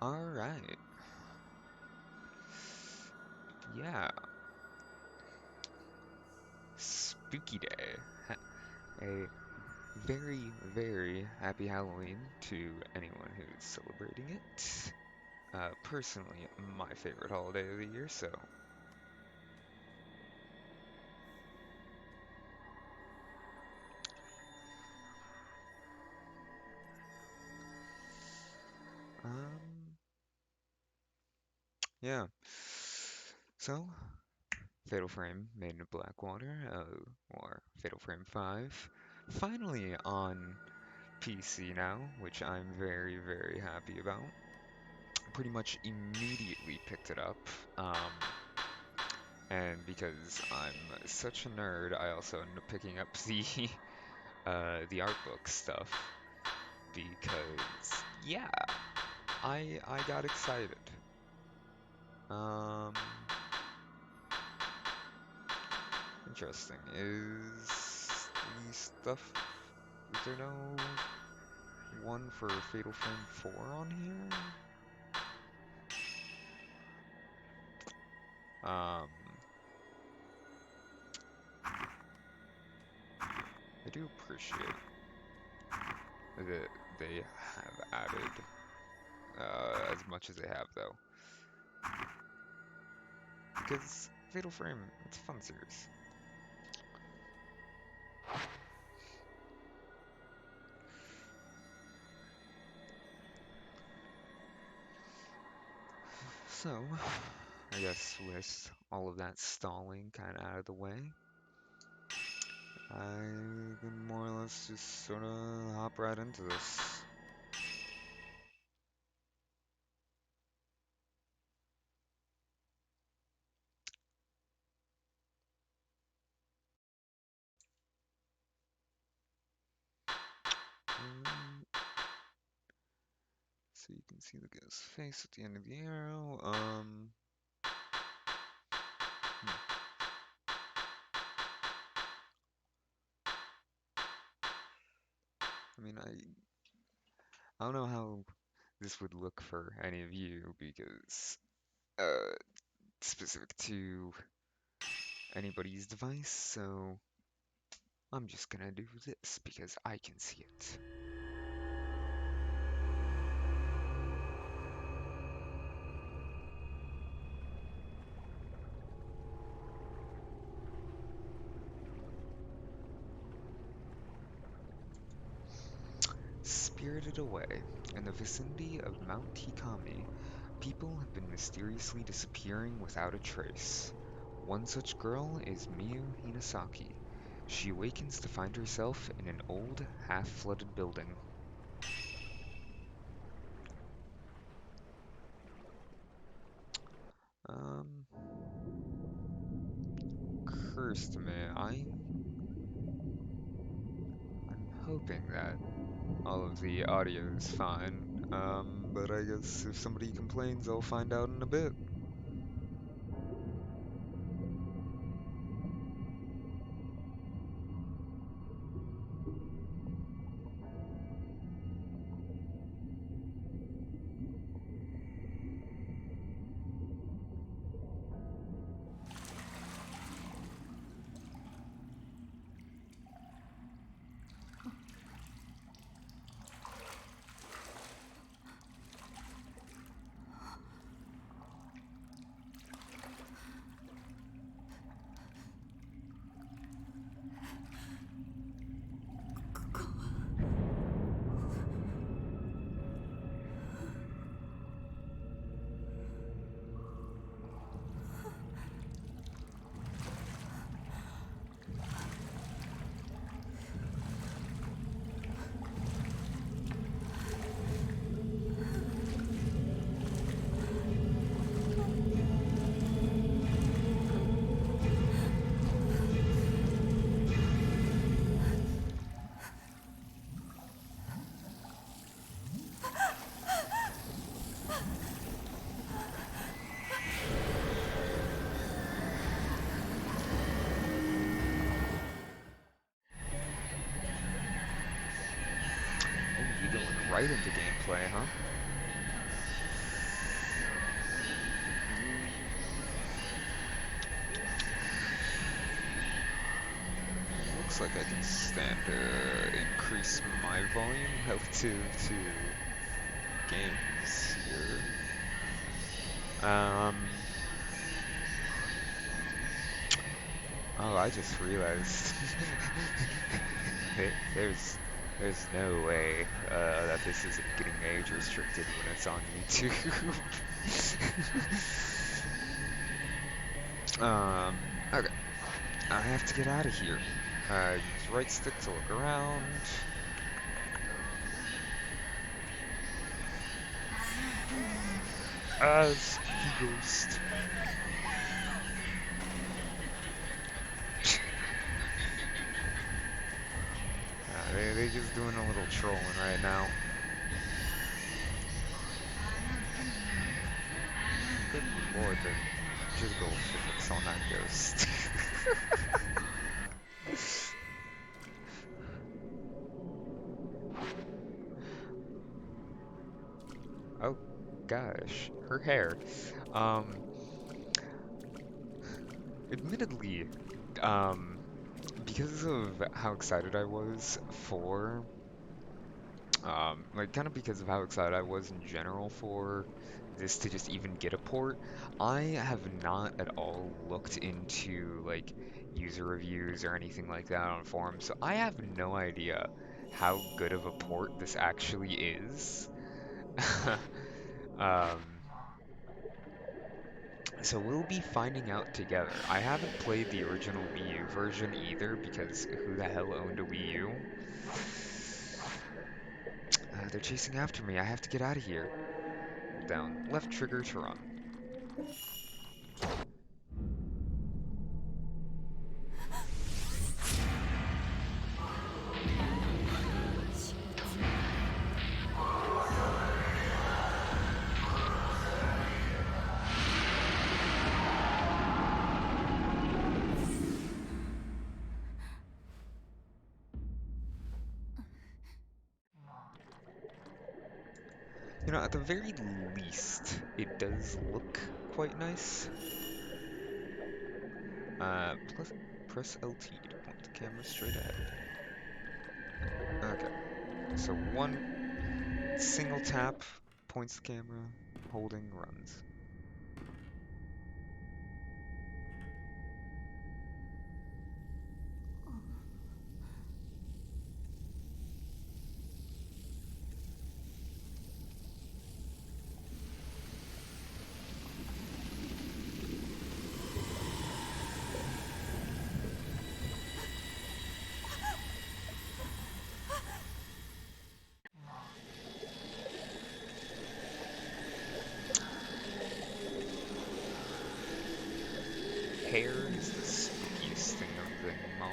All right. Yeah. Spooky Day. A very, very happy Halloween to anyone who's celebrating it. Personally, my favorite holiday of the year, so um yeah. So, Fatal Frame Maiden of Blackwater, or Fatal Frame 5, finally on PC now, which I'm very, very happy about. Pretty much immediately picked it up. And because I'm such a nerd, I also ended up picking up the art book stuff because yeah, I got excited. Um, Interesting. The stuff is there no one for Fatal Frame 4 on here? Um, I do appreciate that they have added as much as they have though, because Fatal Frame it's a fun series. So, I guess with all of that stalling kind of out of the way, I can more or less just sort of hop right into this. Um, so you can see the guy's face at the end of the arrow. Hmm, I mean, I don't know how this would look for any of you because uh, it's specific to anybody's device. So I'm just gonna do this because I can see it. Spirited away, in the vicinity of Mount Hikami, people have been mysteriously disappearing without a trace. One such girl is Miyu Hinasaki. She awakens to find herself in an old, half-flooded building. Um, Cursed me. I'm hoping that all of the audio is fine. But I guess if somebody complains, I'll find out in a bit. Oh, you going right into gameplay, huh? looks like I can stand to increase my volume relative to games here. Um, oh, I just realized there's no way that this isn't getting age restricted when it's on YouTube. Okay, I have to get out of here. Use right stick to look around. Spooky ghost. They just doing a little trolling right now. Good lord, the jiggle physics on that ghost. Oh gosh, her hair. Um, admittedly, um, because of how excited I was for, like kind of because of how excited I was in general for this to just even get a port, I have not at all looked into like user reviews or anything like that on forums, so I have no idea how good of a port this actually is. Um, so we'll be finding out together. I haven't played the original Wii U version either because who the hell owned a Wii U? They're chasing after me. I have to get out of here. Hold down left trigger to run. You know, at the very least, it does look quite nice. Plus, press LT to point the camera straight ahead. Okay, so one single tap points the camera, holding runs. Hair is the spookiest thing of them all.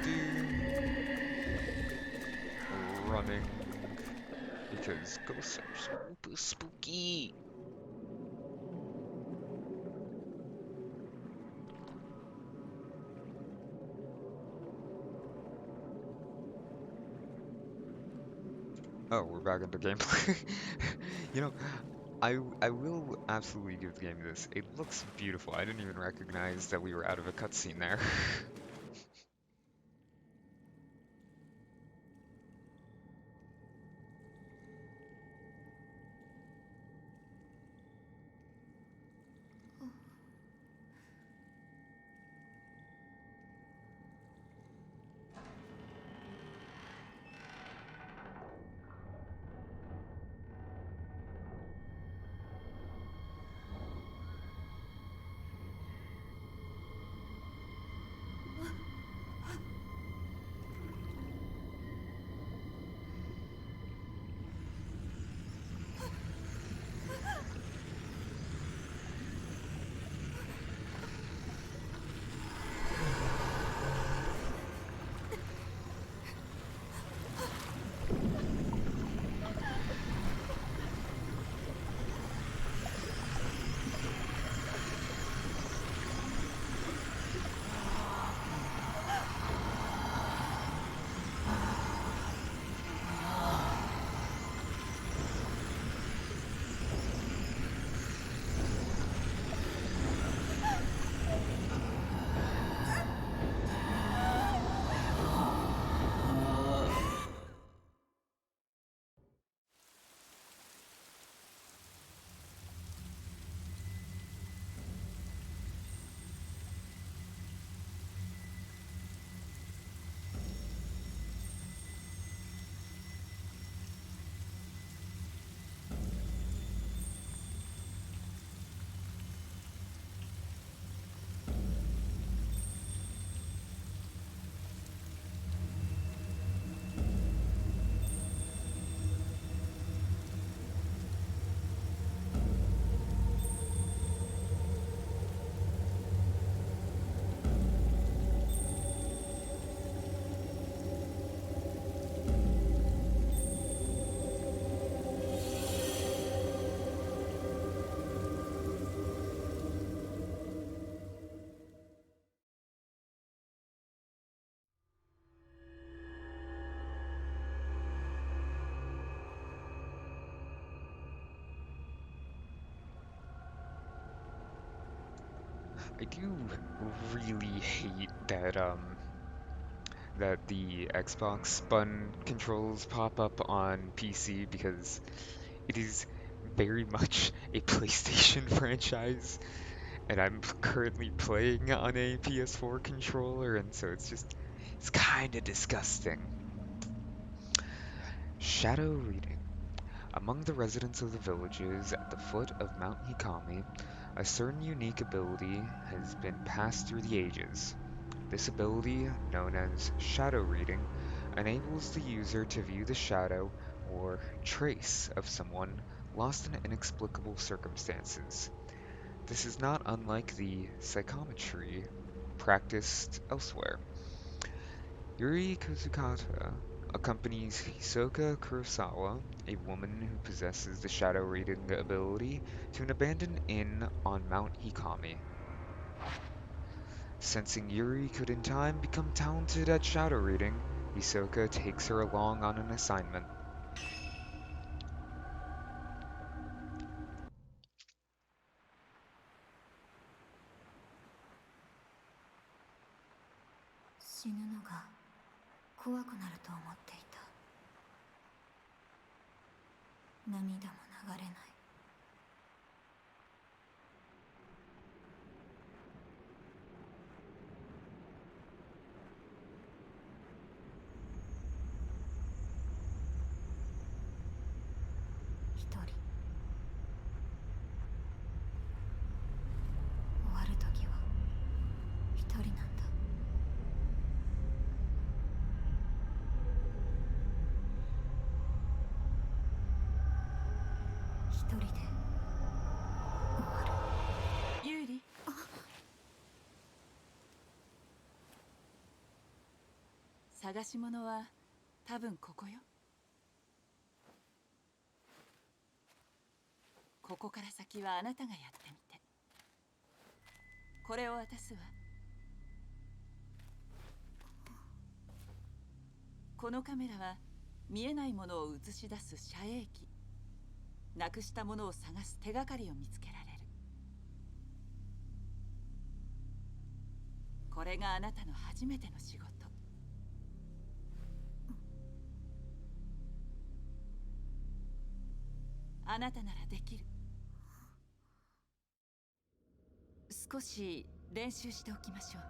Do. Running because ghosts are super spooky. Oh, we're back into gameplay. You know, I will absolutely give the game this. It looks beautiful. I didn't even recognize that we were out of a cutscene there. I do really hate that the Xbox One controls pop up on PC because it is very much a PlayStation franchise, and I'm currently playing on a PS4 controller, and so it's kind of disgusting. Shadow reading. Among the residents of the villages at the foot of Mount Hikami, a certain unique ability has been passed through the ages. This ability, known as shadow reading, enables the user to view the shadow or trace of someone lost in inexplicable circumstances. This is not unlike the psychometry practiced elsewhere. Yuri Kozukata accompanies Hisoka Kurosawa, a woman who possesses the shadow reading ability, to an abandoned inn on Mount Hikami. Sensing Yuri could in time become talented at shadow reading, Hisoka takes her along on an assignment. 死ぬのが怖くなると思っていた。涙も流れない。一人終わる時は一人なんだ。一人で終わる。ユーリ、探し物は多分ここよ。ここから先はあなたがやってみて。これを渡すわ。このカメラは見えないものを映し出す遮影機。なくしたものを探す手がかりを見つけられる。これがあなたの初めての仕事。あなたならできる。少し練習しておきましょう。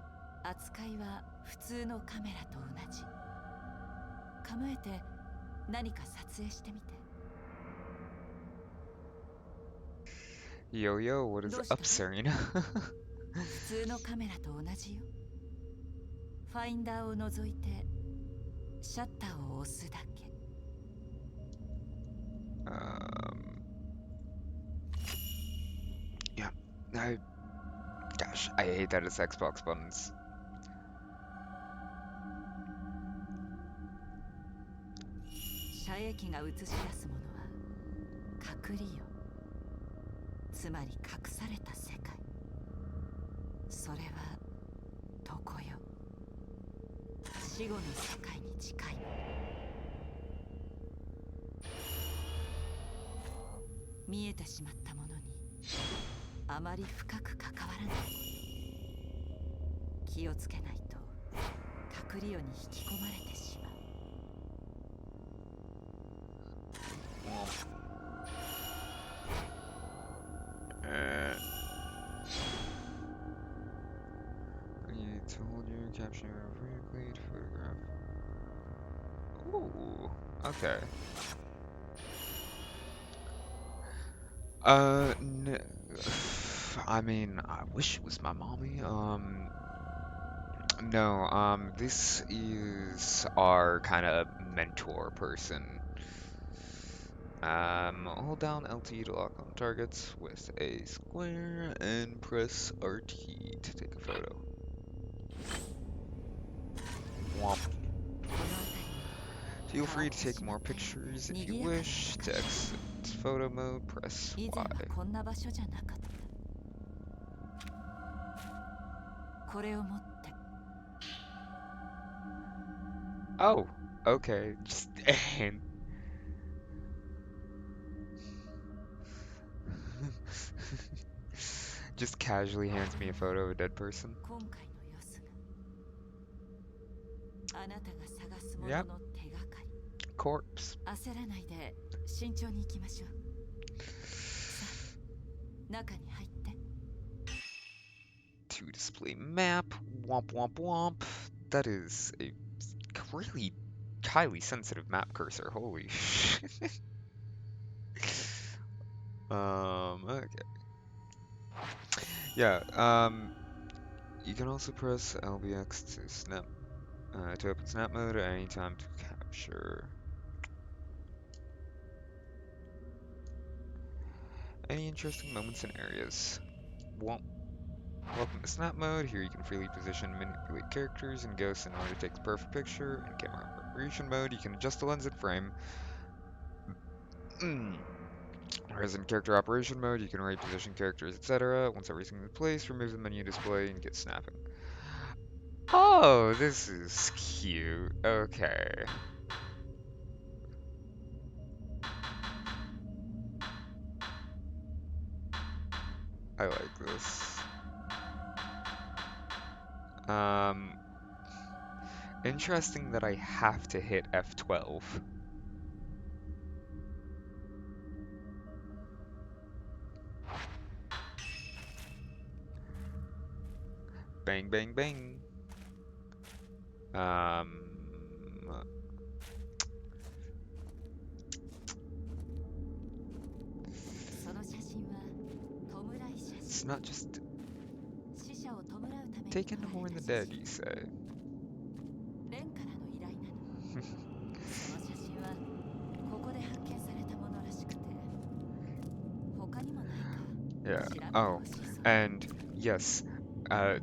扱いは普通のカメラと同じ。構えて何か撮影してみて。Yo, yo, what is どうし up, た？ Serena? 普通のカメラと同じよ。ファインダーを除いてシャッターを押すだけ。Um, yeah, gosh, I hate that it's Xbox buttons. 遮影機が映し出すものは隠りよ。つまり隠された世界。それはどこよ。死後の世界に近いもの。見えてしまったものにあまり深く関わらないこと。気をつけないと隠りよに引き込まれてしまう。You told you capturing a vertically to photograph. Ooh, okay. N I mean, I wish it was my mommy. No, this is our kind of mentor person. Hold down LT to lock on targets with a square and press RT to take a photo. Womp. Feel free to take more pictures if you wish. To exit photo mode, press 以前 Y. はこんな場所じゃなかった。これを持って。 Oh, okay. Just and just casually hands me a photo of a dead person. 今回の様子があなたが探すもの Yep, の手がかり corpse. 焦らないで慎重に行きましょうさあ中に入って To display map. Womp womp womp. That is a really highly sensitive map cursor. Holy shit. Okay. Yeah, you can also press LBX to open snap mode at any time to capture any interesting moments and areas. Welcome to snap mode. Here you can freely position and manipulate characters and ghosts in order to take the perfect picture. In camera operation mode, you can adjust the lens and frame. Whereas in character operation mode, you can reposition characters, etc. Once everything's in place, remove the menu display and get snapping. Oh, this is cute. Okay. I like this. Interesting that I have to hit F12. Bang, bang, bang. その写真は弔い写 It's 真 not just 死者を弔うために taken to 撮ら mourn れ the た写 dead, 真 you say. レンからの依頼なのその写真はここで発見されたものらしくて他にもないか Yeah. 調べて Oh, ほしいそう and yes,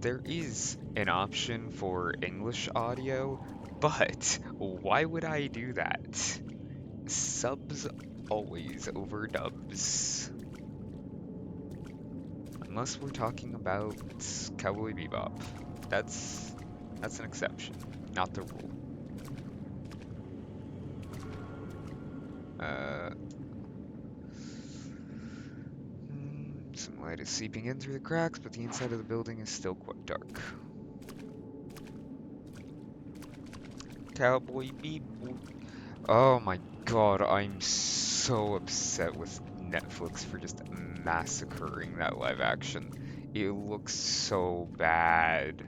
there is an option for English audio, but why would I do that? Subs always over dubs. Unless we're talking about Cowboy Bebop. That's an exception, not the rule. Some light is seeping in through the cracks, but the inside of the building is still quite dark. Cowboy Bebop. Oh my god, I'm so upset with Netflix for just massacring that live action. It looks so bad.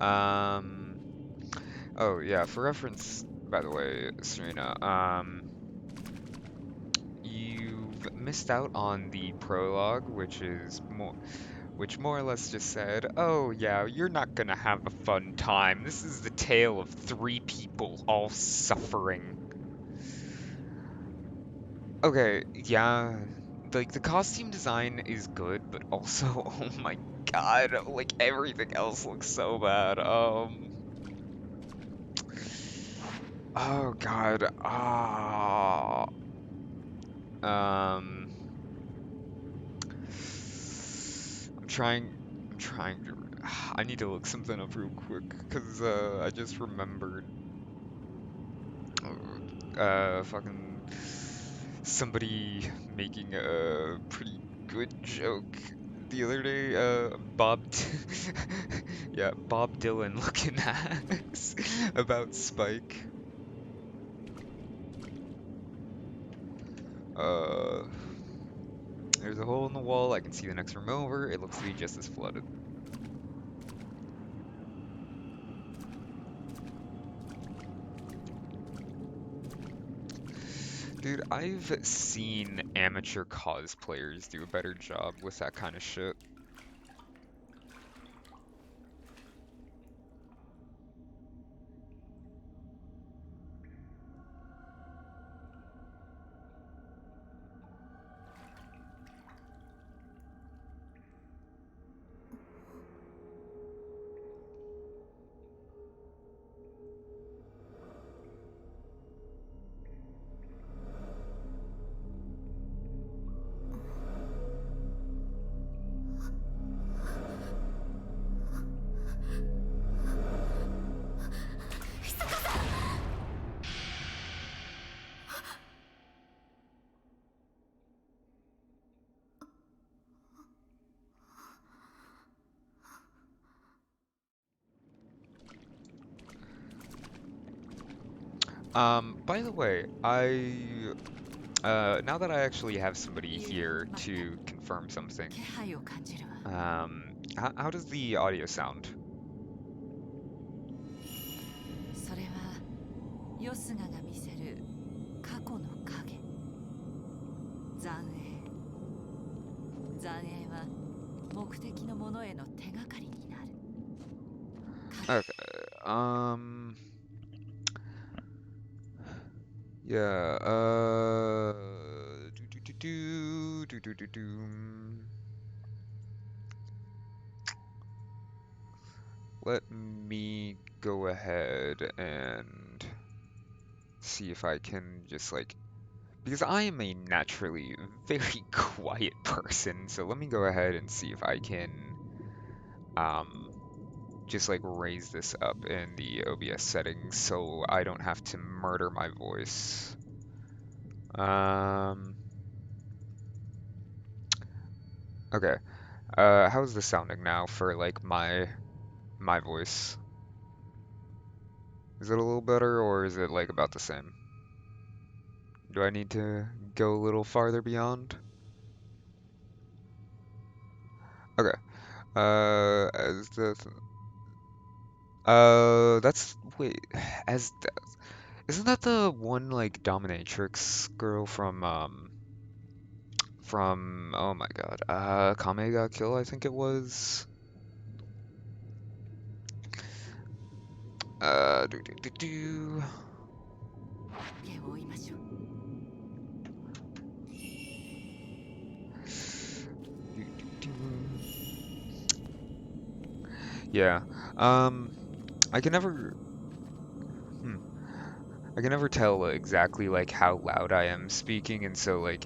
Oh yeah, for reference, by the way, Serena, you've missed out on the prologue, which more or less just said, oh yeah, you're not gonna have a fun time. This is the tale of three people all suffering. Okay, yeah, like the costume design is good, but also, oh my god, like everything else looks so bad. Oh god, um, I'm trying to, I need to look something up real quick, cause I just remembered, fucking somebody making a pretty good joke the other day, yeah, Bob Dylan looking ass about Spike. Uh, there's a hole in the wall. I can see the next room over. It looks to be just as flooded. Dude, I've seen amateur cosplayers do a better job with that kind of shit. By the way, now that I actually have somebody いえ、here 待った。to confirm something, 気配を感じるわ。how does the audio sound? それはヨスガが見せる過去の影。残残影は目的のものへの手がかりになる。Okay, yeah, do. Let me go ahead and see if I can just like, because I am a naturally very quiet person, so let me go ahead and see if I can, um, just like raise this up in the OBS settings so I don't have to murder my voice. Um, okay. How's this sounding now for like my voice? Is it a little better or is it like about the same? Do I need to go a little farther beyond? Okay. As the that's wait, as the, isn't that the one like dominatrix girl from oh my God, Kame got killed, I think it was. Do do do do. 手を追いましょう。Do, do, do. Yeah. Um, I can never. Hmm. I can never tell exactly like how loud I am speaking, and so like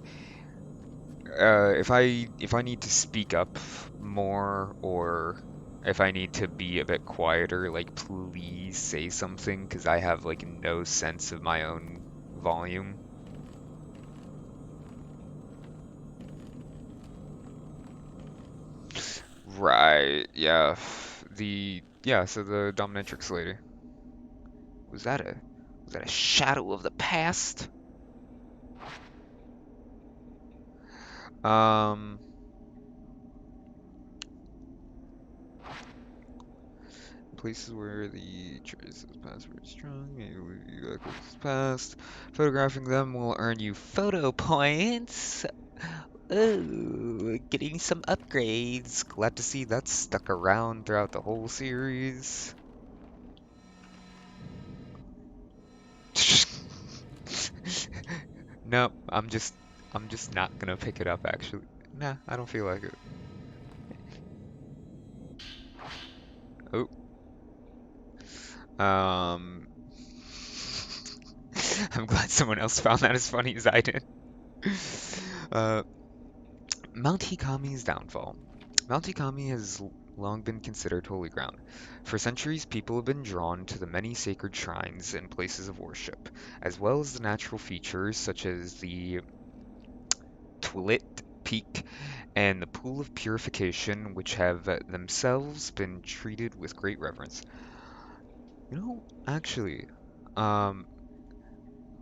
if I need to speak up more or if I need to be a bit quieter, like please say something because I have like no sense of my own volume. Right, yeah. So the dominatrix lady. Was that a was that a shadow of the past? Um Places where the trace of the past were strong, maybe you echoes past. Photographing them will earn you photo points. Oh, getting some upgrades. Glad to see that's stuck around throughout the whole series. No, I'm just not gonna pick it up actually. Nah, I don't feel like it. Oh, um, I'm glad someone else found that as funny as I did. Uh, Mount Hikami's downfall. Mount Hikami has long been considered holy ground. For centuries, people have been drawn to the many sacred shrines and places of worship, as well as the natural features such as the Twilit Peak and the Pool of Purification, which have themselves been treated with great reverence. Actually, I'm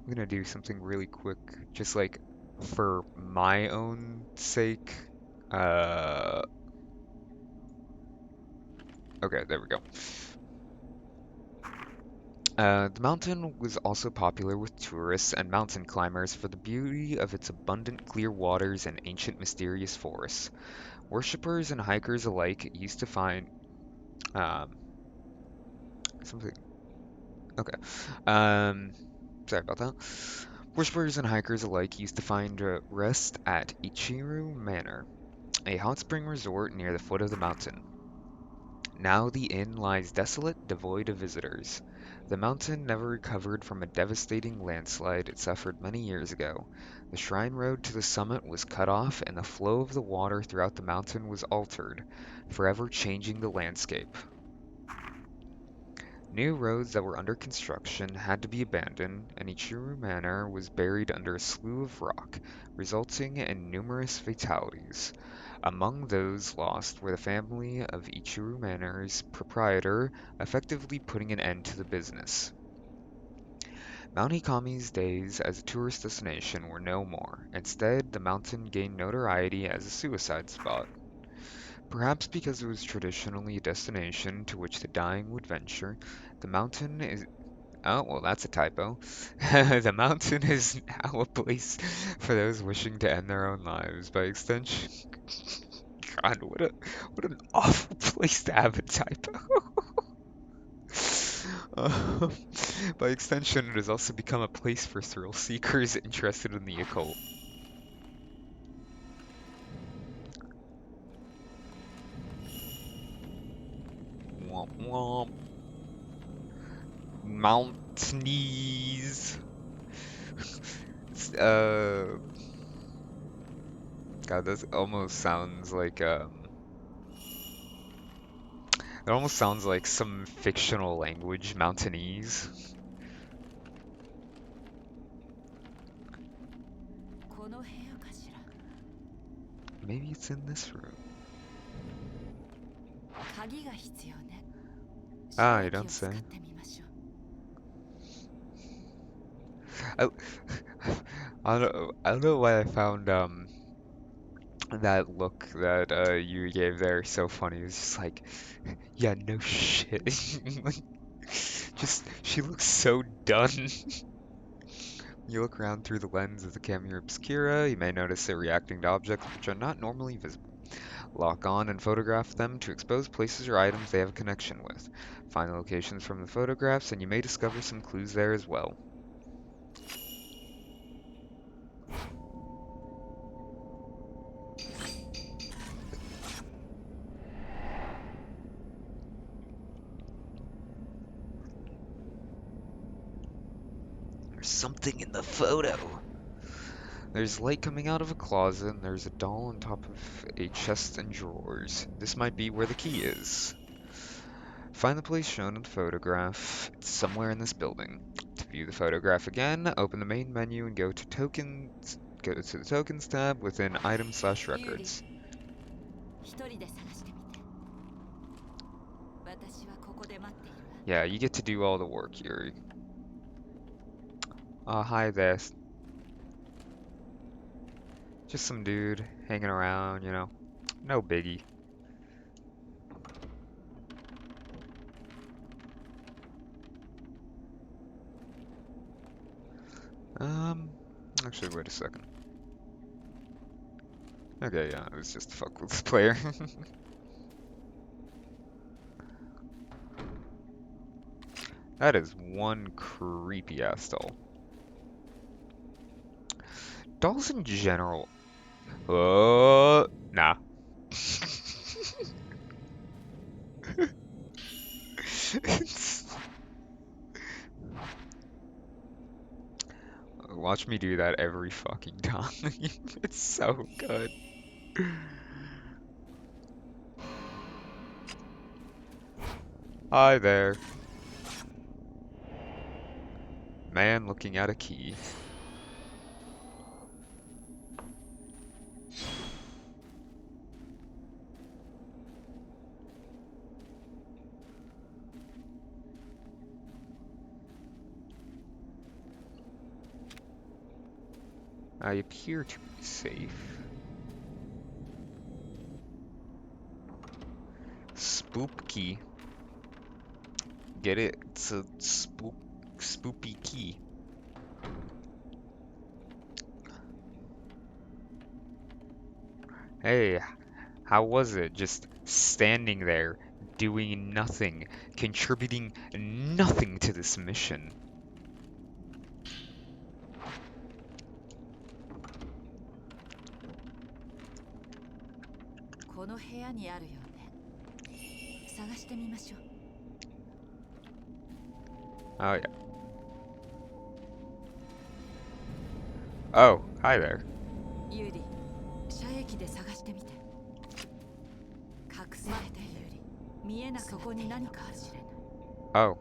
gonna do something really quick, just like for my own sake. Uh, okay, there we go. The mountain was also popular with tourists and mountain climbers for the beauty of its abundant clear waters and ancient mysterious forests. Worshippers and hikers alike used to find um, something. Okay. Um, Sorry about that. Worshippers and hikers alike used to find rest at Ichiru Manor, a hot spring resort near the foot of the mountain. Now the inn lies desolate, devoid of visitors. The mountain never recovered from a devastating landslide it suffered many years ago. The shrine road to the summit was cut off, and the flow of the water throughout the mountain was altered, forever changing the landscape. New roads that were under construction had to be abandoned, and Ichiru Manor was buried under a slough of rock, resulting in numerous fatalities. Among those lost were the family of Ichiru Manor's proprietor, effectively putting an end to the business. Mount Hikami's days as a tourist destination were no more. Instead, the mountain gained notoriety as a suicide spot. Perhaps because it was traditionally a destination to which the dying would venture, the mountain is. Oh, well, that's a typo. The mountain is now a place for those wishing to end their own lives. By extension. God, what an awful place to have a typo. Um, by extension, it has also become a place for thrill seekers interested in the occult. Womp womp. Mountainese. Uh, God, that almost sounds like it almost sounds like some fictional language, Mountainese. この部屋かしら。 Maybe it's in this room. 鍵が必要ね。 Ah, 射 you 撃 don't を使 say. ってみましょう。 I, I don't know why I found that look that you gave there so funny. It was just like, yeah, no shit. Like, just she looks so done. You look around through the lens of the camera obscura, you may notice it reacting to objects which are not normally visible. Lock on and photograph them to expose places or items they have a connection with. Find the locations from the photographs, and you may discover some clues there as well. There's something in the photo. There's light coming out of a closet, and there's a doll on top of a chest and drawers. This might be where the key is. Find the place shown in the photograph. It's somewhere in this building. To view the photograph again, open the main menu and go to Tokens. Go to the Tokens tab withinユーリ、Items/Records. 一人で探してみて。私はここで待っているわ。 Yeah, you get to do all the work, Yuri. Hi there. Just some dude hanging around, you know. No biggie. Um, actually, wait a second. Okay, yeah, it was just to fuck with this player. That is one creepy ass doll. Dolls in general. Nah. Watch me do that every fucking time. It's so good. Hi there. Man looking at a key. I appear to be safe. Spoop key. Get it? It's a spoopy key. Hey, how was it just standing there, doing nothing, contributing nothing to this mission? この部屋にあるよね。探してみましょう。 Oh yeah. Oh, hi there. ユーリ、射液で探してみて。隠されてユーリ。見えなくそこに何かあるしれない。 Oh.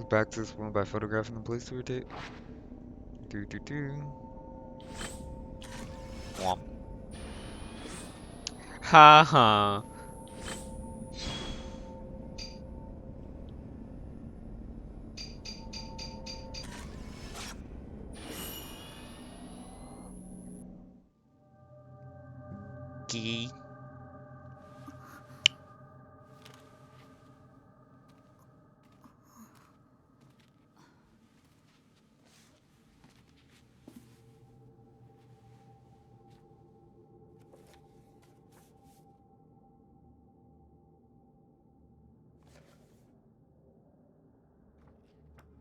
Back to this one by photographing the place to rotate. Womp. Ha ha. Okay.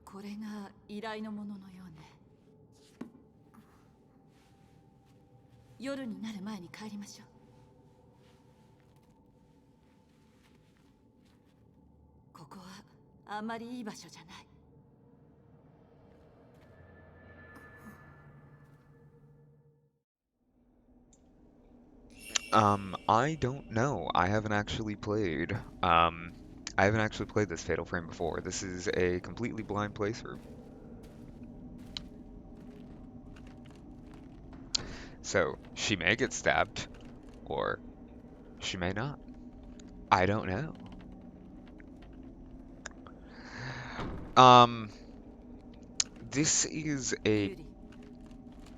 これが依頼のもののようね。夜になる前に帰りましょう。ここはあんまりいい場所じゃない。I don't know. I haven't actually played. I haven't actually played this Fatal Frame before. This is a completely blind playthrough. So, she may get stabbed, or she may not. I don't know. Um, this is ユ a ーリ、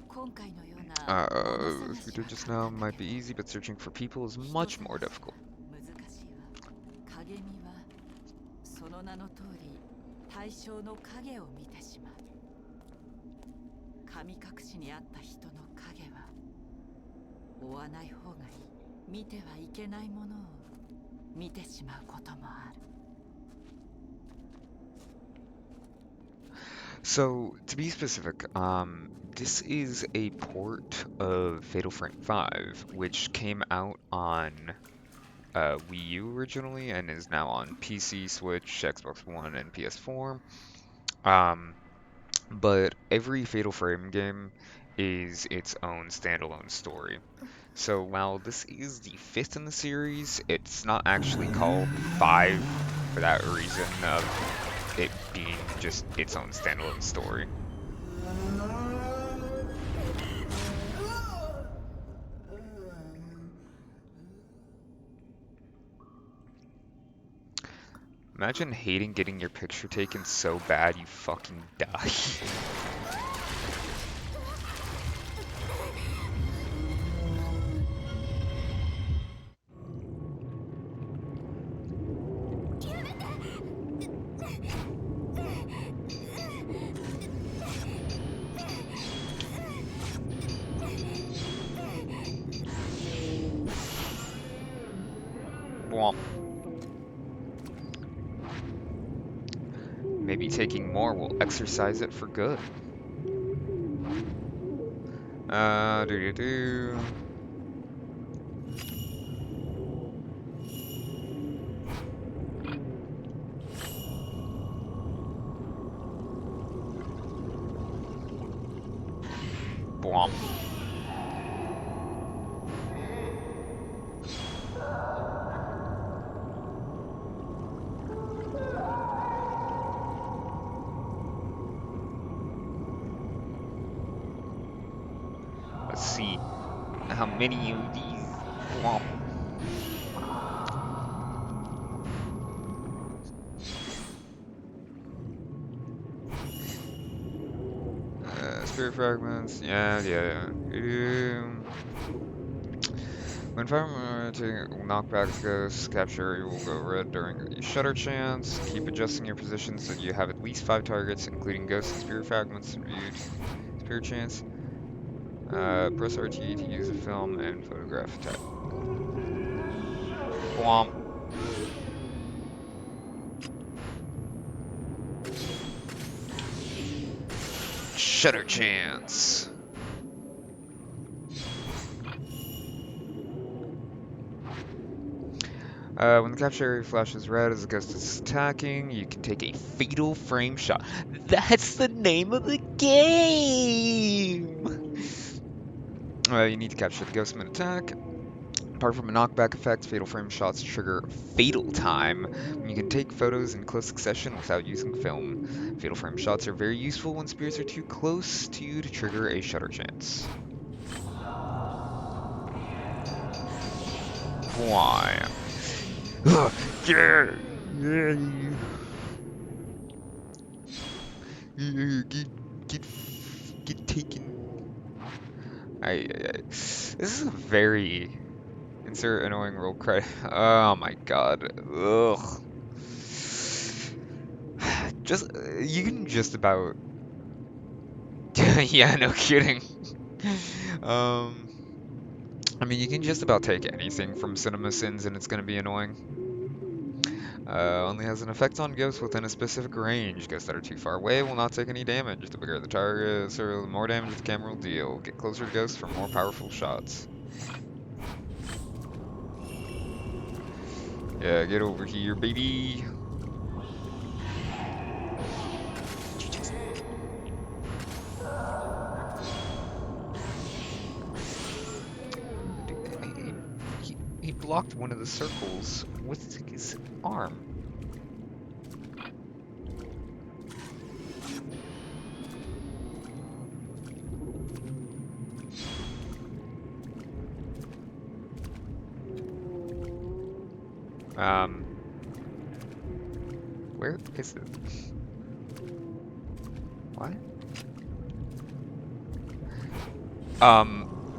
今回のような物探 What we しは did just 簡 now 単だ might け be ど、 easy, but searching for people is 人 much 探 more しは difficult. 難しいわ。影見はその名の通り対象の影を見てしまう。神隠しにあった人の影は追わない方がいい。見てはいけないものを見てしまうこともある。 So, to be specific, this is a port of Fatal Frame 5, which came out on Wii U originally and is now on PC, Switch, Xbox One, and PS4. Um, but every Fatal Frame game is its own standalone story. So while this is the fifth in the series, it's not actually called 5 for that reason of it being just its own standalone story. Imagine hating getting your picture taken so bad you fucking die. Womp. Maybe taking more will exercise it for good. Do do do. Womp. Let's see how many of these. Womp. Spirit fragments. Yeah. When fire knockbacks ghosts, capture area will go red during the shutter chance. Keep adjusting your position so you have at least 5 targets, including ghosts and spirit fragments viewed. Spirit chance. Press RT to use a film and photograph attack. Womp. Shutter chance. When the capture area flashes red as the ghost is attacking, you can take a fatal frame shot. That's the name of the game! You need to capture the ghost mid-attack. Apart from a knockback effect, fatal frame shots trigger fatal time when you can take photos in close succession without using film. Fatal frame shots are very useful when spirits are too close to you to trigger a shutter chance. Why? Yeah! Get taken. This is a very Insert annoying roll credit. Oh my god. Ugh. Just you can just about yeah, no kidding. Um, I mean you can just about take anything from Cinema Sins and it's gonna be annoying. Only has an effect on ghosts within a specific range. Ghosts that are too far away will not take any damage. The bigger the target, so the more damage the camera will deal. Get closer to ghosts for more powerful shots. Yeah, get over here, baby. Dude, he blocked one of the circles with his arm. Um, where is it? What?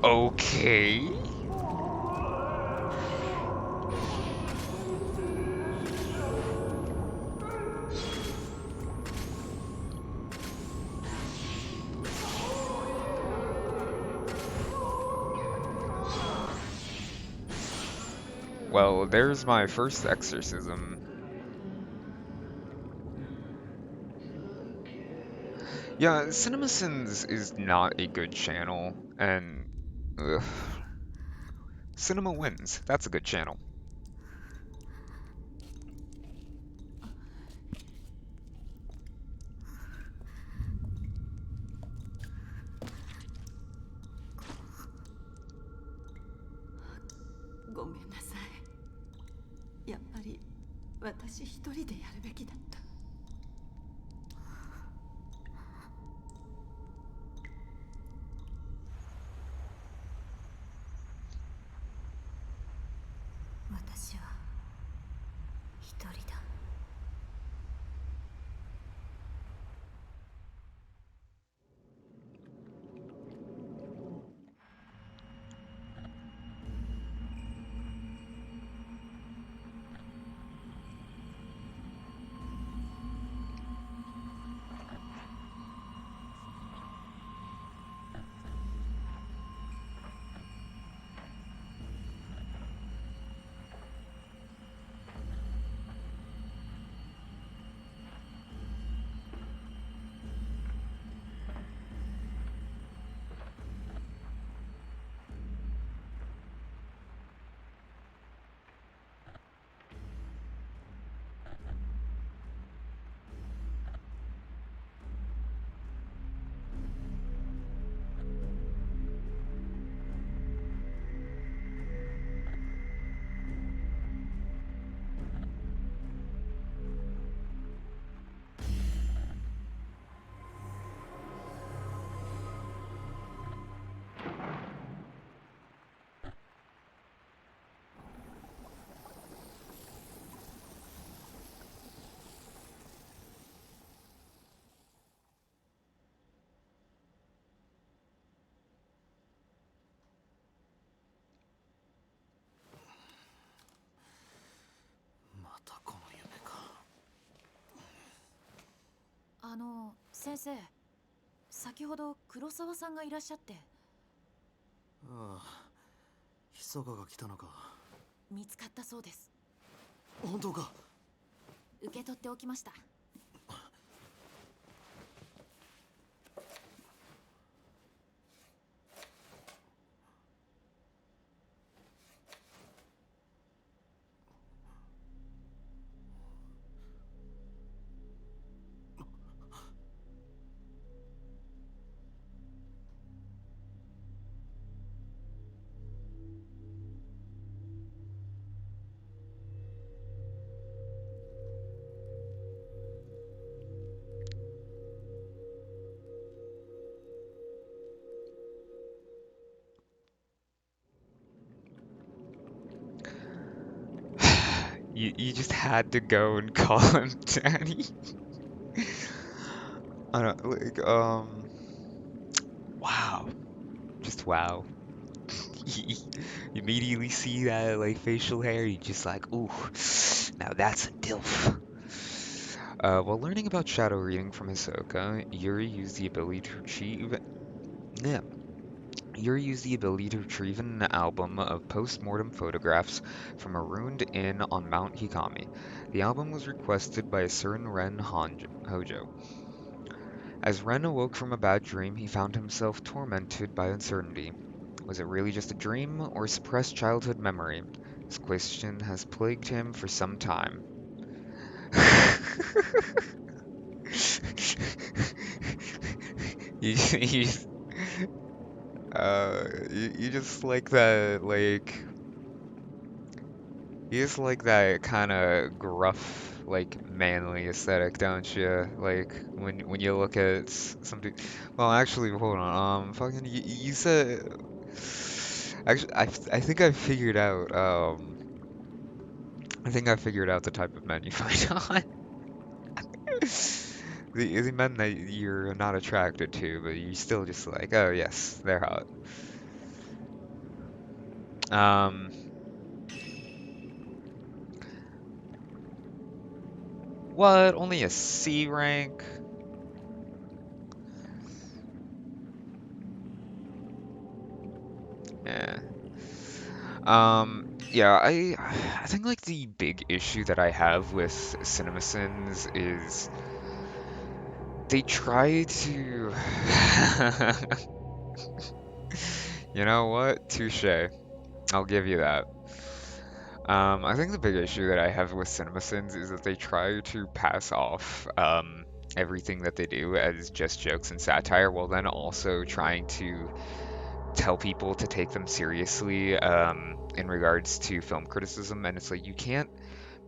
Okay. Well, there's my first exorcism. Yeah, CinemaSins is not a good channel, and ugh, Cinema wins. That's a good channel. ごめんなさい。やっぱり私一人でやるべきだった。私は一人だ。またこの夢か。先生、先ほど黒沢さんがいらっしゃって。ああ、ひそかが来たのか。見つかったそうです。本当か。受け取っておきました。You just had to go and call him Daddy. I don't like wow. Just wow. You immediately see that like facial hair, you just like, ooh, now that's a DILF. While learning about shadow reading from Hisoka, yeah, Yuri used the ability to retrieve an album of post-mortem photographs from a ruined inn on Mount Hikami. The album was requested by a certain Hojo. As Ren awoke from a bad dream, he found himself tormented by uncertainty. Was it really just a dream or a suppressed childhood memory? This question has plagued him for some time. You, you just like that, like, you just like that kind of gruff, like, manly aesthetic, don't you? Like, when you look at something. Well, actually, hold on. Fucking, you said. Actually, I think I figured out. I think I figured out the type of men you find on. The men that you're not attracted to, but you still just like, oh yes, they're hot. Um, what? Only a C rank? Yeah. Yeah, I think like the big issue that I have with CinemaSins is they try to you know what? Touche. I'll give you that. I think the big issue that I have with CinemaSins is that they try to pass off everything that they do as just jokes and satire while then also trying to tell people to take them seriously in regards to film criticism. And it's like you can't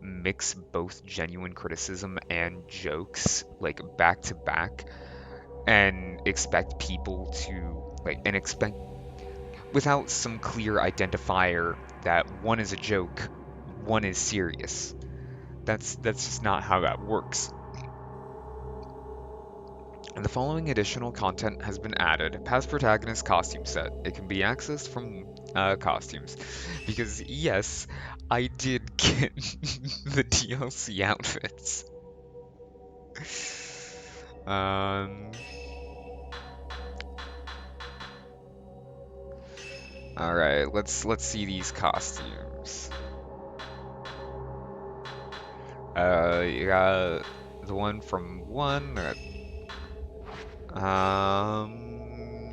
mix both genuine criticism and jokes like back to back and expect people to like and expect without some clear identifier that one is a joke, one is serious. That's just not how that works. And the following additional content has been added. Past protagonist costume set. It can be accessed from costumes. Because yes, I did get the DLC outfits. Um, all right, let's see these costumes. You got the one from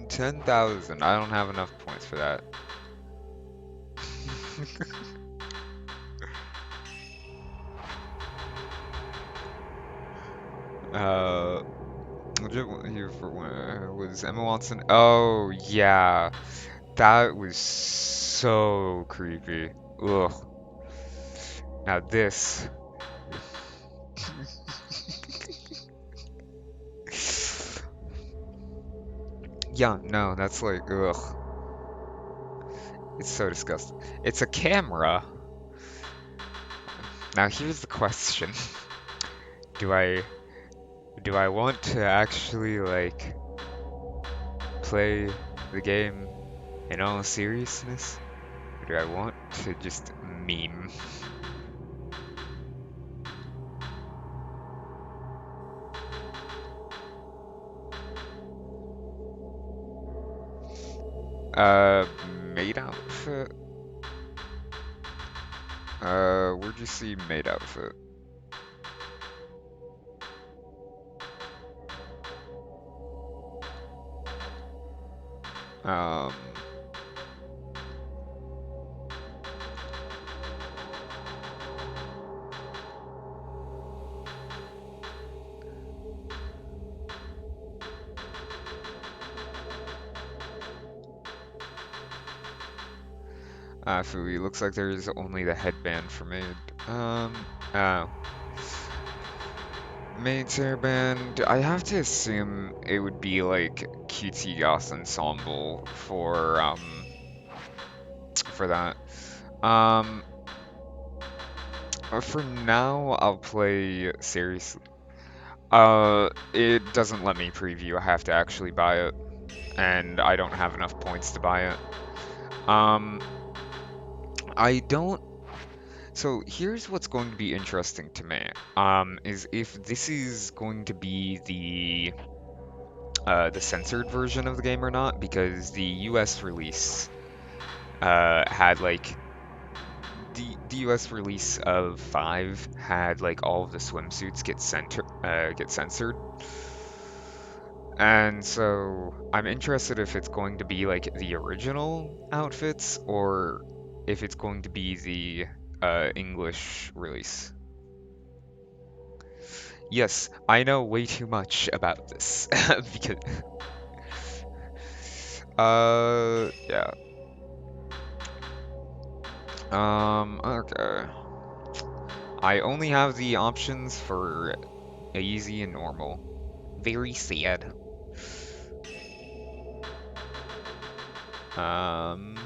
10,000. I don't have enough points for that. uh, here for was Emma Watson. Oh yeah, that was so creepy. Ugh. Now this. Yeah, no, that's like ugh. It's so disgusting. It's a camera. Now here's the question. Do I do I want to actually like play the game in all seriousness? Or do I want to just meme? Uh, maid outfit? Where'd you see maid outfit? Um, Fui, looks like there's only the headband for maid. Oh. Maid's hairband, I have to assume it would be like cutesy goth ensemble for that. Um, for now, I'll play seriously. It doesn't let me preview. I have to actually buy it, and I don't have enough points to buy it. Um, I don't. So here's what's going to be interesting to me. Is if this is going to be the censored version of the game or not, because the US release had like the US release of 5 had like all of the swimsuits get censored. And so I'm interested if it's going to be like the original outfits or if it's going to be the English release. Yes, I know way too much about this because yeah. Okay. I only have the options for easy and normal. Very sad. Um,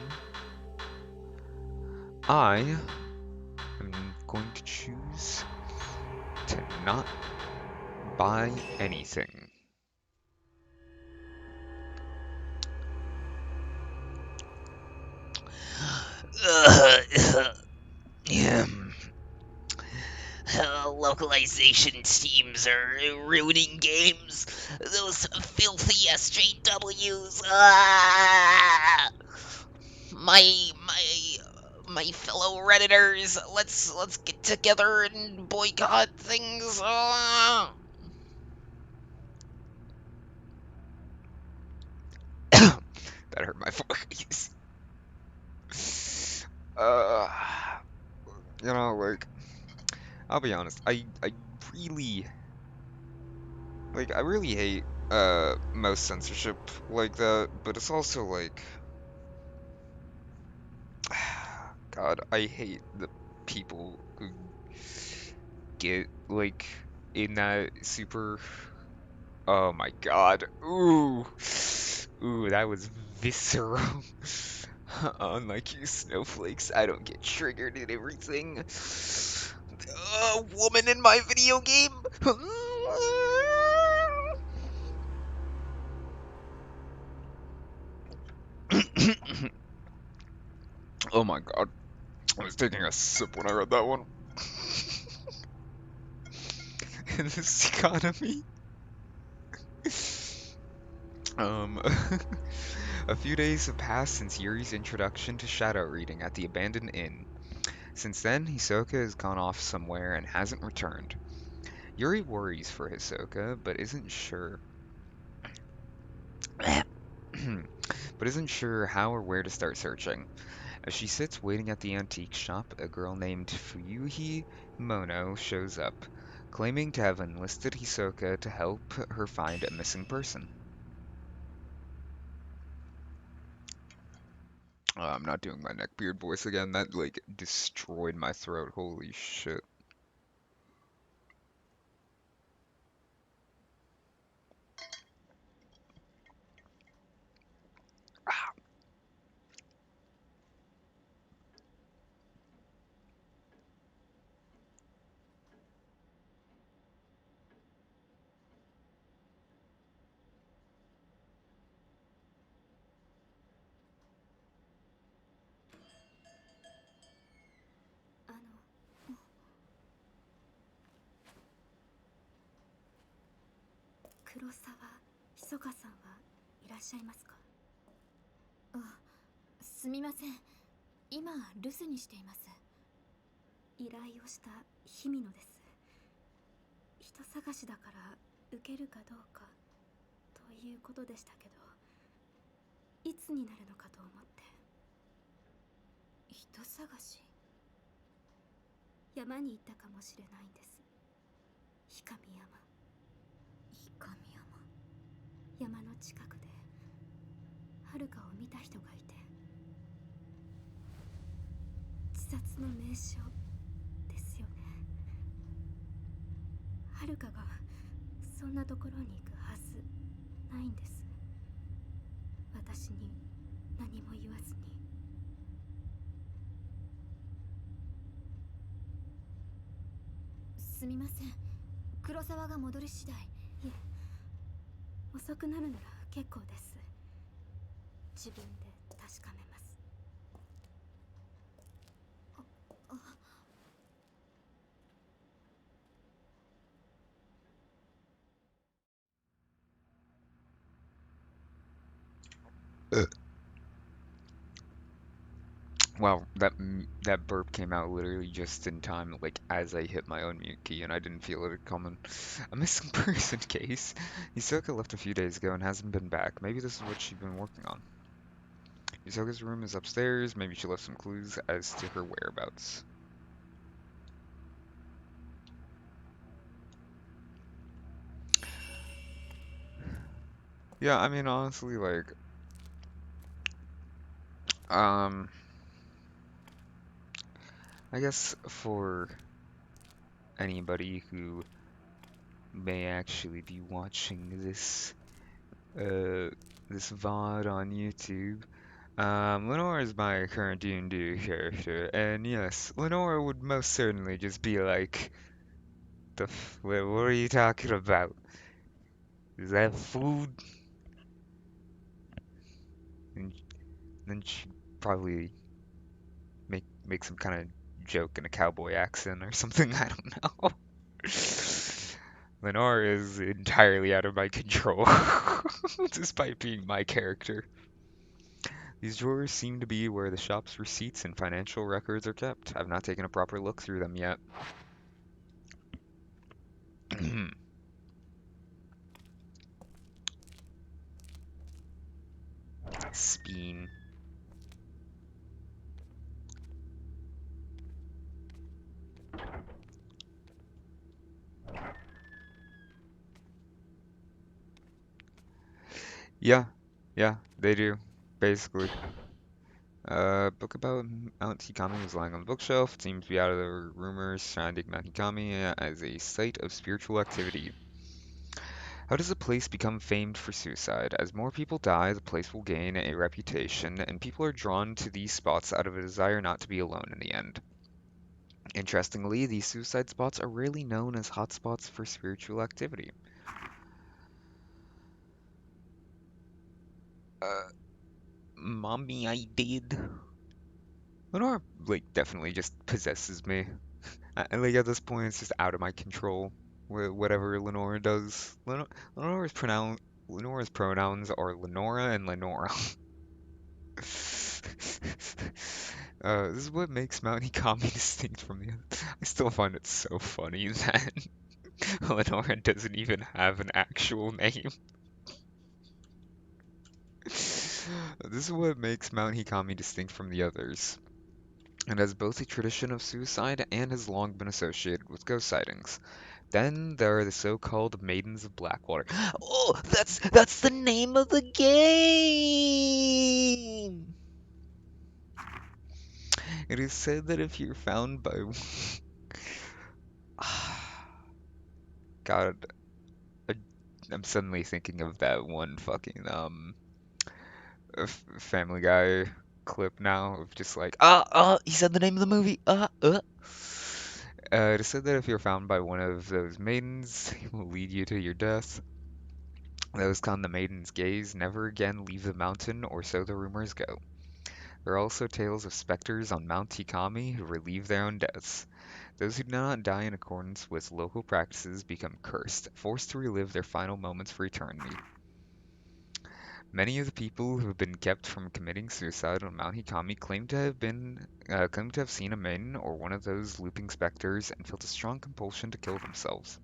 I am going to choose to not buy anything. Yeah. Localization teams are ruining games. Those filthy SJWs. My fellow redditors. Let's get together and boycott things. That hurt my voice. Uh, like I'll be honest, I really I really hate most censorship like that, but it's also like God, I hate the people who get like in that super. Oh my God. Ooh. Ooh, that was visceral. Unlike you snowflakes, I don't get triggered and everything. A woman in my video game? Oh my God. I was taking a sip when I read that one. In this economy. Um, a few days have passed since Yuri's introduction to shadow reading at the abandoned inn. Since then, Hisoka has gone off somewhere and hasn't returned. Yuri worries for Hisoka, but isn't sure how or where to start searching. As she sits waiting at the antique shop, a girl named Fuyuhi Mono shows up, claiming to have enlisted Hisoka to help her find a missing person. I'm not doing my neckbeard voice again. That destroyed my throat. Holy shit. Ah, あの黒沢ひそかさんはいらっしゃいますか？あ、すみません。今留守にしています。依頼をした日々野です。人探しだから受けるかどうかということでしたけど、いつになるのかと思って。人探し？山に行ったかもしれないんです。氷上山。氷上山。山の近くで遥かを見た人がいて、自殺の名所ですよね。遥かがそんなところに行くはずないんです。私に何も言わずに。すみません。黒沢が戻り次第、いえ、遅くなるなら結構です。自分で確かめます。Uh, Wow, that burp came out literally just in time, like as I hit my own mute key, and I didn't feel it coming. A missing person case. Hisoka left a few days ago and hasn't been back. Maybe this is what she's been working on. Hisoka's room is upstairs. Maybe she left some clues as to her whereabouts. Yeah, I mean, honestly, like, um, I guess for anybody who may actually be watching uh, this VOD on YouTube, Lenore is my current D&D character, and yes, Lenore would most certainly just be like, what are you talking about? Is that food? And then she'd probably make some kind of joke in a cowboy accent or something, I don't know. Lenore is entirely out of my control, despite being my character. These drawers seem to be where the shop's receipts and financial records are kept. I've not taken a proper look through them yet. Speen. Yeah, yeah, they do, basically. Book about Mount Hikami was lying on the bookshelf. It seems to be out of the rumors surrounding Mount Hikami as a site of spiritual activity. How does a place become famed for suicide? As more people die, the place will gain a reputation, and people are drawn to these spots out of a desire not to be alone in the end. Interestingly, these suicide spots are rarely known as hotspots for spiritual activity. Uh, Mommy, I did. Lenore, like, definitely just possesses me. Like, at this point, it's just out of my control. Whatever Lenora does. Lenora's pronouns are Lenora and Lenora. This is what makes Mount Ikami distinct from the others. I still find it so funny that Lenora doesn't even have an actual name. This is what makes Mount Hikami distinct from the others. It has both a tradition of suicide and has long been associated with ghost sightings. Then there are the so-called Maidens of Blackwater. Oh, that's the name of the game. It is said that if you're found by... God, I- I'm suddenly thinking of that one fucking Family Guy clip now of just like, He said the name of the movie. it is said that if you're found by one of those maidens, it will lead you to your death. Those caught the maiden's gaze never again leave the mountain, or so the rumors go. There are also tales of specters on Mount Tikami who relieve their own deaths. Those who do not die in accordance with local practices become cursed, forced to relive their final moments for eternity. Many of the people who have been kept from committing suicide on Mount Hikami claim to have seen a maiden or one of those looping specters and felt a strong compulsion to kill themselves.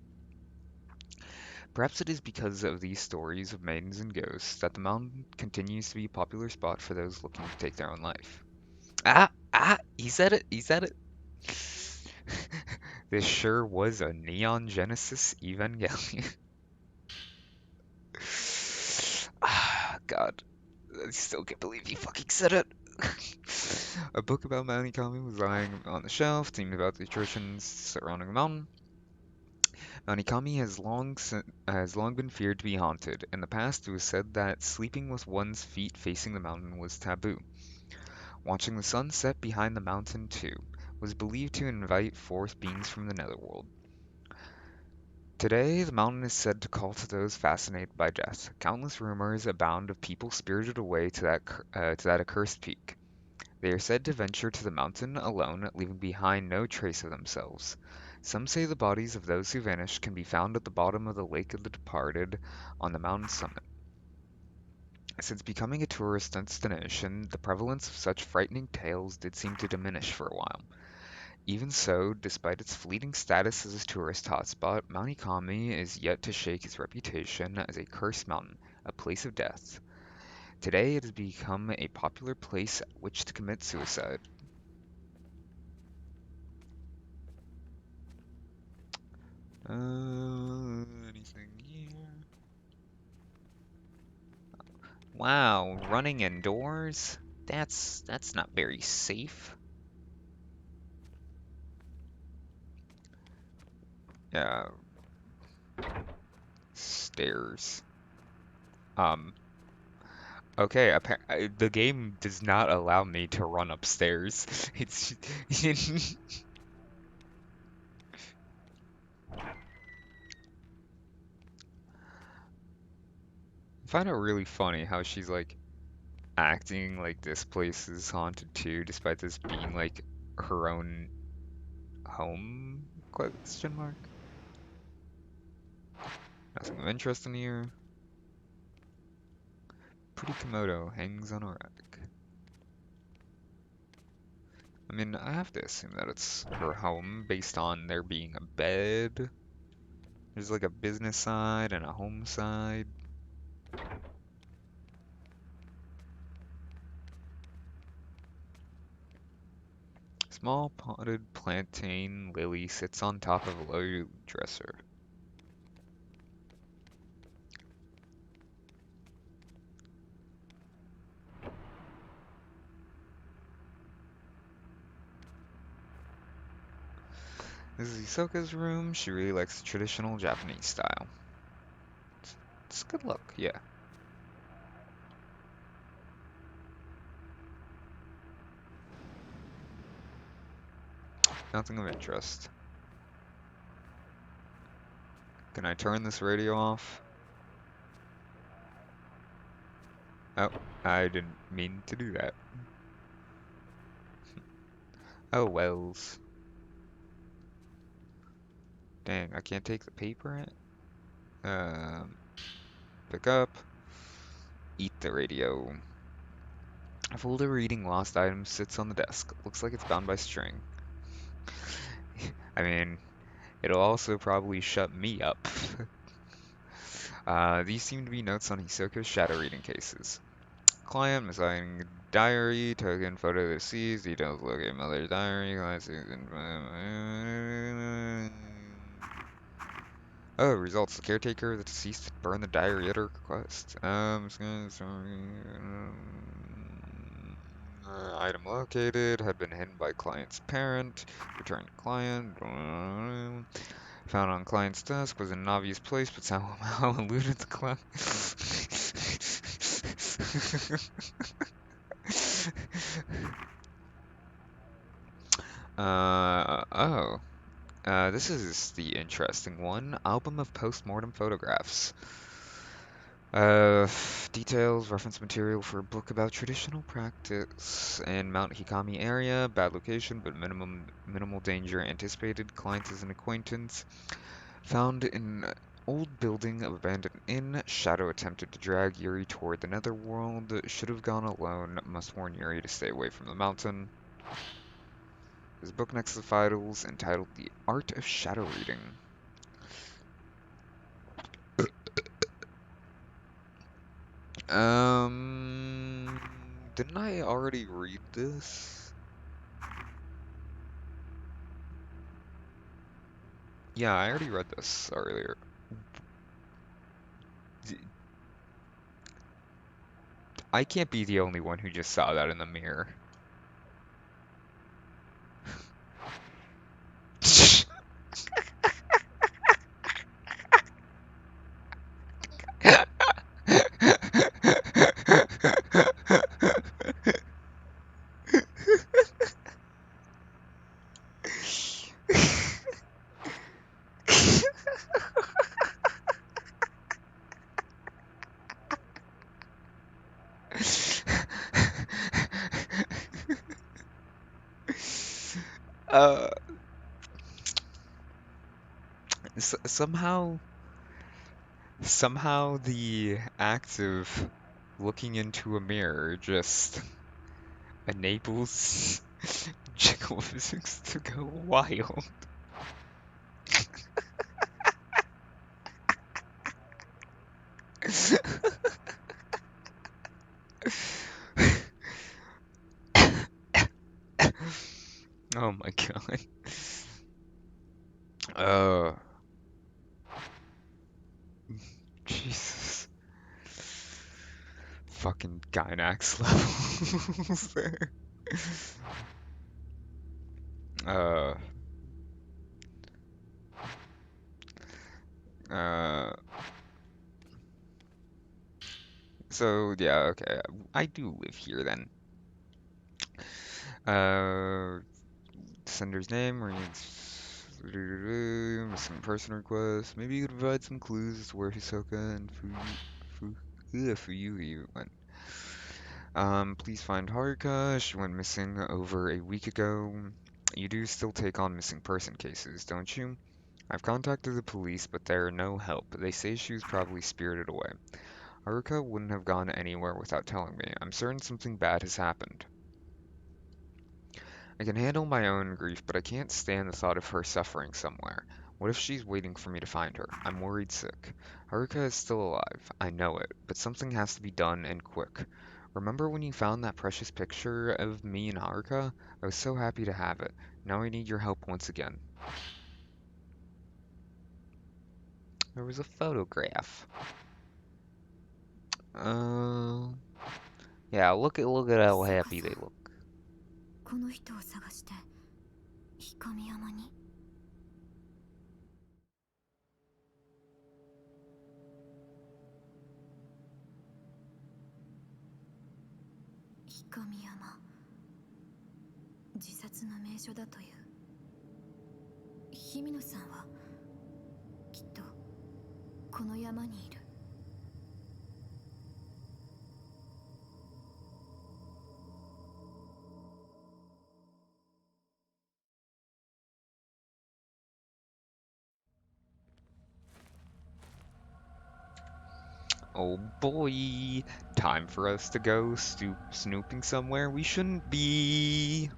Perhaps it is because of these stories of maidens and ghosts that the mountain continues to be a popular spot for those looking to take their own life. He said it. He said it. This sure was a Neon Genesis Evangelion. God, I still can't believe he fucking said it. A book about Mount Ikami was lying on the shelf, teamed about the traditions surrounding the mountain. Mount Ikami has long been feared to be haunted. In the past, it was said that sleeping with one's feet facing the mountain was taboo. Watching the sun set behind the mountain, too, was believed to invite forth beings from the netherworld. Today, the mountain is said to call to those fascinated by death. Countless rumors abound of people spirited away to that accursed peak. They are said to venture to the mountain alone, leaving behind no trace of themselves. Some say the bodies of those who vanished can be found at the bottom of the Lake of the Departed on the mountain summit. Since becoming a tourist destination, the prevalence of such frightening tales did seem to diminish for a while. Even so, despite its fleeting status as a tourist hotspot, Mount Ikami is yet to shake its reputation as a cursed mountain, a place of death. Today, it has become a popular place at which to commit suicide. Anything here? Wow, running indoors? That's not very safe. Yeah, stairs. Um, okay, the game does not allow me to run upstairs. It's I find it really funny how she's like acting like this place is haunted too, despite this being like her own home? Question mark. Nothing of interest in here. Pretty Komodo hangs on a rack. I mean, I have to assume that it's her home based on there being a bed. There's like a business side and a home side. Small potted plantain lily sits on top of a low dresser. This is Hisoka's room. She really likes the traditional Japanese style. It's a good look, yeah. Nothing of interest. Can I turn this radio off? Oh, I didn't mean to do that. Oh, wells. Dang, I can't take the paper in? Pick up. Eat the radio. A folder reading lost items sits on the desk. Looks like it's bound by string. I mean, it'll also probably shut me up. These seem to be notes on Hisoka's shadow reading cases. Client, missing diary, token, photo of the deceased, details, locate mother's diary, Oh, results. The caretaker of the deceased burned the diary at her request. Item located, had been hidden by client's parent. Returned to client. Found on client's desk, was in an obvious place, but somehow eluded the client. Oh. This is the interesting one. Album of postmortem photographs. Uh, Details, reference material for a book about traditional practice in Mount Hikami area. Bad location, but minimal danger anticipated. Client is an acquaintance. Found in old building of abandoned inn. Shadow attempted to drag Yuri toward the netherworld. Should have gone alone. Must warn Yuri to stay away from the mountain. There's a book next to the files entitled The Art of Shadow Reading. Didn't I already read this? Yeah, I already read this earlier. I can't be the only one who just saw that in the mirror. Uh, somehow the act of looking into a mirror just enables jiggle physics to go wild. Oh my god. Uh, Jesus. Fucking Gynax levels there. Uh, uh, so yeah, okay. I do live here then. Uh, sender's name, missing person request. Maybe you could provide some clues as to where Hisoka and Fuyui went. Please find Haruka. She went missing over a week ago. You do still take on missing person cases, don't you? I've contacted the police, but they're no help. They say she was probably spirited away. Haruka wouldn't have gone anywhere without telling me. I'm certain something bad has happened. I can handle my own grief, but I can't stand the thought of her suffering somewhere. What if she's waiting for me to find her? I'm worried sick. Haruka is still alive. I know it, but something has to be done and quick. Remember when you found that precious picture of me and Haruka? I was so happy to have it. Now I need your help once again. There was a photograph. Uh, yeah, look at how 密か happy さ they ん look. この人を探して氷山に。氷山、自殺の名所だという。日比野さんはきっとこの山にいる。Oh boy, time for us to go snooping somewhere we shouldn't be.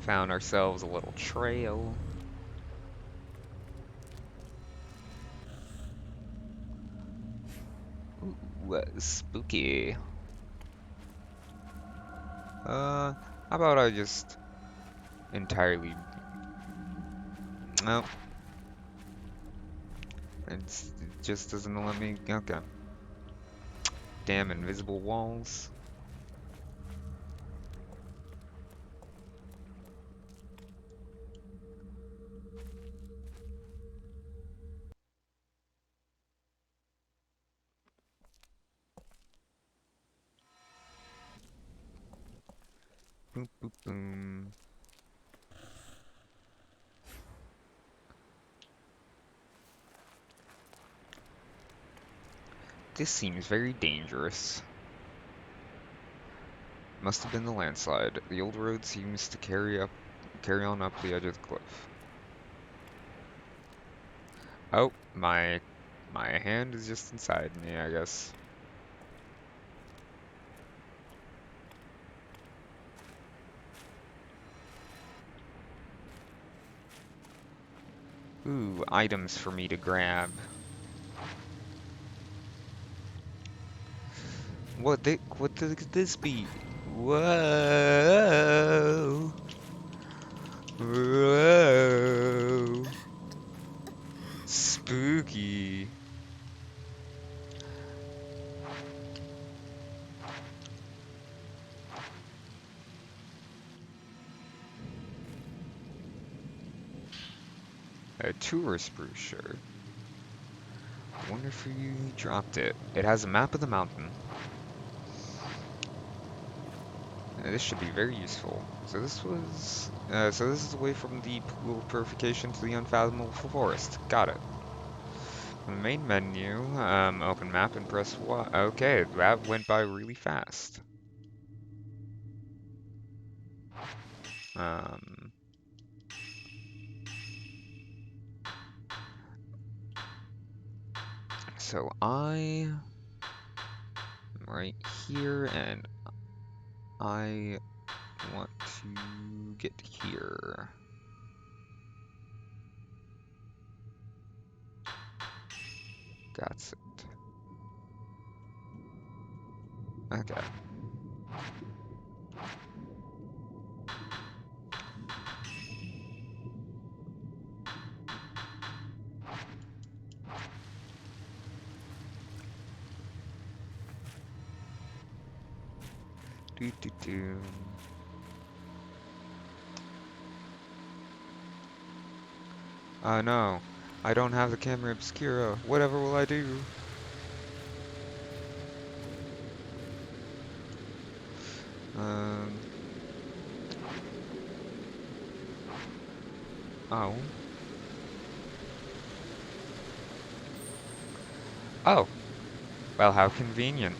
Found ourselves a little trail. Ooh, spooky. How about I just entirely... No, it just doesn't let me... Okay. Damn invisible walls. Boom, boom, boom. This seems very dangerous. Must have been the landslide. The old road seems to carry on up the edge of the cliff. Oh, my hand is just inside me, I guess. Ooh, items for me to grab. What could this be? Whoa. Whoa. Spooky. A tourist brochure. Wonder if you dropped it. It has a map of the mountain. This should be very useful. So this is the way from the pool of purification to the unfathomable forest. Got it. The main menu, open map and press Y. Okay, that went by really fast. Um, So I am right here, and I want to get here. That's it. Okay. Do do do. No, I don't have the camera obscura. Whatever will I do? Um. Oh. Oh. Well, how convenient.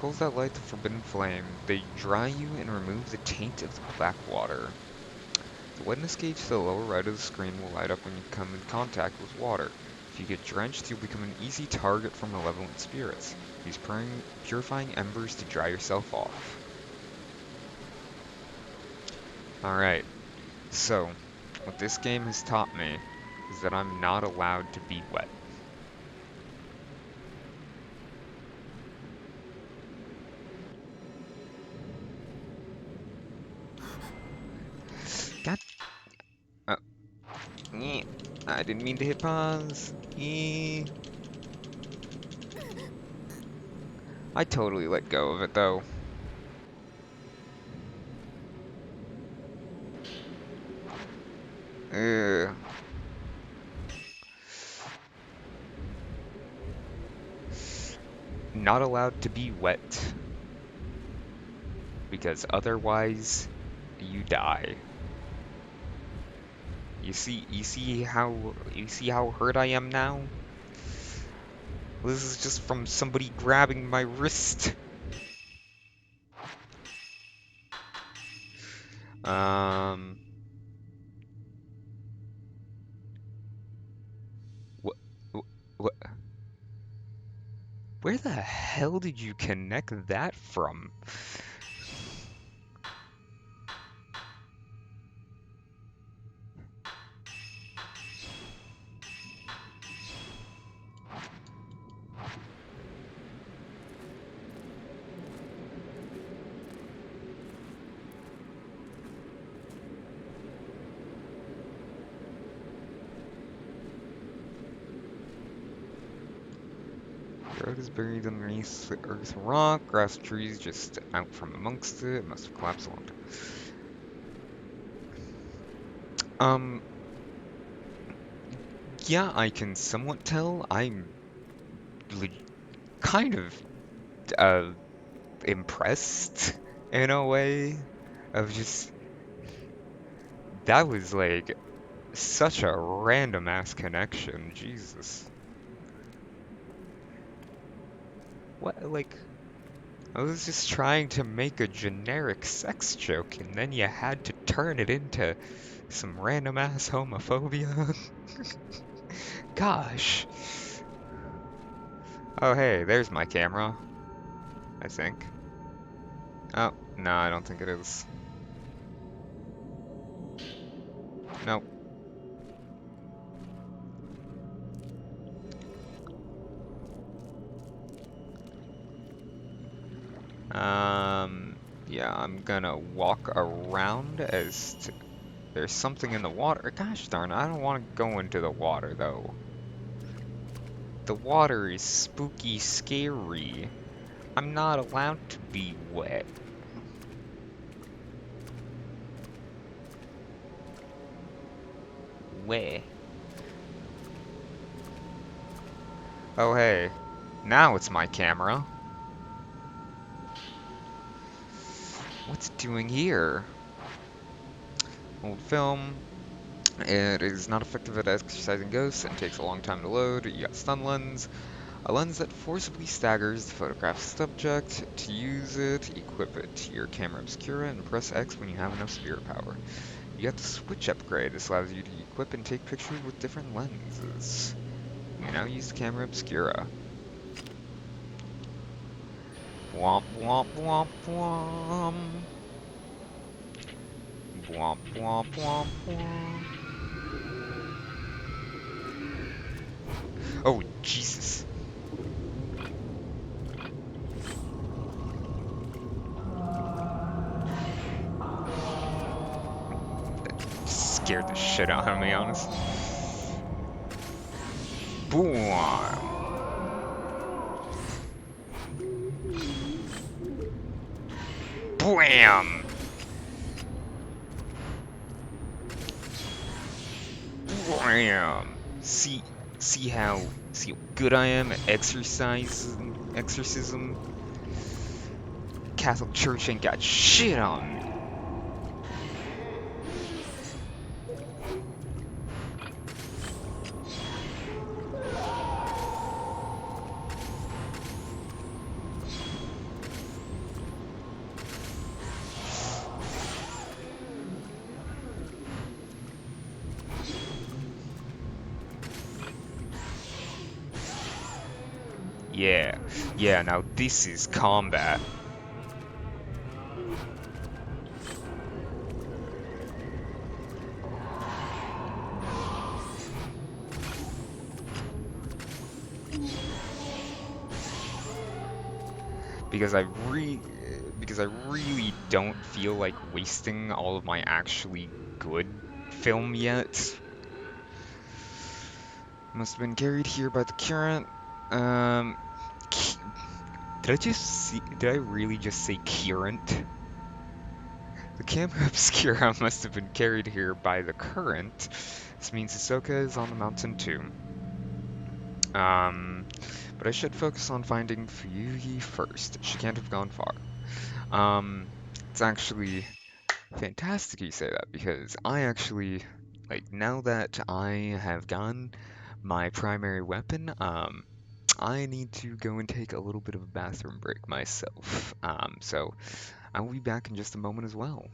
Coals that light the forbidden flame. They dry you and remove the taint of the black water. The wetness gauge to the lower right of the screen will light up when you come in contact with water. If you get drenched, you'll become an easy target for malevolent spirits. Use purifying embers to dry yourself off. Alright, so what this game has taught me is that I'm not allowed to be wet. God. Oh. I didn't mean to hit pause. I totally let go of it though. Ugh. Not allowed to be wet. Because otherwise you die. You see how hurt I am now? This is just from somebody grabbing my wrist. Um what what where the hell did you connect that from? The road is buried underneath the earth and rock. Grass and trees just out from amongst it. It must have collapsed a long time. Yeah, I can somewhat tell. I'm kind of uh impressed in a way of just that was like such a random ass connection. Jesus. What like I was just trying to make a generic sex joke and then you had to turn it into some random ass homophobia. Gosh. Oh hey, there's my camera, I think. Oh, no, I don't think it is. Nope. Yeah, I'm gonna walk around as to, there's something in the water. Gosh darn, I don't want to go into the water though. The water is spooky scary. I'm not allowed to be wet. Where? Oh hey, now it's my camera. What's it doing here? Old film. It is not effective at exercising ghosts and takes a long time to load. You got stun lens. A lens that forcibly staggers the photograph subject. To use it, equip it to your camera obscura and press X when you have enough spirit power. You got the switch upgrade. This allows you to equip and take pictures with different lenses. You can now use the camera obscura. Womp womp womp womp. Womp womp womp womp. Oh, Jesus. Scared the shit out of me, honestly. Boom. Bam. Bam. See how good I am at exorcism. Catholic Church ain't got shit on me. Yeah, yeah, now this is combat. Because because I really don't feel like wasting all of my actually good film yet. Must have been carried here by the current. Um, did I really just say current? The camera obscura must have been carried here by the current. This means Hisoka is on the mountain too. Um, but I should focus on finding Fuyuhi first. She can't have gone far. It's actually fantastic you say that because I actually, like, now that I have gotten my primary weapon, I need to go and take a little bit of a bathroom break myself. So I will be back in just a moment as well.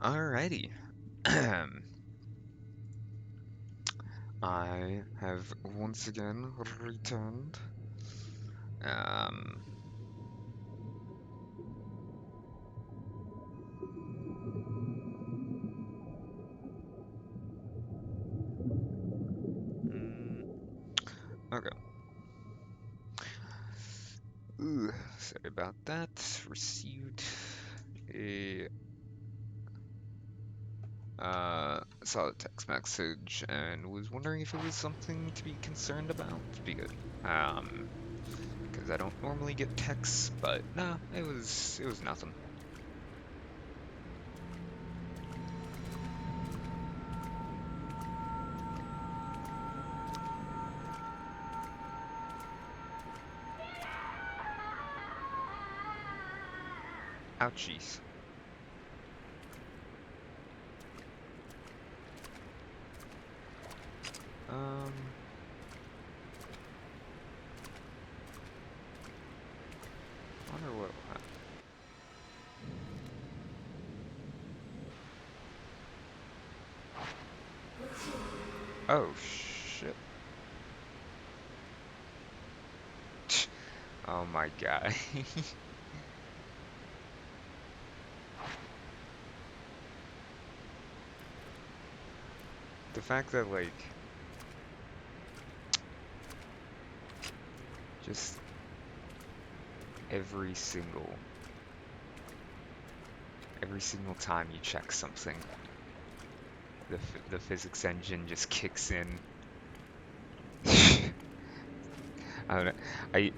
Alrighty. I have once again returned. Um, mm, okay. Ooh, sorry about that. Received a saw the text message and was wondering if it was something to be concerned about because I don't normally get texts, but nah, it was nothing. Ouchies. Um, wonder what'll happen. Oh shit. Oh my god. The fact that like just every single every single time you check something, the physics engine just kicks in. I don't know. I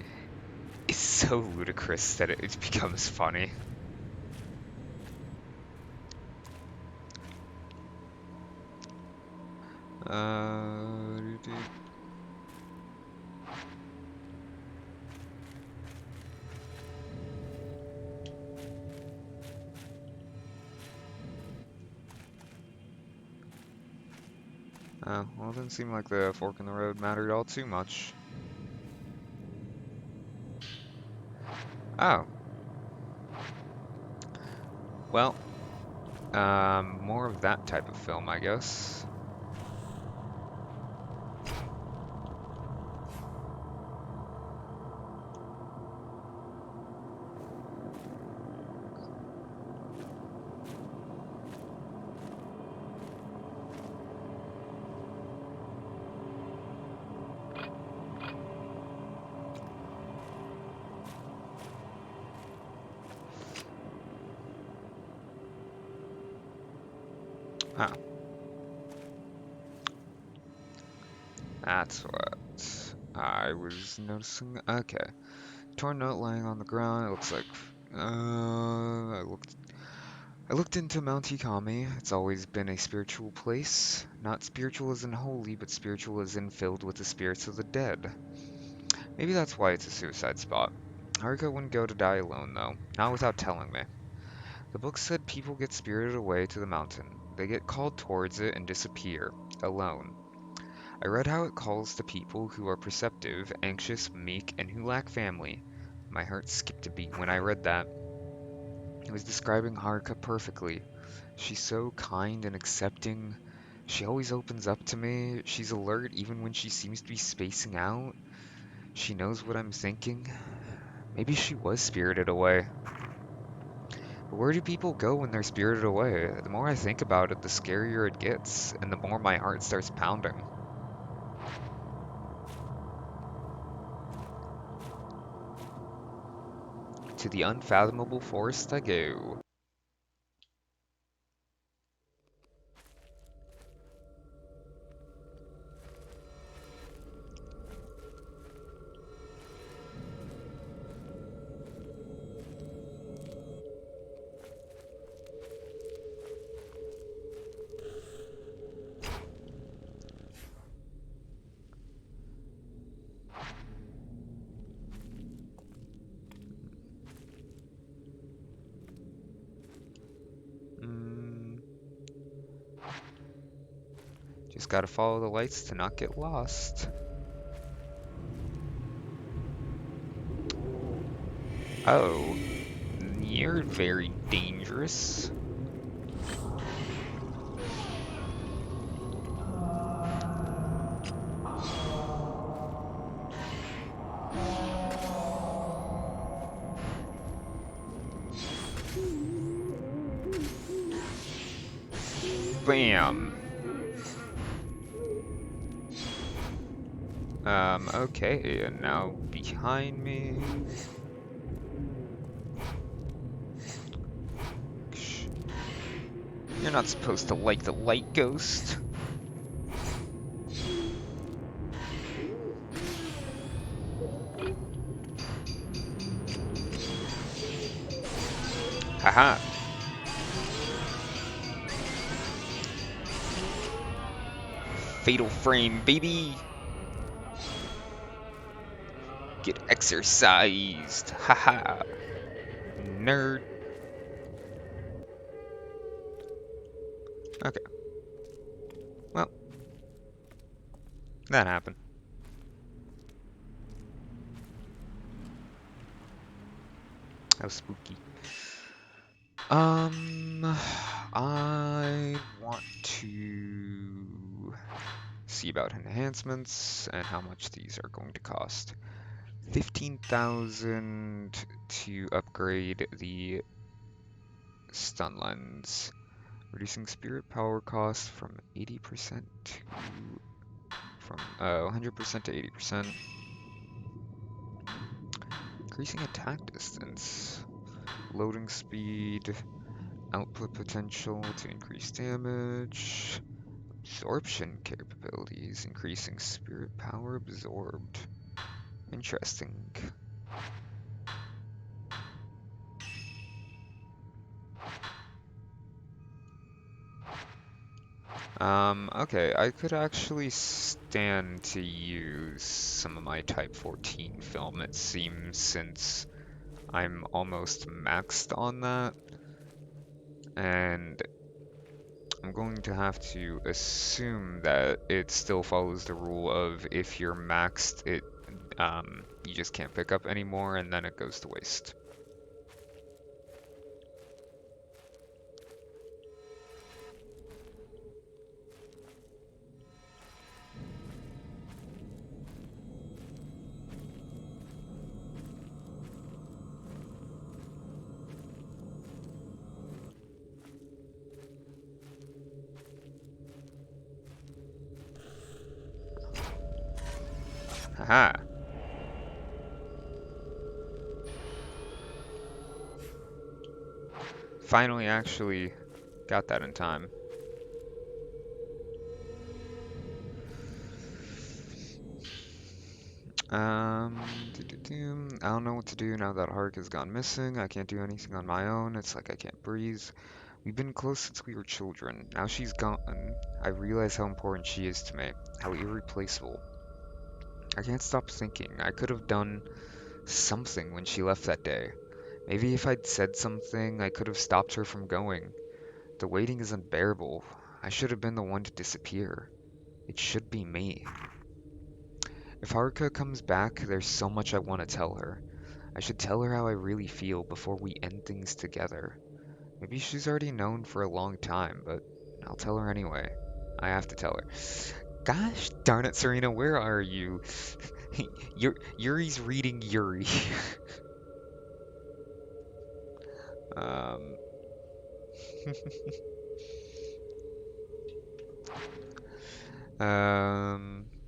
It's so ludicrous that it becomes funny. Doo-doo. Well, it didn't seem like the fork in the road mattered all too much. Oh, well, more of that type of film, I guess. Oh, that's what I was noticing. Okay. Torn note lying on the ground. It looks like. I looked into Mount Ikami. It's always been a spiritual place. Not spiritual as in holy, but spiritual as in filled with the spirits of the dead. Maybe that's why it's a suicide spot. Haruka wouldn't go to die alone, though. Not without telling me. The book said people get spirited away to the mountain. They get called towards it and disappear, alone. I read how it calls to people who are perceptive, anxious, meek, and who lack family. My heart skipped a beat when I read that. It was describing Haruka perfectly. She's so kind and accepting. She always opens up to me. She's alert even when she seems to be spacing out. She knows what I'm thinking. Maybe she was spirited away. But where do people go when they're spirited away? The more I think about it, the scarier it gets, and the more my heart starts pounding. To the unfathomable forest I go. Mm, just gotta follow the lights to not get lost. Oh, you're very dangerous. Bam! Okay, and now behind me. You're not supposed to like the light ghost. Haha. Fatal frame, baby! Get exercised. Haha. Nerd. Okay. Well, that happened. How spooky. I want to see about enhancements and how much these are going to cost. 15,000 to upgrade the stun lens, reducing spirit power cost from 80% to 100% to 80%, increasing attack distance, loading speed, output potential to increase damage, absorption capabilities, increasing spirit power absorbed. Interesting. Okay, I could actually stand to use some of my Type 14 film, it seems, since I'm almost maxed on that. And I'm going to have to assume that it still follows the rule of if you're maxed, you just can't pick up anymore, and then it goes to waste. Haha. Finally actually got that in time. I don't know what to do now that Hark has gone missing. I can't do anything on my own. It's like I can't breathe. We've been close since we were children. Now she's gone. I realize how important she is to me. How irreplaceable. I can't stop thinking. I could have done something when she left that day. Maybe if I'd said something, I could have stopped her from going. The waiting is unbearable. I should have been the one to disappear. It should be me. If Haruka comes back, there's so much I want to tell her. I should tell her how I really feel before we end things together. Maybe she's already known for a long time, but I'll tell her anyway. I have to tell her. Gosh darn it, Serena, where are you? Yuri's reading Yuri. um...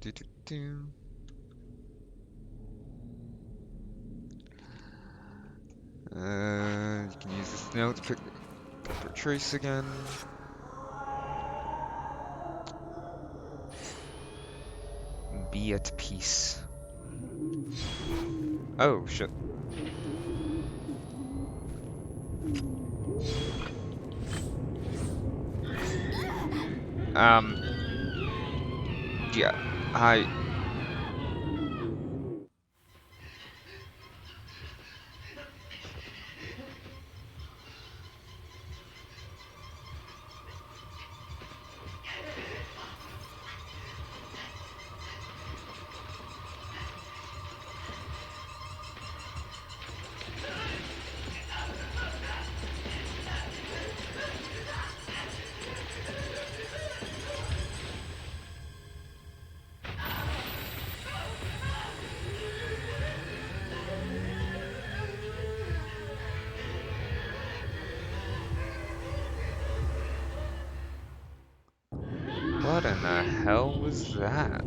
Do, do, do. You can use this note to pick up her trace again. Be at peace. Oh, shit. Um, yeah, I... What in the hell was that?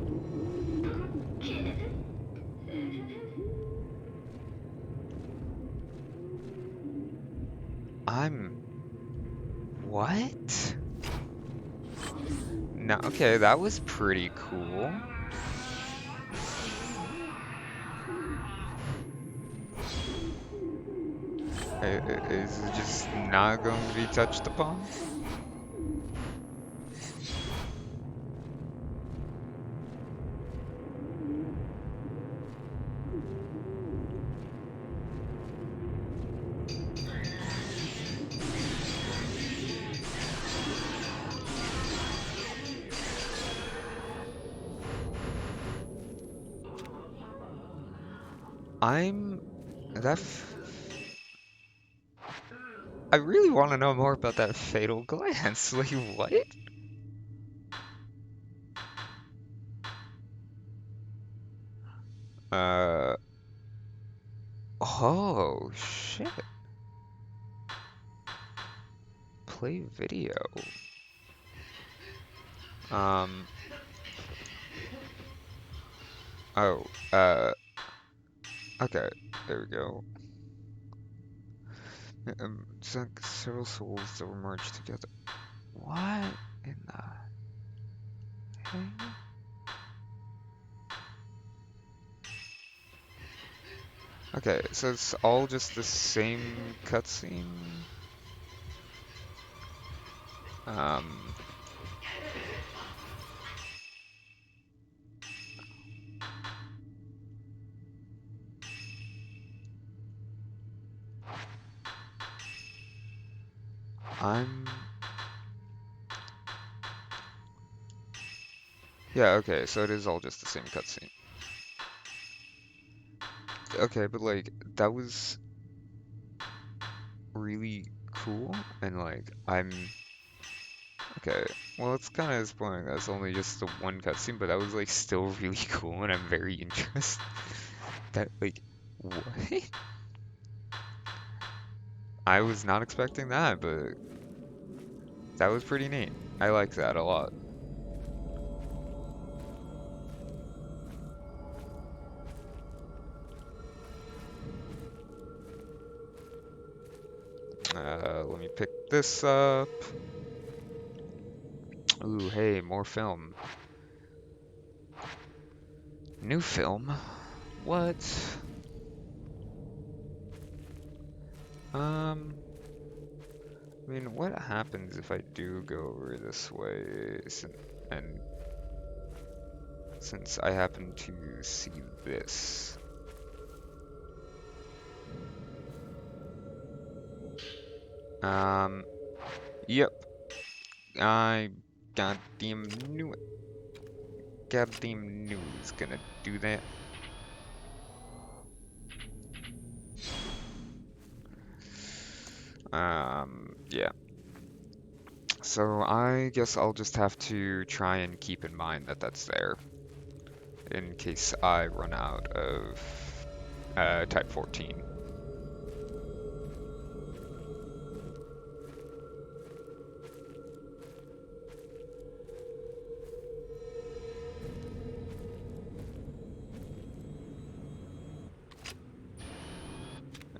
I'm... What? No, okay, that was pretty cool. Is it just not going to be touched upon? I'm... That... I really want to know more about that fatal glance. Like, what? Uh... Oh, shit. Play video. Um... Oh, okay. There we go. Several souls that were merged together. What in the heck? Okay, so it's all just the same cutscene. Um, I'm... Yeah, okay, so it is all just the same cutscene. Okay, but like, that was really cool, and like, I'm... Okay, well, it's kind of disappointing that's only just the one cutscene, but that was like still really cool, and I'm very interested. That, like, what? I was not expecting that, but that was pretty neat. I like that a lot. Let me pick this up. Ooh, hey, more film. New film? What? I mean, what happens if I do go over this way, and since I happen to see this? Yep, I goddamn knew it. Goddamn knew it was gonna do that. Yeah. So I guess I'll just have to try and keep in mind that that's there in case I run out of type 14.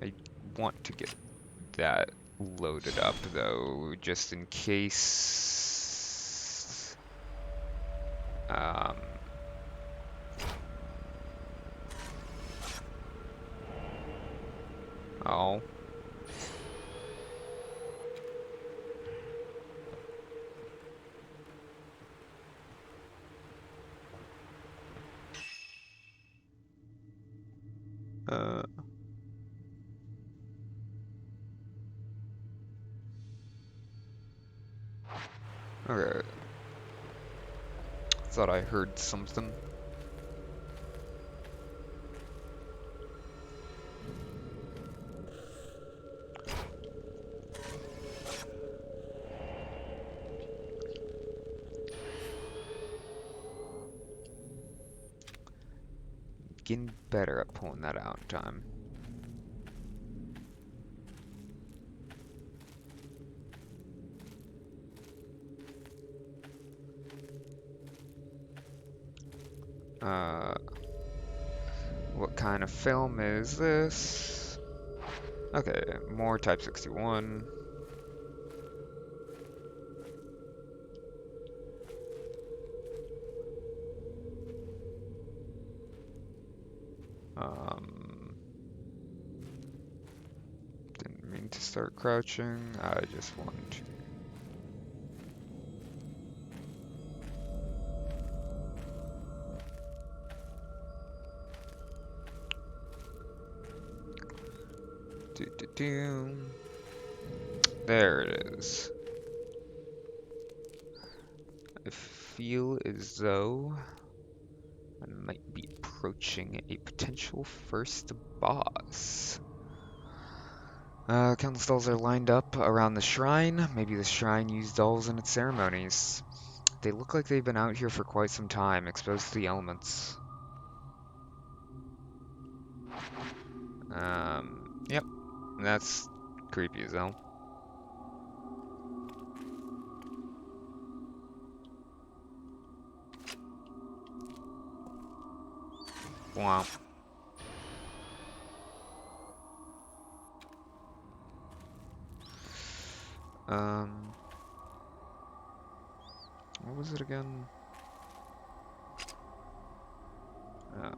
I want to get that loaded up though, just in case. Um, oh. Uh, okay. Thought I heard something. Getting better at pulling that out in time. Uh, what kind of film is this? Okay, more Type 61. Um, didn't mean to start crouching. I just want to. Do, do, do. There it is. I feel as though I might be approaching a potential first boss. Countless dolls are lined up around the shrine. Maybe the shrine used dolls in its ceremonies. They look like they've been out here for quite some time, exposed to the elements. Yep, that's creepy as hell. Wow. Um, what was it again? Oh,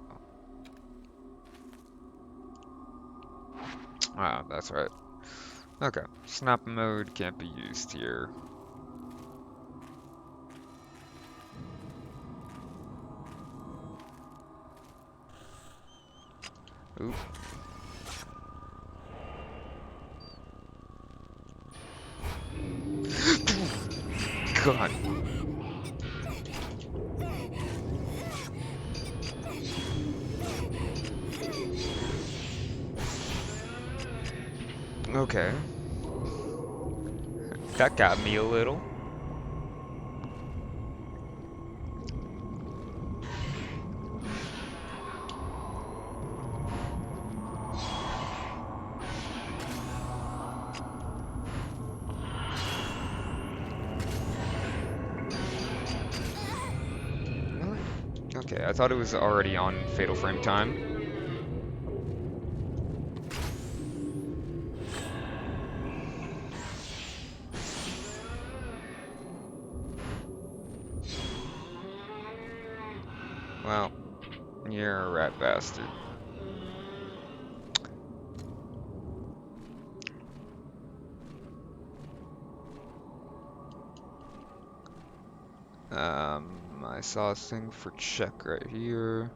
ah, that's right. Okay, snap mode can't be used here. Oop. God. Okay, that got me a little. Really? Okay, I thought it was already on Fatal Frame time. Well, you're a rat bastard. I saw a thing for check right here.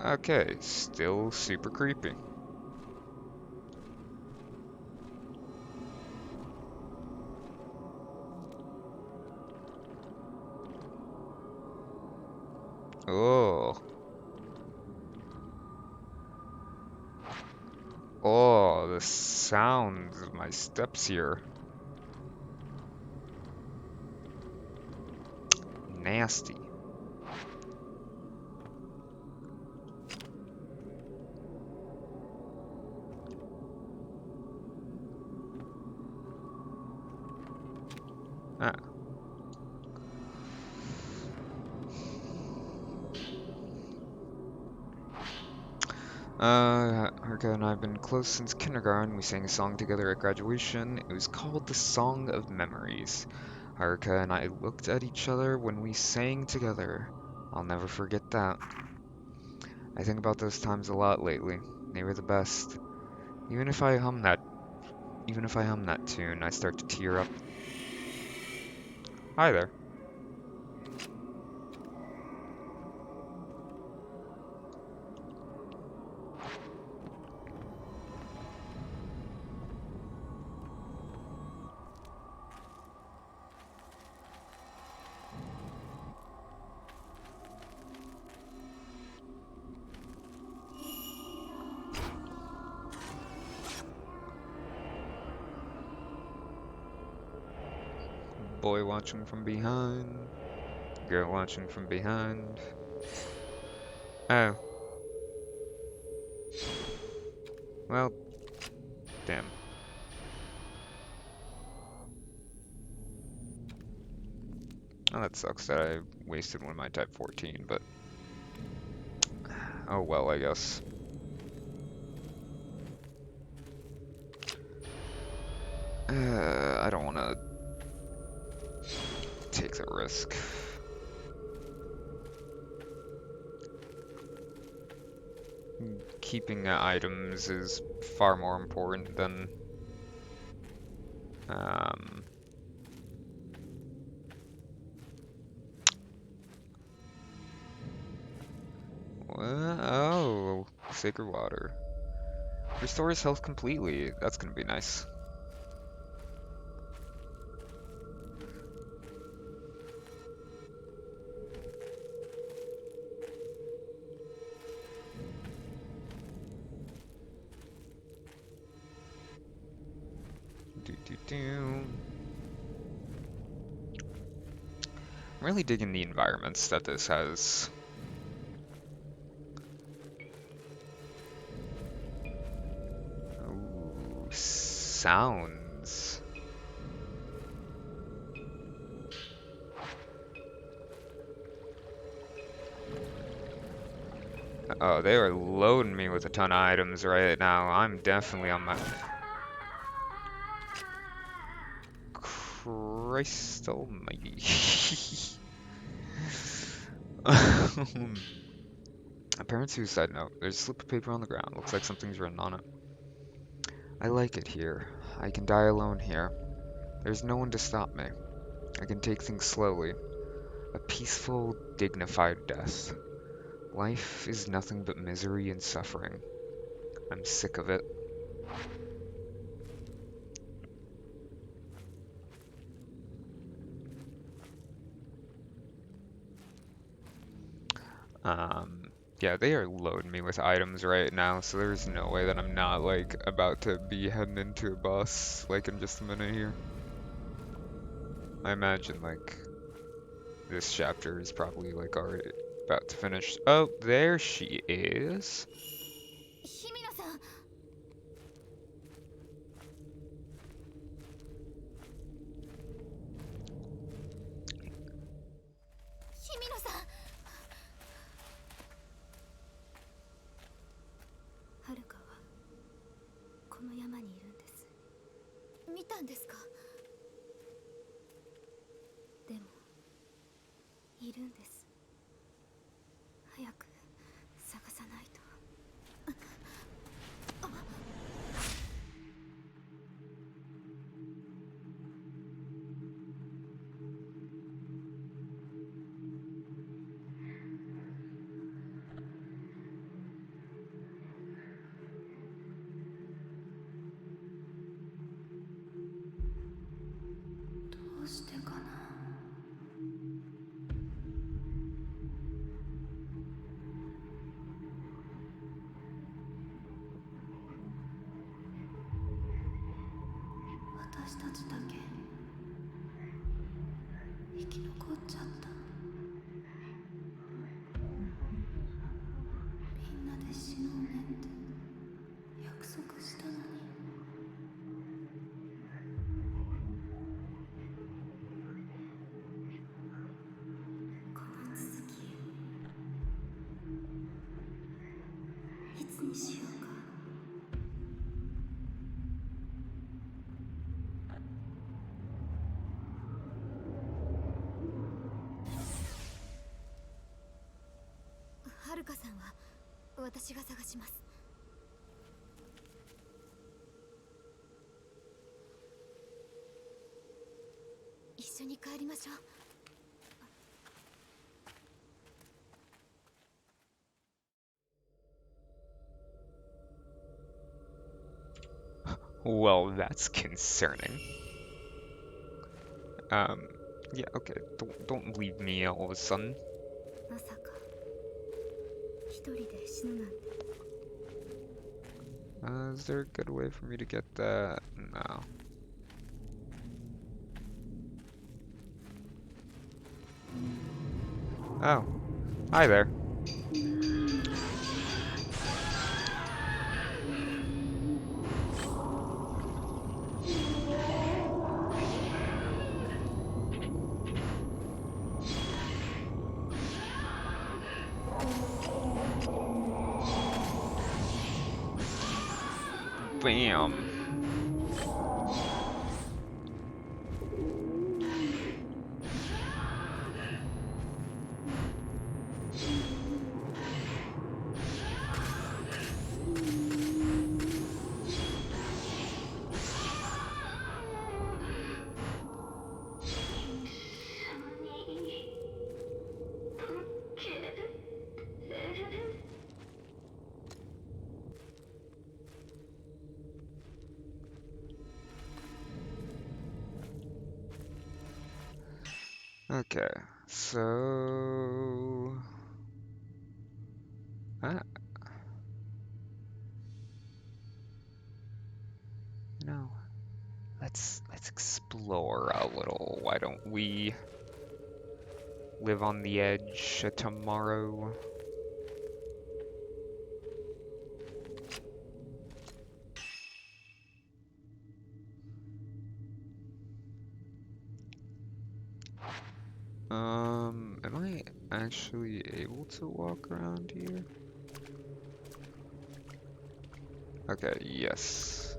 Okay, still super creepy. Oh. Oh, the sounds of my steps here. Nasty. Ah. Haruka and I have been close since kindergarten. We sang a song together at graduation. It was called The Song of Memories. Haruka and I looked at each other when we sang together. I'll never forget that. I think about those times a lot lately. They were the best. Even if I hum that tune, I start to tear up. Hi there. Boy watching from behind. Girl watching from behind. Oh. Well, damn. Oh, that sucks that I wasted one of my type 14, but oh well, I guess. I don't want to take the risk. Keeping items is far more important than oh, sacred water. Restores health completely. That's gonna be nice. I'm really digging the environments that this has. Ooh, sounds. Oh, they are loading me with a ton of items right now. I'm definitely on my... Christ almighty. Apparent suicide note. There's a slip of paper on the ground. Looks like something's written on it. I like it here. I can die alone here. There's no one to stop me. I can take things slowly. A peaceful, dignified death. Life is nothing but misery and suffering. I'm sick of it. Yeah, they are loading me with items right now, so there's no way that I'm not, like, about to be heading into a boss, like, in just a minute here. I imagine, like, this chapter is probably, like, already about to finish. Oh, there she is. 日比野さん。日比野さん。はるかはこの山にいるんです。見たんですか？でもいるんです。早く探さないと。どうしてかな。私たちだけ生き残っちゃった。みんなで死のうねって約束したのに。この続きいつにしようか。はるかさんは私が探します。一緒に帰りましょう。Well, that's concerning. Yeah, okay. Don't leave me all of a sudden. まさか一人で死ぬなんて。Is there a good way for me to get that? No. Oh, hi there. Bam. Okay, so ah, you know, let's explore a little. Why don't we live on the edge tomorrow? Am I actually able to walk around here? Okay, yes.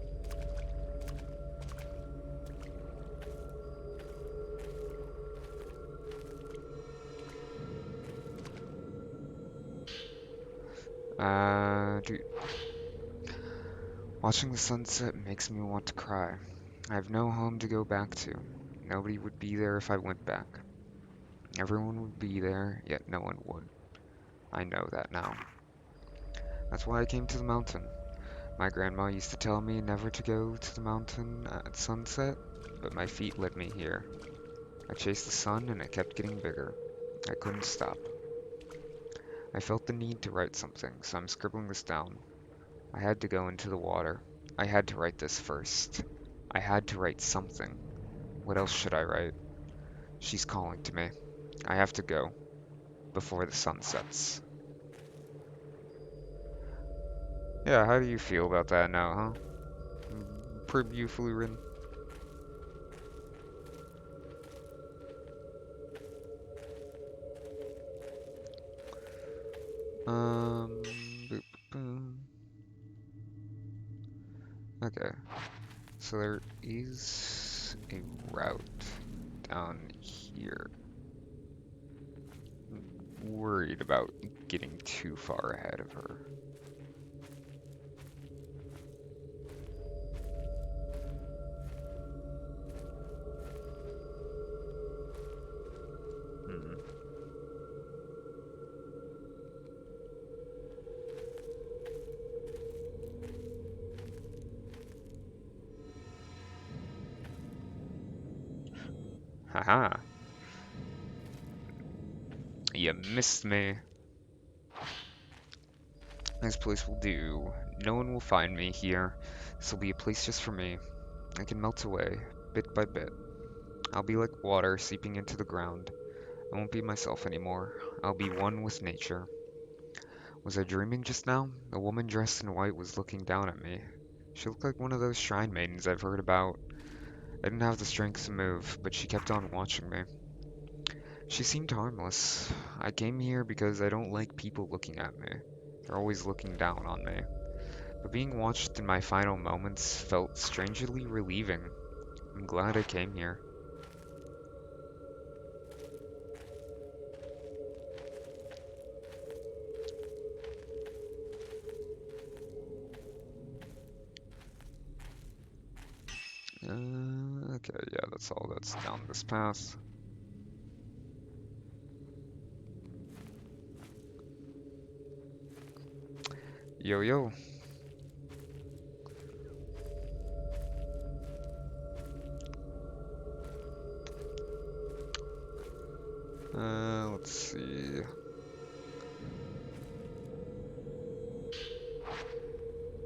Dude, watching the sunset makes me want to cry. I have no home to go back to. Nobody would be there if I went back. Everyone would be there, yet no one would. I know that now. That's why I came to the mountain. My grandma used to tell me never to go to the mountain at sunset, but my feet led me here. I chased the sun and it kept getting bigger. I couldn't stop. I felt the need to write something, so I'm scribbling this down. I had to go into the water. I had to write this first. I had to write something. What else should I write? She's calling to me. I have to go before the sun sets. Yeah, how do you feel about that now, huh? Pretty beautifully written. Boop, boom. Okay, so there is a route down here. Worried about getting too far ahead of her. Hmm. Haha, you missed me. This place will do. No one will find me here. This will be a place just for me. I can melt away, bit by bit. I'll be like water seeping into the ground. I won't be myself anymore. I'll be one with nature. Was I dreaming just now? A woman dressed in white was looking down at me. She looked like one of those shrine maidens I've heard about. I didn't have the strength to move, but she kept on watching me. She seemed harmless. I came here because I don't like people looking at me. They're always looking down on me. But being watched in my final moments felt strangely relieving. I'm glad I came here. Okay, yeah, that's all that's down this path. Yo, yo. Let's see.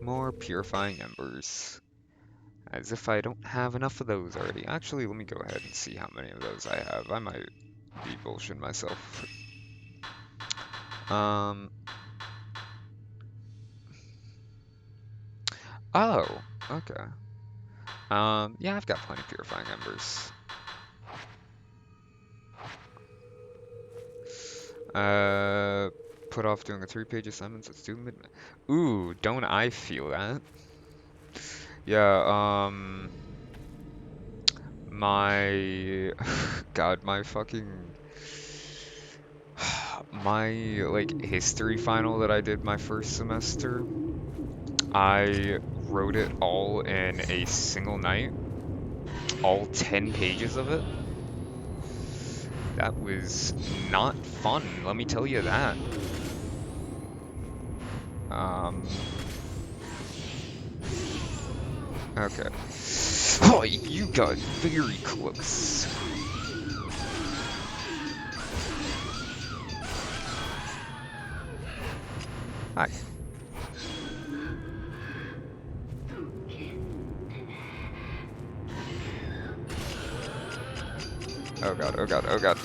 More purifying embers. As if I don't have enough of those already. Actually, let me go ahead and see how many of those I have. I might be bullshitting myself. Um, oh, okay. Yeah, I've got plenty of purifying embers. Put off doing a 3-page assignment. Let's do midnight. Ooh, don't I feel that? Yeah, my God, my fucking my like history final that I did my first semester, I wrote it all in a single night, all 10 pages of it. That was not fun, let me tell you that. Um, okay. Oh, you got very close. Hi. Oh god, oh god, oh god.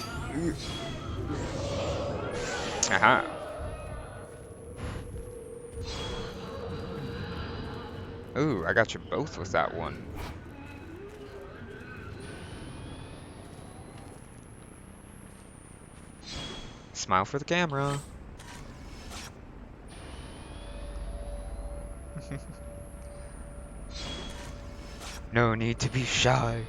Aha. Ooh, I got you both with that one. Smile for the camera. No need to be shy.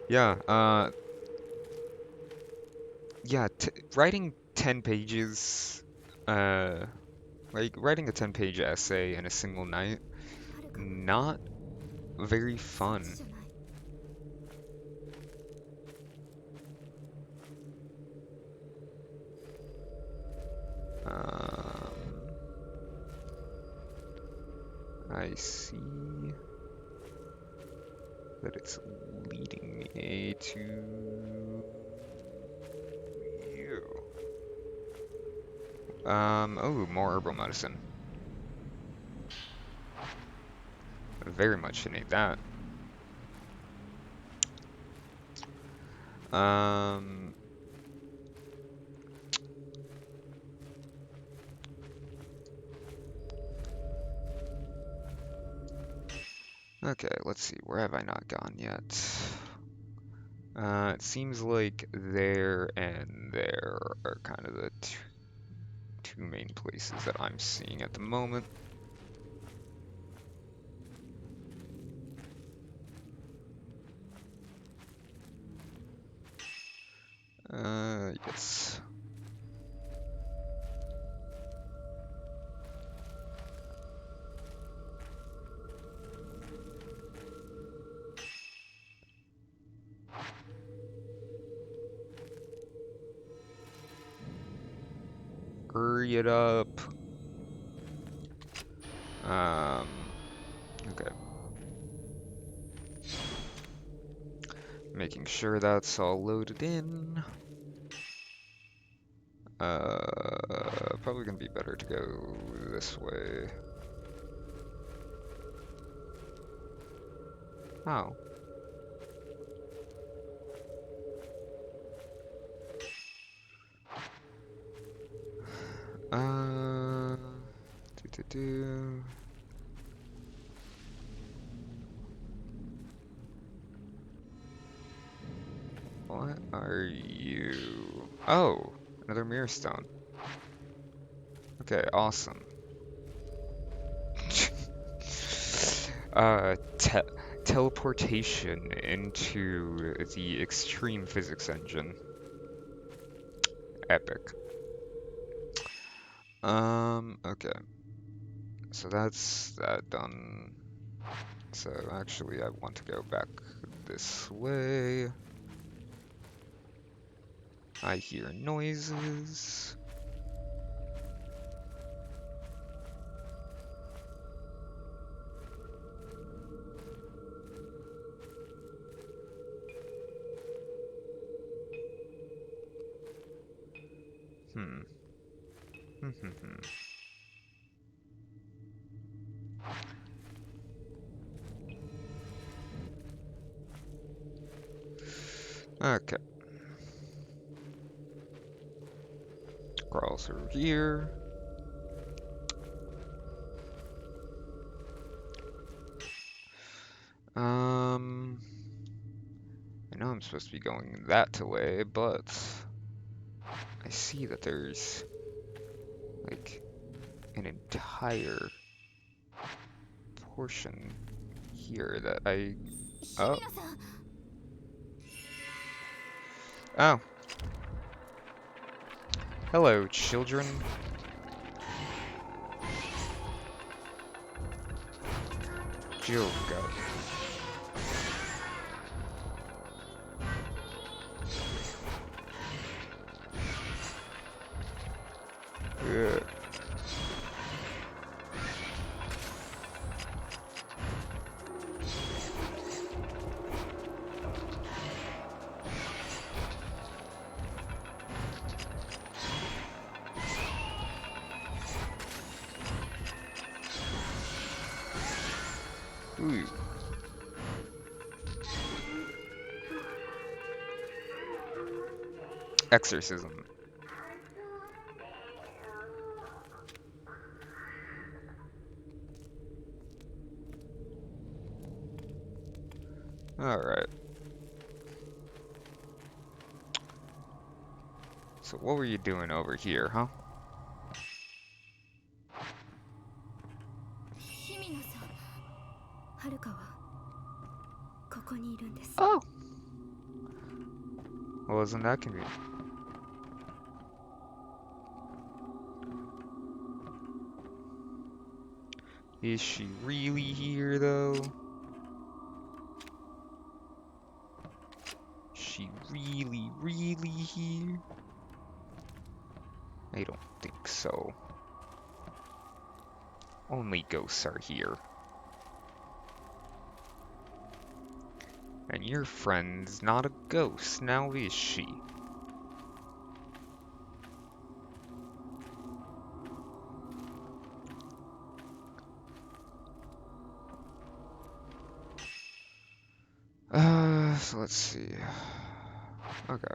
Yeah, yeah, t writing 10 pages, uh, like writing a 10-page essay in a single night, はるかは not very そっち fun. じゃない。 Um, I see that it's leading me to you. Oh, more herbal medicine. Very much need that. Um, okay, let's see. Where have I not gone yet? It seems like there and there are kind of the two main places that I'm seeing at the moment. Yes. Hurry it up. Okay. Making sure that's all loaded in. Probably gonna be better to go this way. Oh. Uh, do. What are you? Oh, another mirror stone. Okay, awesome. Te teleportation into the extreme physics engine. Epic. Okay. So that's that done. So actually, I want to go back this way. I hear noises. Hmm. Okay. Crawl through here. I know I'm supposed to be going that way, but I see that there's like an entire portion here that I... Oh. 日比野さん Oh. Hello, children. Oh, God. Ugh. Ooh. Exorcism. Alright. So what were you doing over here, huh? 日比野さんはるかはここにいるんです Oh. Well, isn't that convenient? Is she really here, though? Is she really, really here? I don't think so. Only ghosts are here. And your friend's not a ghost, now is she? So let's see. Okay.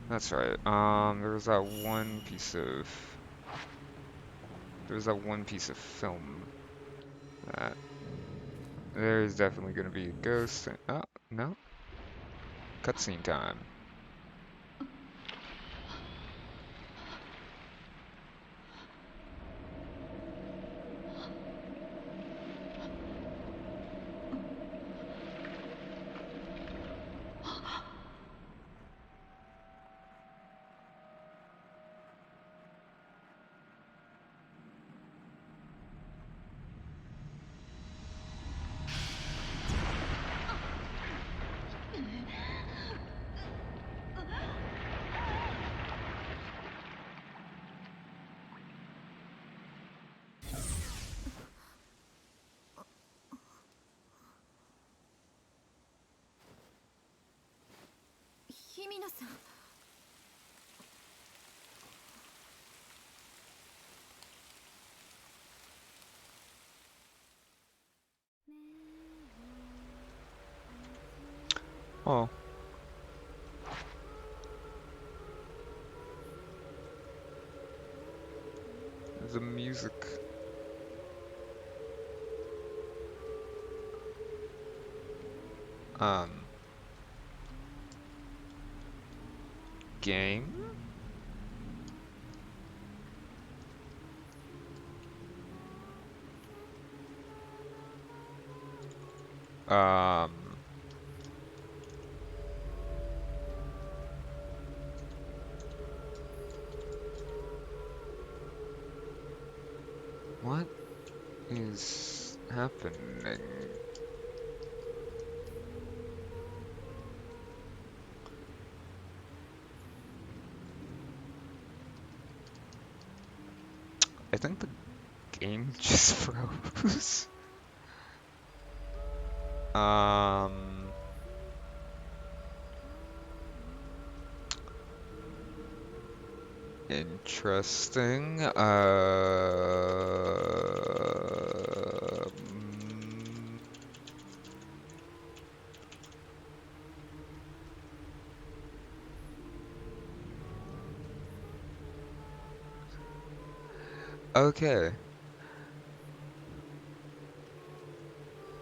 That's right. There was that one piece of... There was that one piece of film that... There's definitely gonna be a ghost. Oh, no. Cutscene time. Oh. The music. Game? Um... What is happening? I think the game just froze. Um... Interesting. Okay.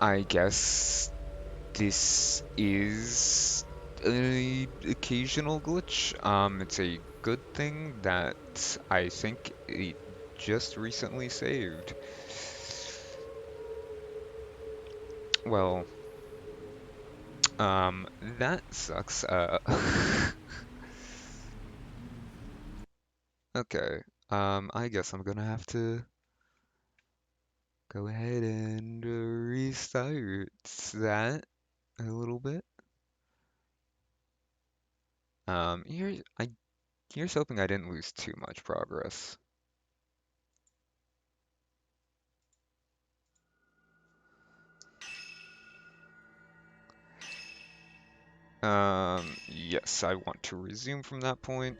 I guess this is an occasional glitch. It's a good thing that I think it just recently saved. Well, that sucks. Okay. I guess I'm gonna have to go ahead and restart that a little bit. Here's hoping I didn't lose too much progress. Yes, I want to resume from that point.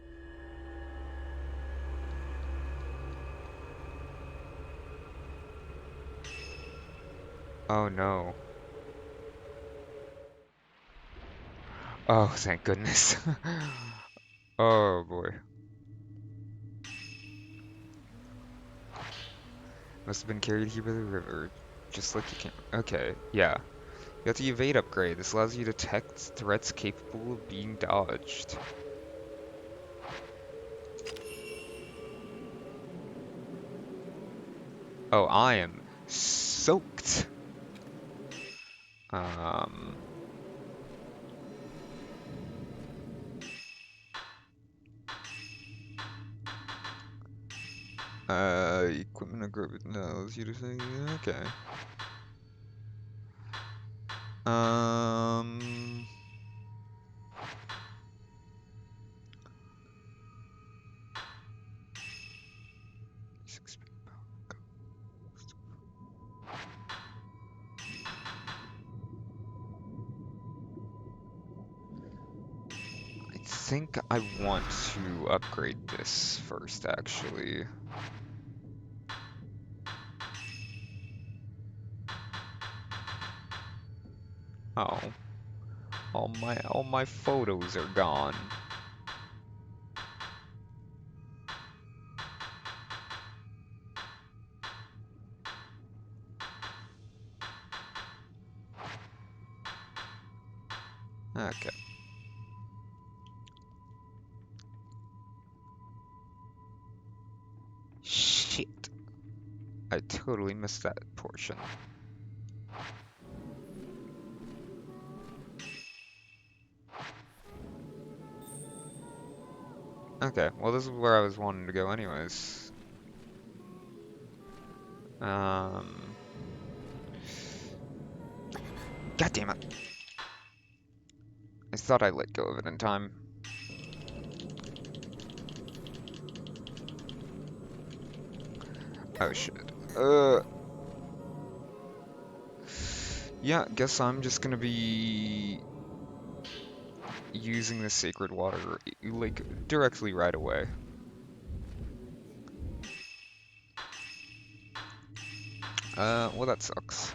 Oh no. Oh, thank goodness. Oh boy. Must have been carried here by the river. Just like you can. Okay, yeah. You have the evade upgrade. This allows you to detect threats capable of being dodged. Oh, I am soaked. Um, Equipment upgrade allows you to say, okay. Um, I think I want to upgrade this first, actually. Oh, all my photos are gone. Okay. Shit. I totally missed that portion. Okay, well this is where I was wanting to go anyways. Um, God damn it. I thought I let go of it in time. Oh shit. Yeah, guess I'm just gonna be using the sacred water like directly right away. Well that sucks.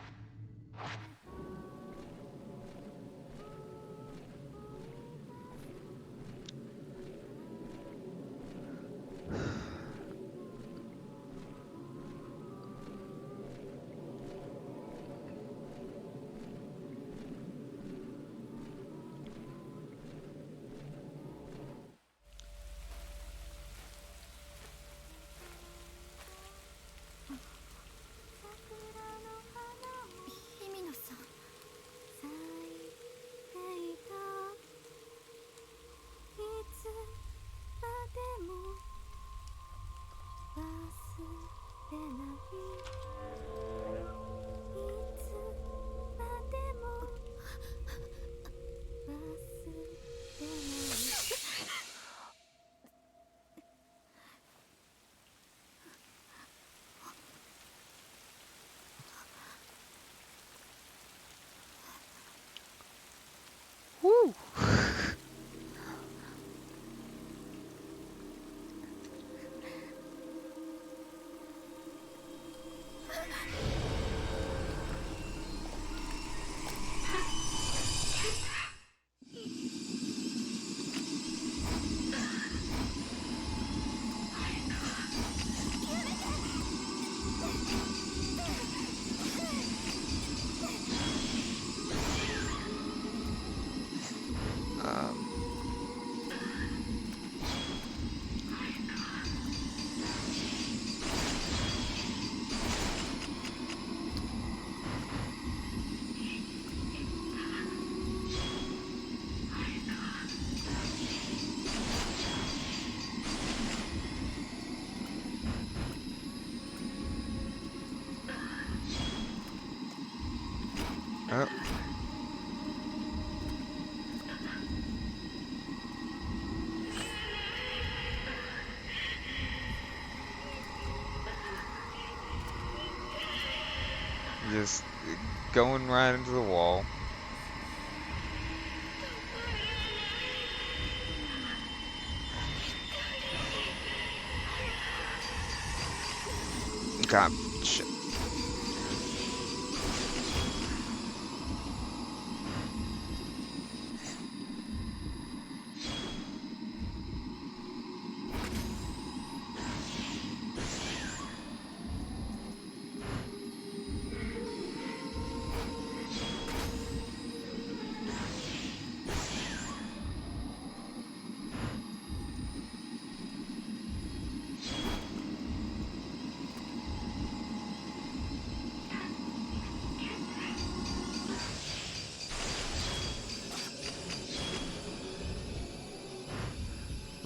Woo! Oh, just going right into the wall. God, shit.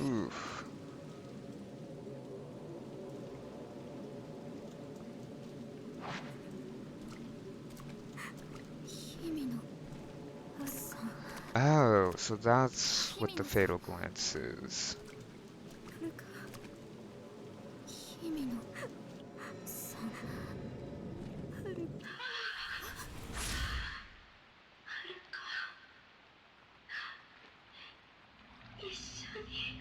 Oof. 日々の朝 Oh, so that's 日 what 々 the の fatal glance is. 遥か日々のさ遥か一緒に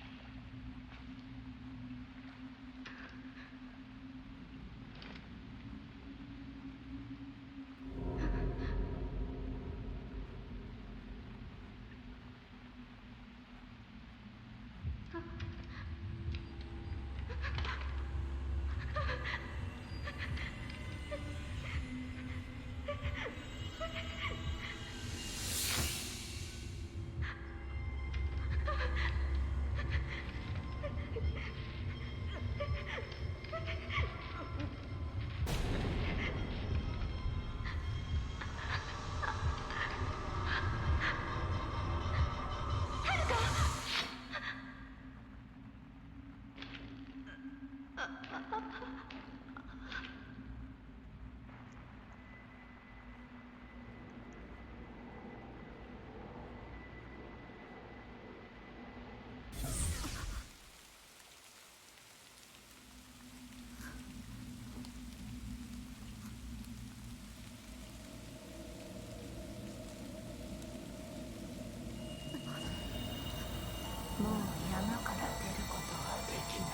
もう山から出ることはできない。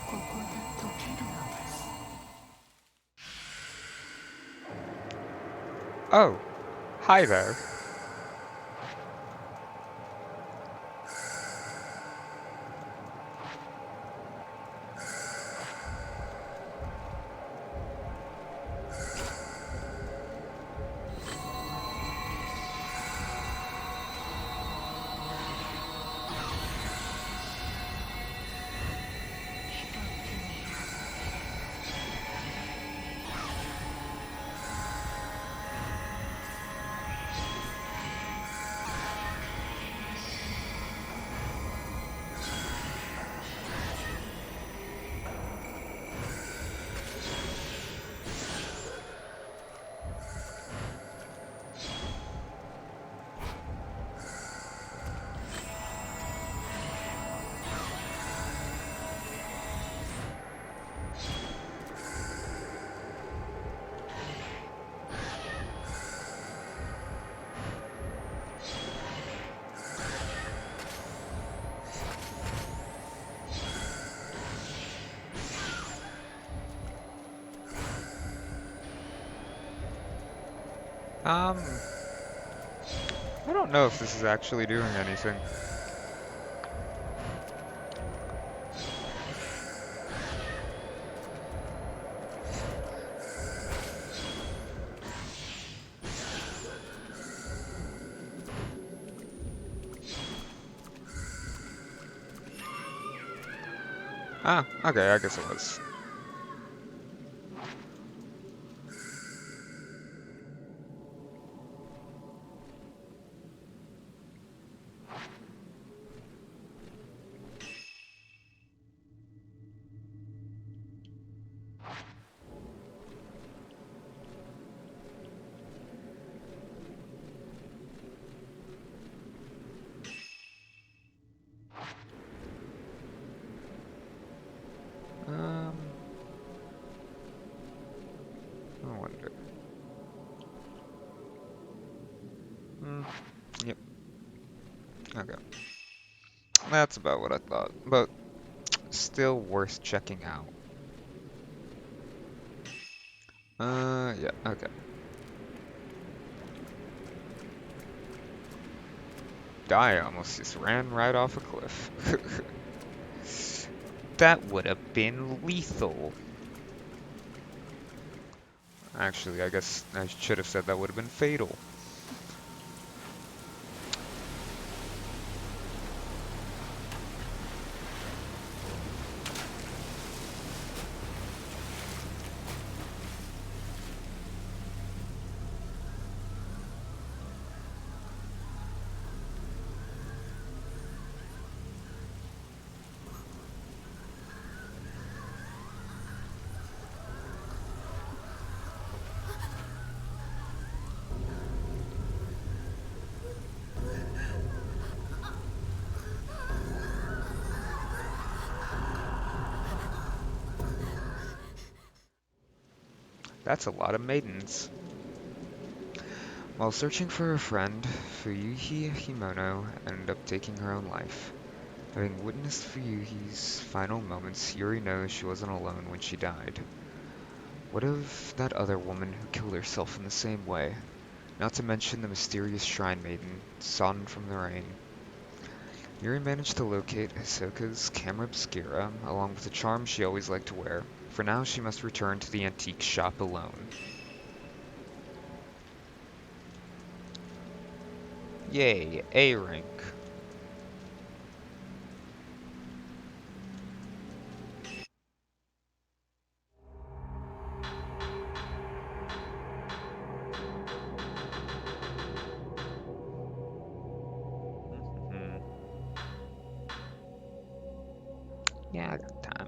ここで解けるのです。 Oh, hi there. Um, I don't know if this is actually doing anything. Ah, okay, I guess it was. Okay, that's about what I thought, but still worth checking out. Yeah, okay. I almost just ran right off a cliff. That would have been lethal. Actually, I guess I should have said that would have been fatal. That's a lot of maidens. While searching for a friend, Fuyuhi Himono ended up taking her own life. Having witnessed Fuyuhi's final moments, Yuri knows she wasn't alone when she died. What of that other woman who killed herself in the same way? Not to mention the mysterious shrine maiden, sodden from the rain. Yuri managed to locate Hisoka's camera obscura, along with the charm she always liked to wear. For now, she must return to the antique shop alone. Yay, A rank. Mhm. Yeah, I got time.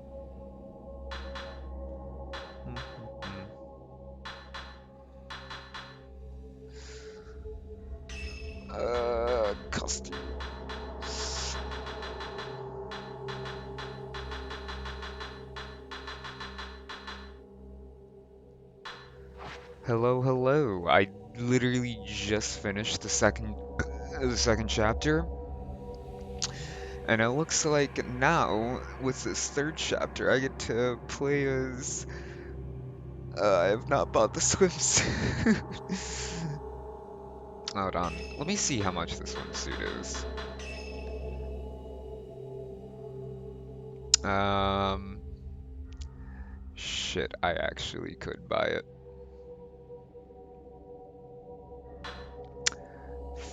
Mhm. Costumes. Hello, hello. I literally just finished the second chapter, and it looks like now with this third chapter, I get to play as. I have not bought the swimsuit. Hold on. Let me see how much this swimsuit is. Um, shit, I actually could buy it.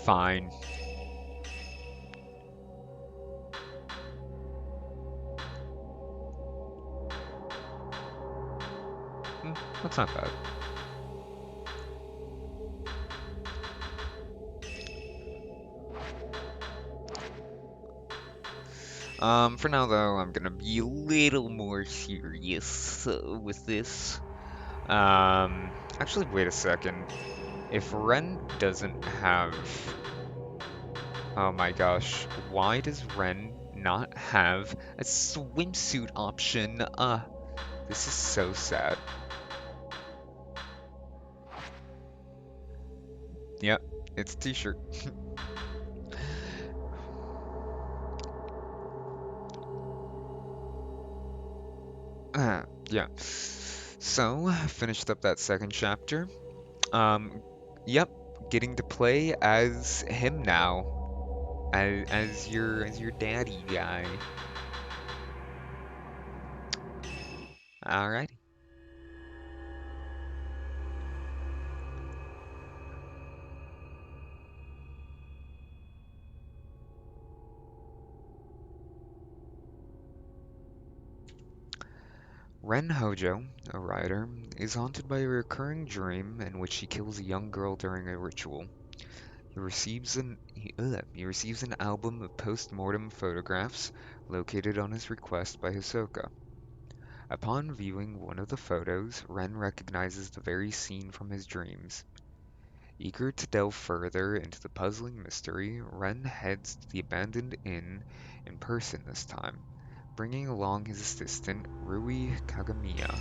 Fine. Hmm, that's not bad. For now though, I'm gonna be a little more serious with this. Actually, wait a second. If Ren doesn't have, oh my gosh, why does Ren not have a swimsuit option? This is so sad. Yep, it's a t-shirt. Yeah. So, finished up that second chapter. Um, yep, getting to play as him now, as your daddy guy. Alrighty. Ren Hojo, a writer, is haunted by a recurring dream in which he kills a young girl during a ritual. He receives an album of post-mortem photographs located on his request by Hisoka. Upon viewing one of the photos, Ren recognizes the very scene from his dreams. Eager to delve further into the puzzling mystery, Ren heads to the abandoned inn in person this time, bringing along his assistant, Rui Kagamiya.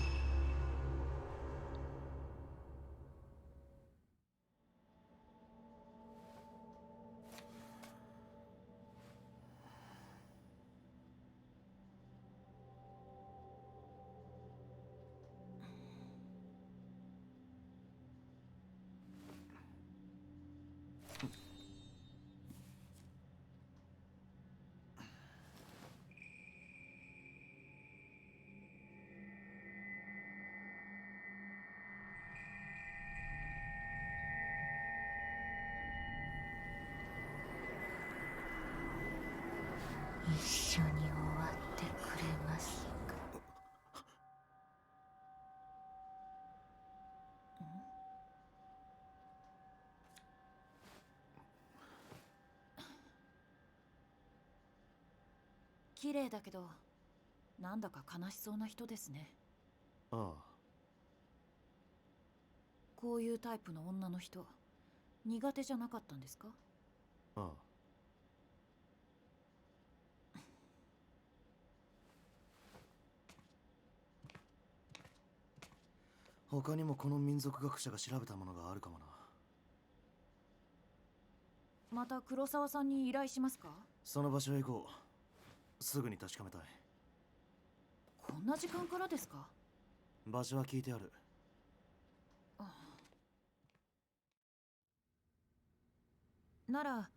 綺麗だけど、なんだか悲しそうな人ですね。あこういうタイプの女の人、苦手じゃなかったんですか？あ、ああ。他にもこの民族学者が調べたものがあるかもな。また黒沢さんに依頼しますか？その場所へ行こう。すぐに確かめたい。こんな時間からですか？場所は聞いてある。なら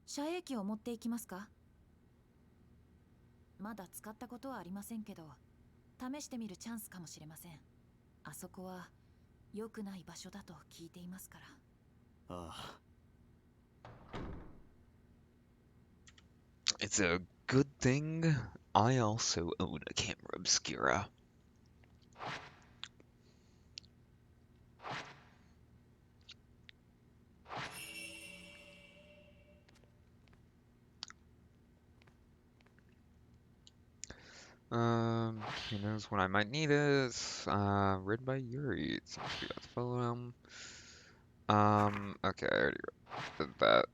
遮影機を持っていきますか？まだ使ったことはありませんけど、試してみるチャンスかもしれません。あそこは良くない場所だと聞いていますから。ああ。It's a good thing I also own a camera obscura. Who knows when I might need it? Read by Yuri. It seems to be about to follow him. Okay, I already did that.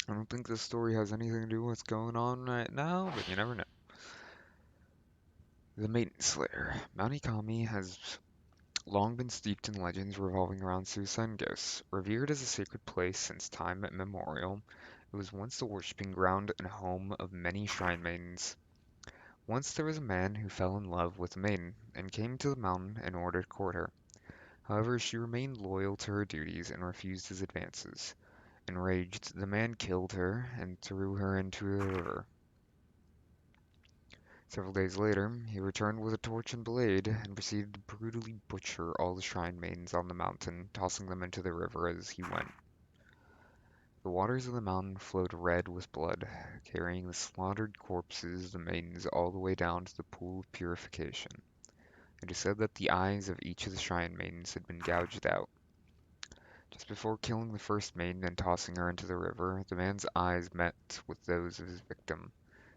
I don't think this story has anything to do with what's going on right now, but you never know. The Maiden Slayer. Mount Ikami has long been steeped in legends revolving around suicide ghosts. Revered as a sacred place since time immemorial, it was once the worshipping ground and home of many shrine maidens. Once there was a man who fell in love with a maiden and came to the mountain in order to court her. However, she remained loyal to her duties and refused his advances. Enraged, the man killed her and threw her into the river. Several days later, he returned with a torch and blade and proceeded to brutally butcher all the shrine maidens on the mountain, tossing them into the river as he went. The waters of the mountain flowed red with blood, carrying the slaughtered corpses of the maidens all the way down to the pool of purification. It is said that the eyes of each of the shrine maidens had been gouged out. Just before killing the first maiden and tossing her into the river, the man's eyes met with those of his victim.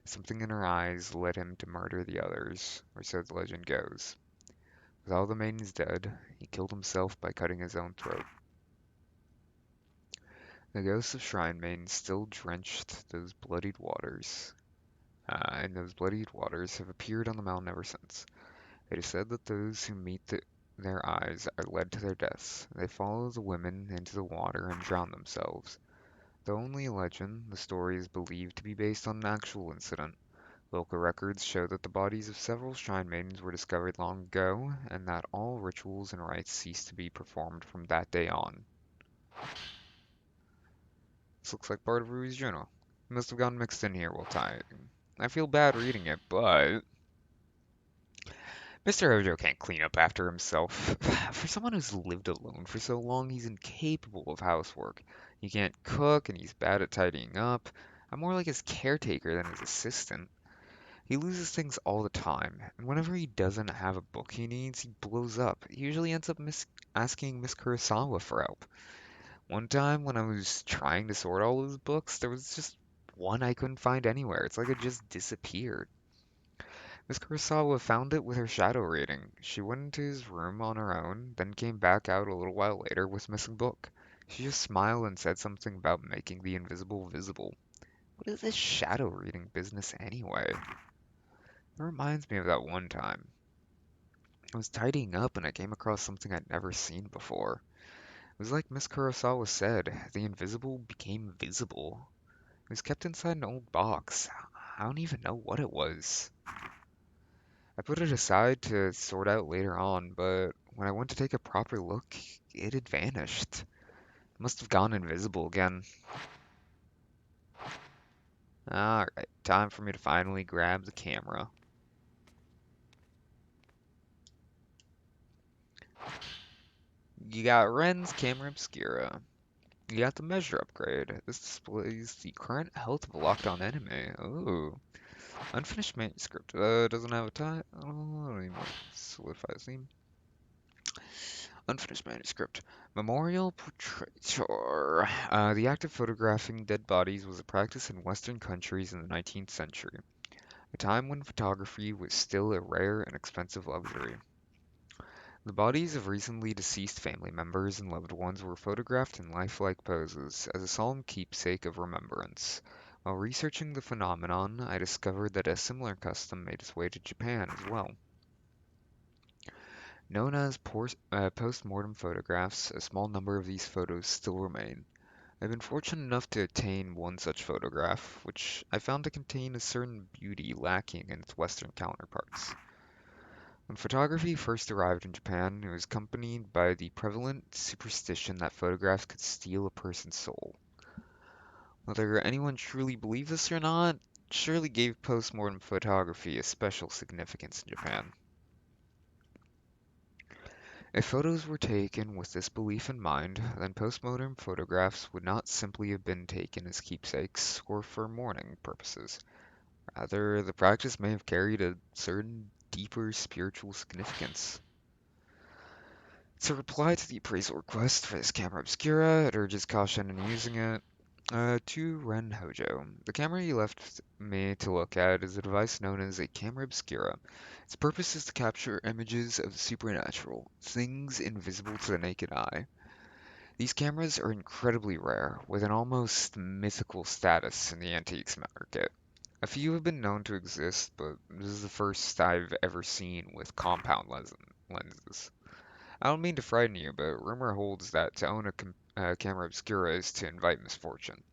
Something in her eyes led him to murder the others, or so the legend goes. With all the maidens dead, he killed himself by cutting his own throat. The ghosts of shrine maidens still drenched those bloodied waters, and those bloodied waters have appeared on the mountain ever since. It is said that those who meet their eyes are led to their deaths. They follow the women into the water and drown themselves. Though only a legend, the story is believed to be based on an actual incident. Local records show that the bodies of several shrine maidens were discovered long ago, and that all rituals and rites ceased to be performed from that day on. This looks like part of Rui's journal. It must have gotten mixed in here while typing. I feel bad reading it, but Mr. Hojo can't clean up after himself. For someone who's lived alone for so long, he's incapable of housework. He can't cook, and he's bad at tidying up. I'm more like his caretaker than his assistant. He loses things all the time, and whenever he doesn't have a book he needs, he blows up. He usually ends up asking Miss Kurosawa for help. One time when I was trying to sort all those books, there was just one I couldn't find anywhere. It's like it just disappeared. Miss Kurosawa found it with her shadow reading. She went into his room on her own, then came back out a little while later with missing book. She just smiled and said something about making the invisible visible. What is this shadow reading business anyway? It reminds me of that one time. I was tidying up and I came across something I'd never seen before. It was like Miss Kurosawa said, the invisible became visible. It was kept inside an old box. I don't even know what it was. I put it aside to sort out later on, but when I went to take a proper look, it had vanished. It must have gone invisible again. Alright, time for me to finally grab the camera. You got Ren's Camera Obscura. You got the measure upgrade. This displays the current health of a locked-on enemy. Oh. Unfinished manuscript. Doesn't have a title. I don't even solidify the theme. Unfinished manuscript. Memorial portraiture. The act of photographing dead bodies was a practice in Western countries in the 19th century, a time when photography was still a rare and expensive luxury. The bodies of recently deceased family members and loved ones were photographed in lifelike poses as a solemn keepsake of remembrance. While researching the phenomenon, I discovered that a similar custom made its way to Japan as well. Known as post-mortem photographs, a small number of these photos still remain. I've been fortunate enough to obtain one such photograph, which I found to contain a certain beauty lacking in its Western counterparts. When photography first arrived in Japan, it was accompanied by the prevalent superstition that photographs could steal a person's soul. Whether anyone truly believed this or not, surely gave postmortem photography a special significance in Japan. If photos were taken with this belief in mind, then postmortem photographs would not simply have been taken as keepsakes or for mourning purposes. Rather, the practice may have carried a certain deeper spiritual significance. To reply to the appraisal request for this camera obscura, it urges caution in using it. To Ren Hojo, the camera you left me to look at is a device known as a camera obscura. Its purpose is to capture images of the supernatural, things invisible to the naked eye. These cameras are incredibly rare, with an almost mythical status in the antiques market. A few have been known to exist, but this is the first I've ever seen with compound lenses. I don't mean to frighten you, but rumor holds that to own a camera obscura is to invite misfortune.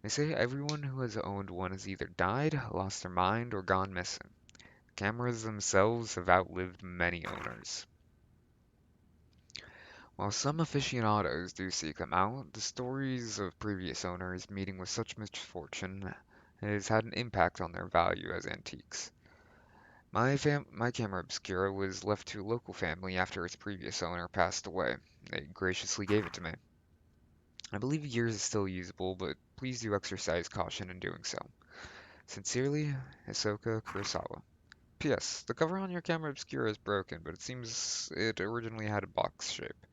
They say everyone who has owned one has either died, lost their mind, or gone missing. Cameras themselves have outlived many owners. While some aficionados do seek them out, the stories of previous owners meeting with such misfortune has had an impact on their value as antiques. My camera obscura was left to a local family after its previous owner passed away. They graciously gave it to me. I believe yours is still usable, but please do exercise caution in doing so. Sincerely, Hisoka Kurosawa. P.S. The cover on your camera obscura is broken, but it seems it originally had a box shape.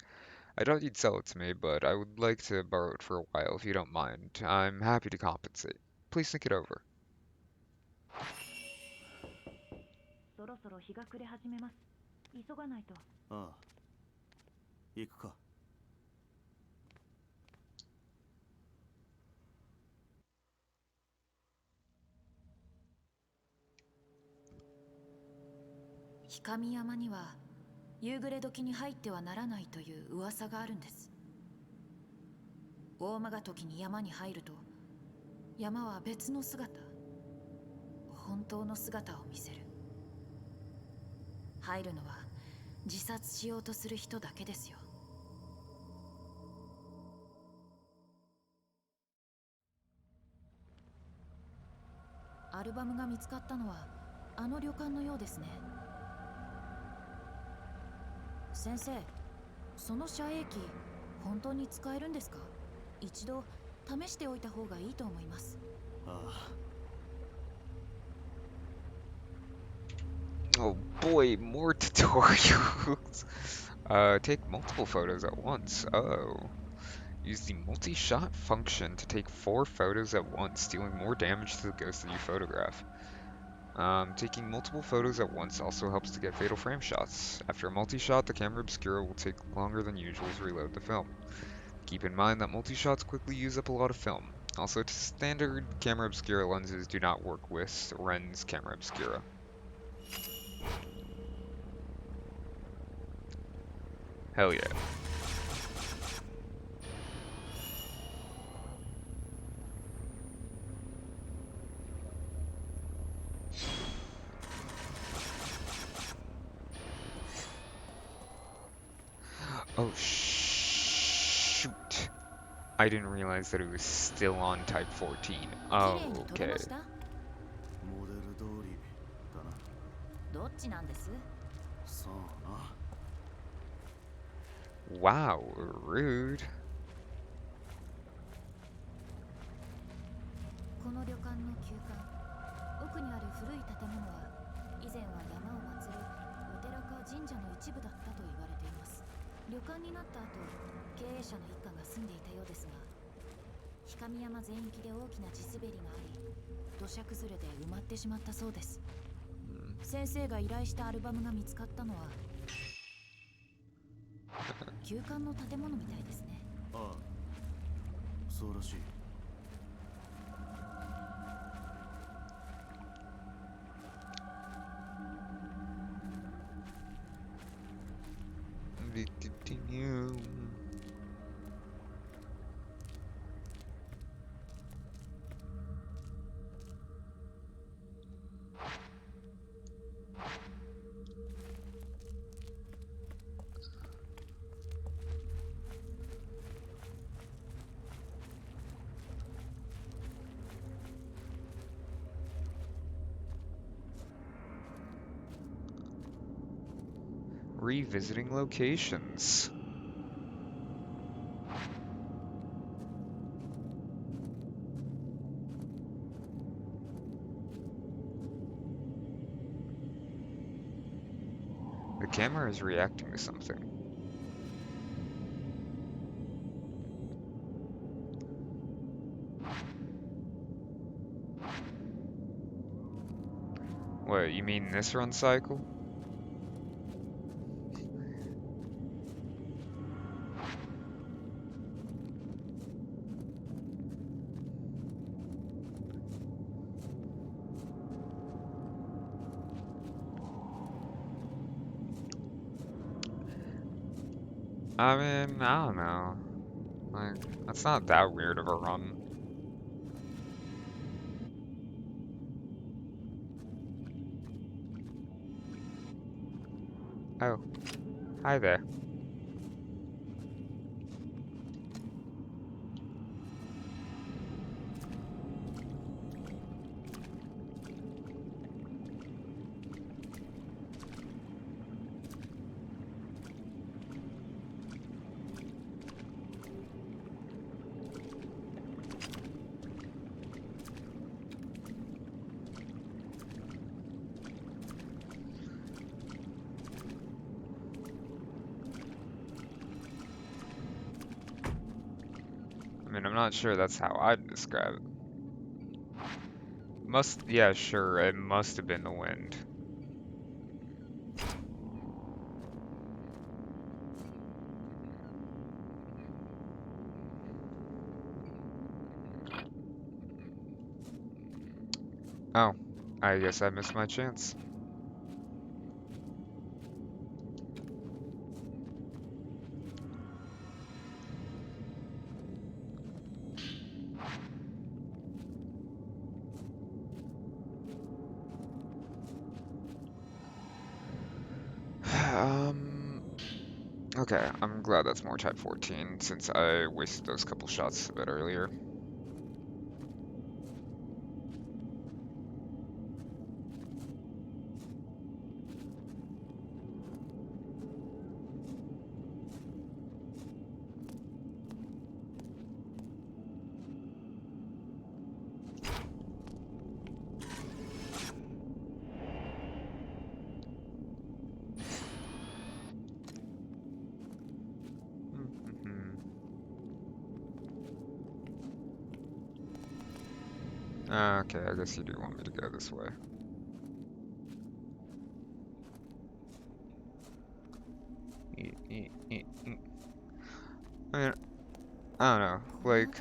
I thought you'd sell it to me, but I would like to borrow it for a while if you don't mind. I'm happy to compensate. Please think it over. そろそろ日が暮れ始めます。急がないと。ああ、行くか。氷上山には夕暮れ時に入ってはならないという噂があるんです。大間が時に山に入ると山は別の姿、本当の姿を見せる。入るのは自殺しようとする人だけですよ。アルバムが見つかったのはあの旅館のようですね。先生、その遮影機本当に使えるんですか？一度試しておいた方がいいと思います。ああ。Oh boy, more tutorials. Take multiple photos at once. Oh. Use the multi-shot function to take 4 photos at once, dealing more damage to the ghost that you photograph. Taking multiple photos at once also helps to get fatal frame shots. After a multi-shot, the camera obscura will take longer than usual to reload the film. Keep in mind that multi-shots quickly use up a lot of film. Also, standard camera obscura lenses do not work with Ren's camera obscura. Hell yeah. Oh, shoot. I didn't realize that it was still on type 14. Oh, okay. モデル通りだな。どっちなんです？さあな。Wow, rude. この旅館の旧館、奥にある古い建物は以前は山を祀るお寺か神社の一部だったと言われています。旅館になった後、経営者の一家が住んでいたようですが、氷上山全域で大きな地滑りがあり、土砂崩れで埋まってしまったそうです。先生が依頼したアルバムが見つかったのは旧館の建物みたいですね。ああ、そうらしい。Revisiting locations. The camera is reacting to something. What, you mean this run cycle? I mean, I don't know. Like, that's not that weird of a run. Oh, hi there. I mean, I'm not sure that's how I'd describe it. Yeah, sure, it must have been the wind. Oh, I guess I missed my chance. Okay, I'm glad that's more type 14 since I wasted those couple shots a bit earlier. Okay, I guess you do want me to go this way. I mean, I don't know, like,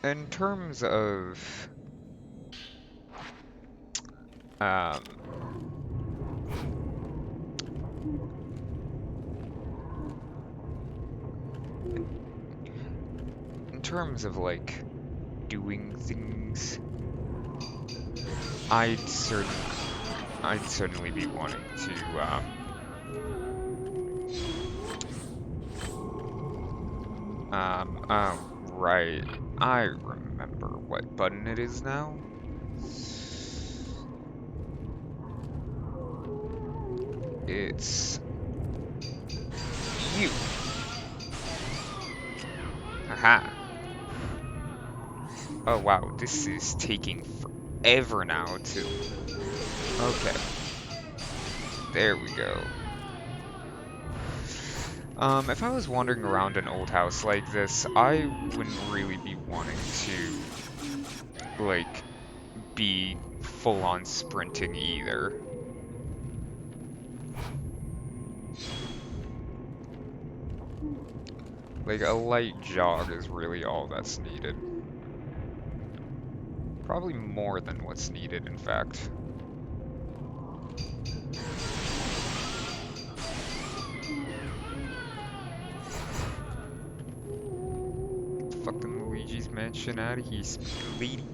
in terms of, in terms of, like, doing things, I'd certainly be wanting to, oh, right. I remember what button it is now. It's you. Aha. Oh wow, this is taking forever now to... Okay, there we go. If I was wandering around an old house like this, I wouldn't really be wanting to, like, be full-on sprinting either. Like, a light jog is really all that's needed. Probably more than what's needed, in fact. Fucking Luigi's Mansion out of here, lady.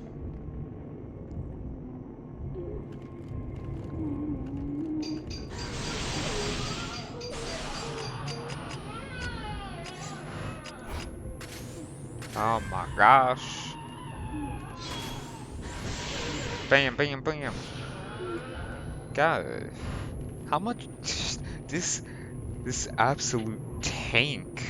Oh my gosh. Bam, bam, bam. God, how much this this absolute tank.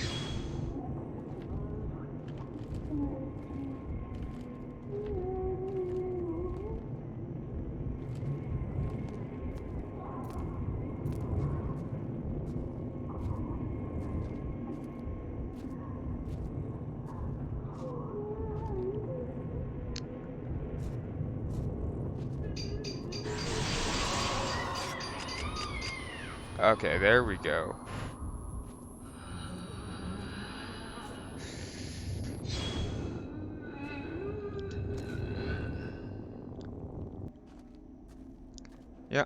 Okay, there we go. Yeah.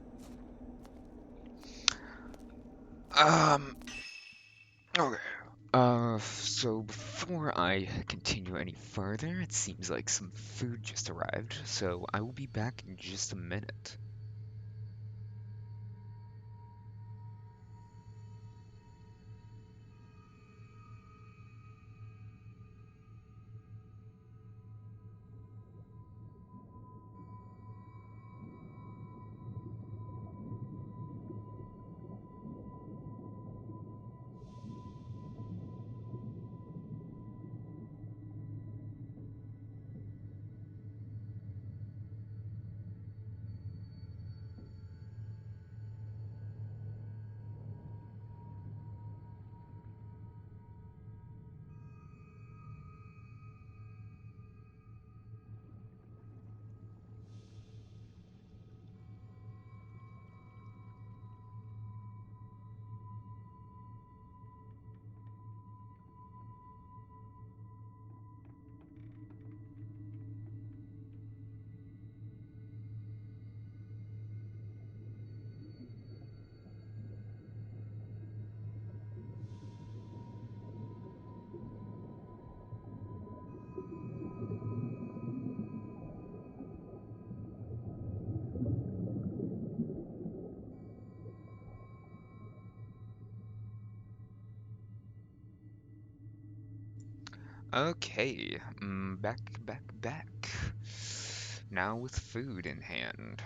Okay. So before I continue any further, it seems like some food just arrived, so I will be back in just a minute. Okay, back. Now with food in hand.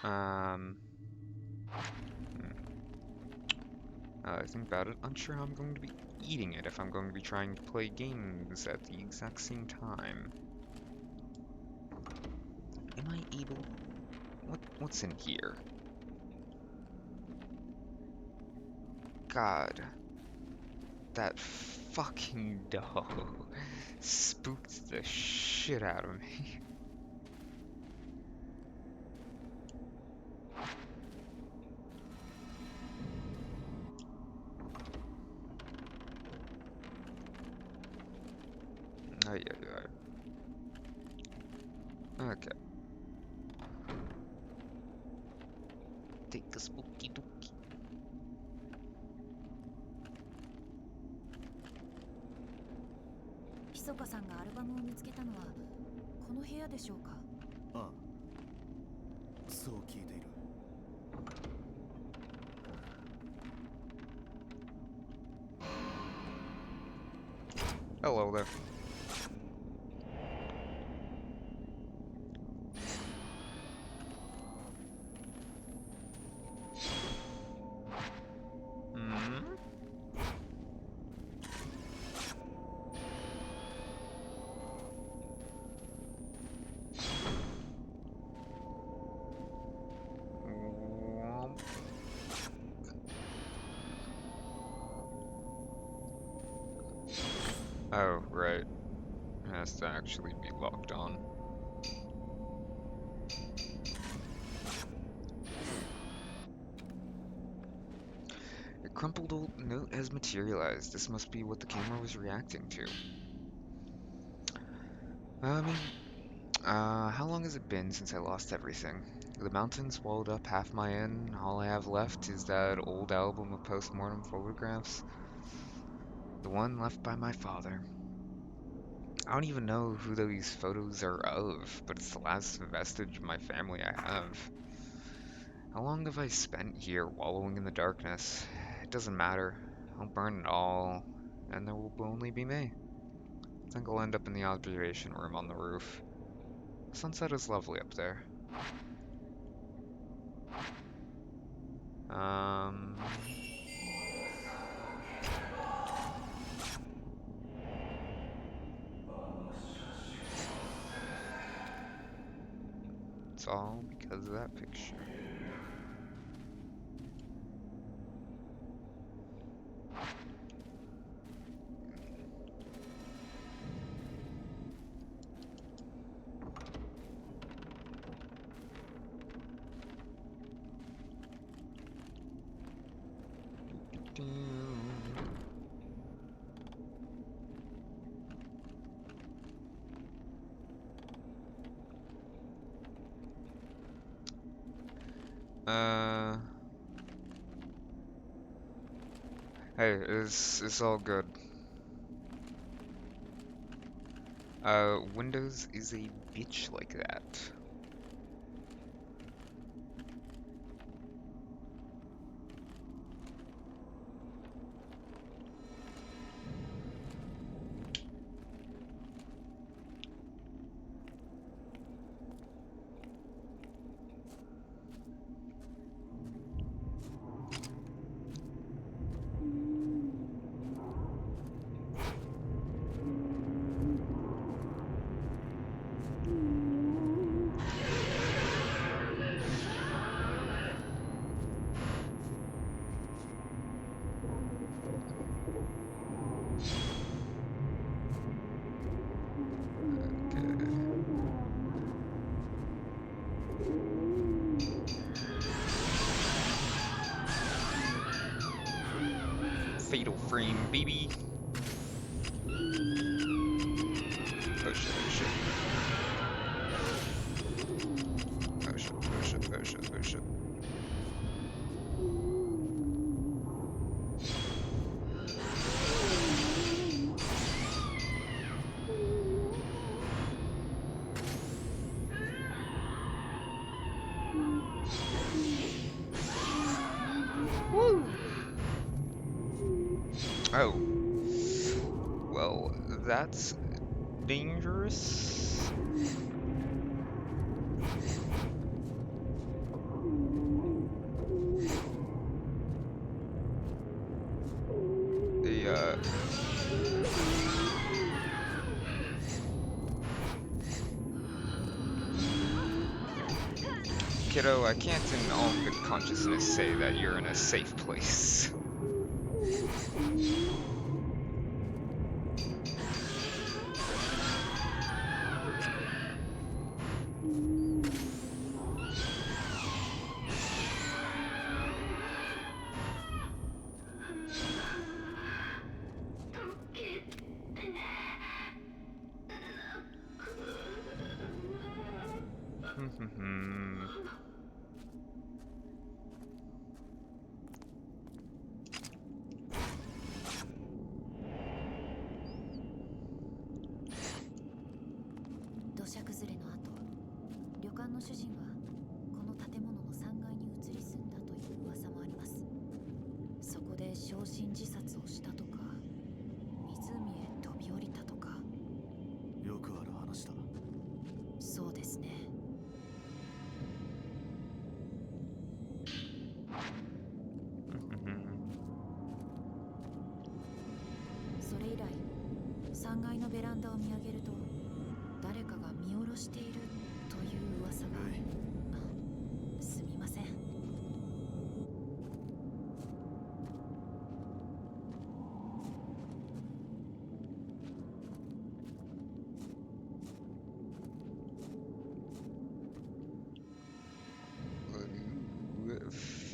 Um, I think about it. Unsure how I'm going to be eating it if I'm going to be trying to play games at the exact same time. Am I able? What's in here? God, that fucking dog spooked the shit out of me. Oh yeah. Okay. Take a spooky dookie. 密かさんがアルバムを見つけたのはこの部屋でしょうか。ああ、そう聞いている。Hello there. Oh, right. It has to actually be locked on. A crumpled old note has materialized. This must be what the camera was reacting to. I mean, how long has it been since I lost everything? The mountain swallowed up half my inn. All I have left is that old album of post-mortem photographs. The one left by my father. I don't even know who these photos are of, but it's the last vestige of my family I have. How long have I spent here wallowing in the darkness? It doesn't matter. I'll burn it all, and there will only be me. I think I'll end up in the observation room on the roof. The sunset is lovely up there. Um, it's all because of that picture. Uh, hey, it's all good. Windows is a bitch like that. Okay. Fatal frame, baby. Oh shit, oh shit. Oh shit, oh shit, oh shit, oh shit. Woo! Oh, well, that's dangerous. The, kiddo, I can't in all good consciousness say that you're in a safe place.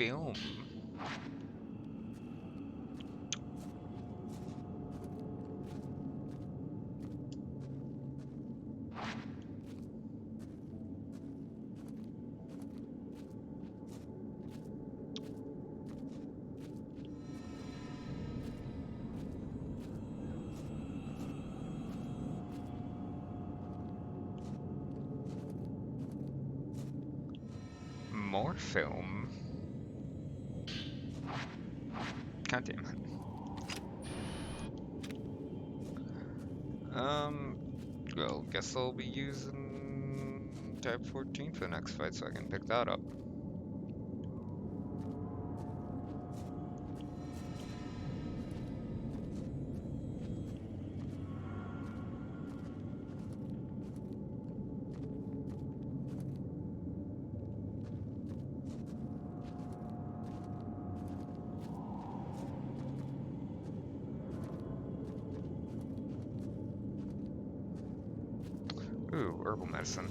film. More film. God damn it. Well, guess I'll be using Type 14 for the next fight so I can pick that up. Ooh, herbal medicine.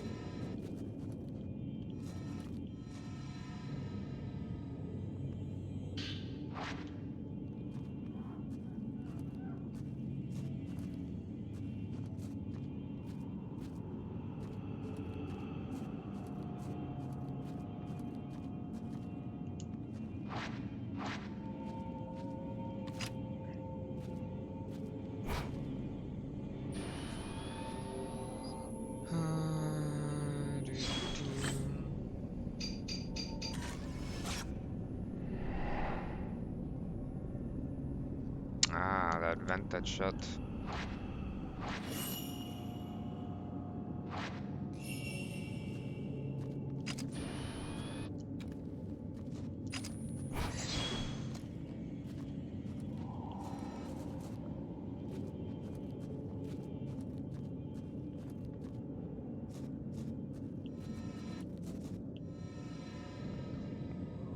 Ah, that vent that shut.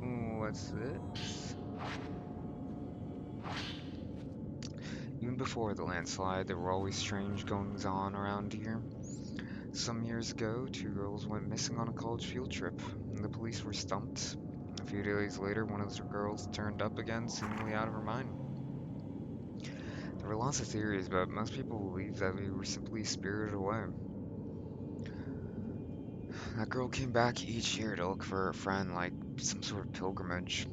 Ooh, what's this? Even before the landslide, there were always strange goings on around here. Some years ago, two girls went missing on a college field trip, and the police were stumped. A few days later, one of the girls turned up again, seemingly out of her mind. There were lots of theories, but most people believed that we were simply spirited away. That girl came back each year to look for her friend, like some sort of pilgrimage.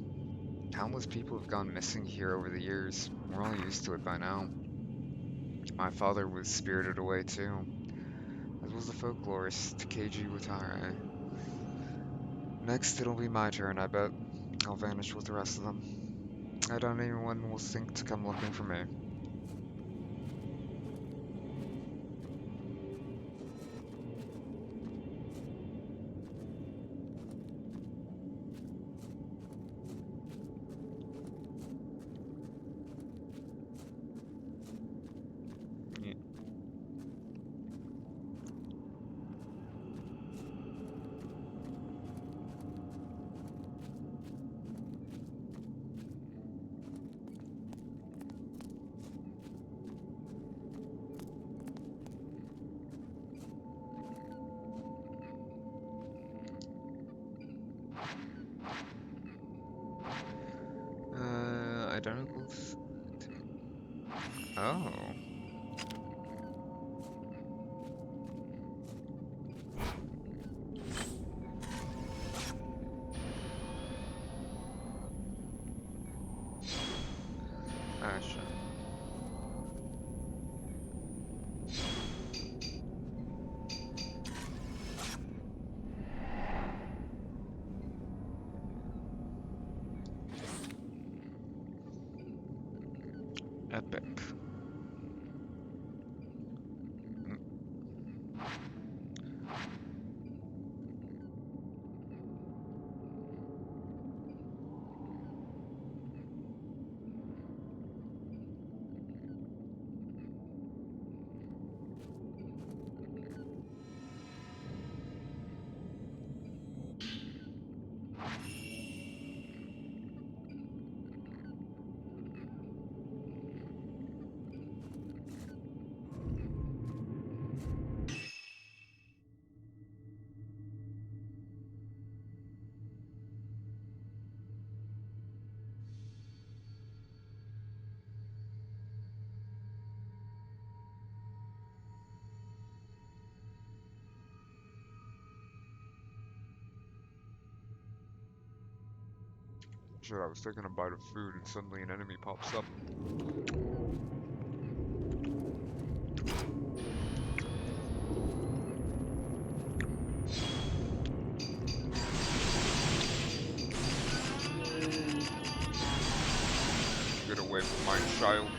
Countless people have gone missing here over the years. We're all used to it by now. My father was spirited away too, as was the folklorist Keiji Watare. Next, it'll be my turn, I bet. I'll vanish with the rest of them. I doubt anyone will think to come looking for me. Yeah. Identicals. Oh. Ah, shit. Epic. Mm. Shit, I was taking a bite of food and suddenly an enemy pops up. Get away from my child.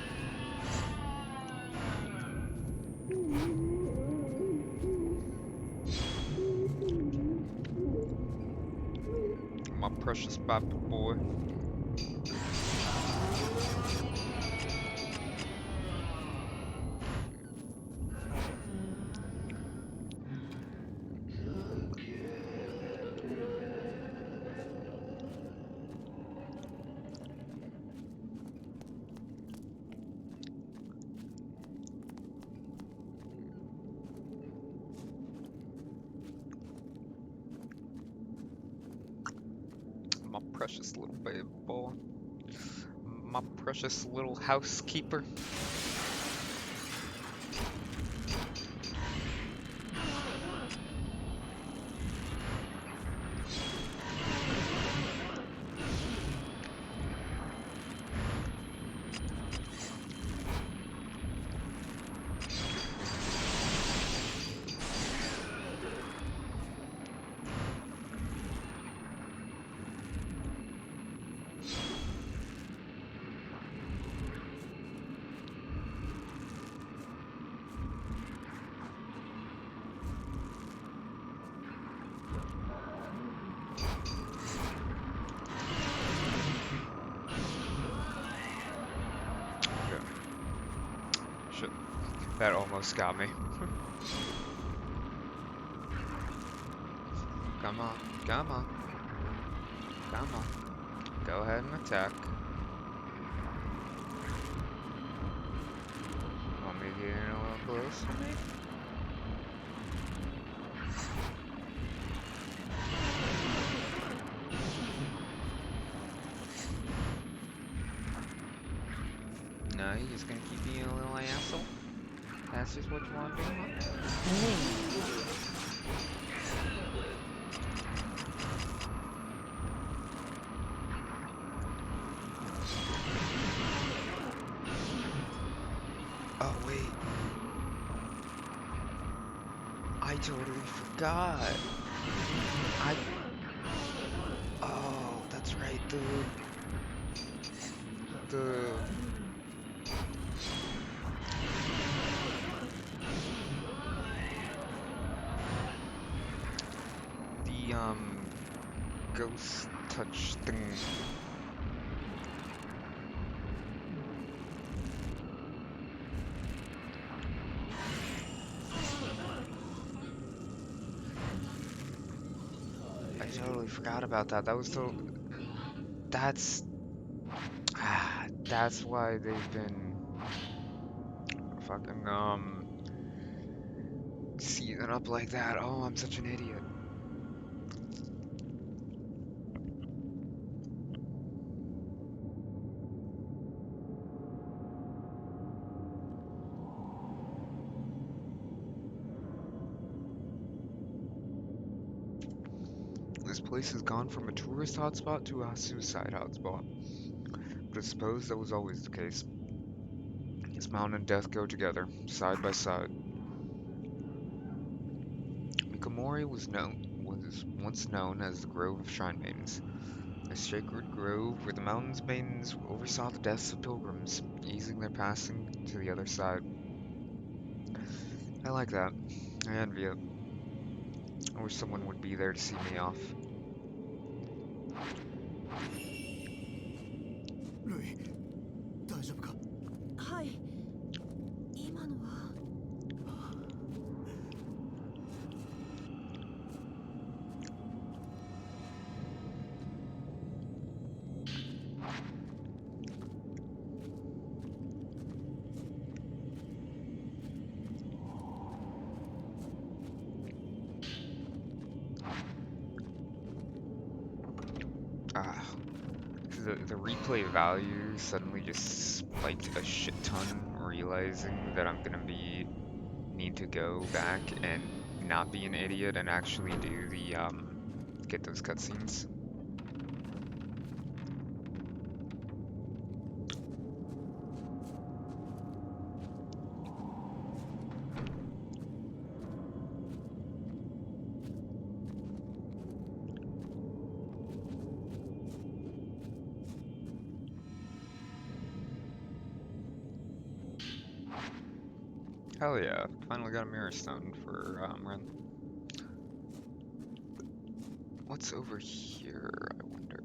My precious baby boy. My precious little baby boy. My precious little housekeeper. Okay. Shit. That almost got me. Come on, come on, come on. Go ahead and attack. Want me to get in a little closer, maybe? No, you just gonna keep being a little asshole? That's just what you want to do, huh? Oh, wait. I totally forgot. I... Oh, that's right, the... ghost touch thing. I totally forgot about that. That was so... That's... That's why they've been... fucking, season up like that. Oh, I'm such an idiot. This place has gone from a tourist hotspot to a suicide hotspot. But I suppose that was always the case. This mountain and death go together, side by side. Mikamori was once known as the Grove of Shrine Maidens, a sacred grove where the mountain's maidens oversaw the deaths of pilgrims, easing their passing to the other side. I like that. I envy it. I wish someone would be there to see me off. ルイ大丈夫かはい。今のは。Ah, the replay value suddenly just spiked a shit ton, realizing that I'm gonna need to go back and not be an idiot and actually do the get those cutscenes. Hell yeah. Finally got a mirror stone for Ren. What's over here, I wonder?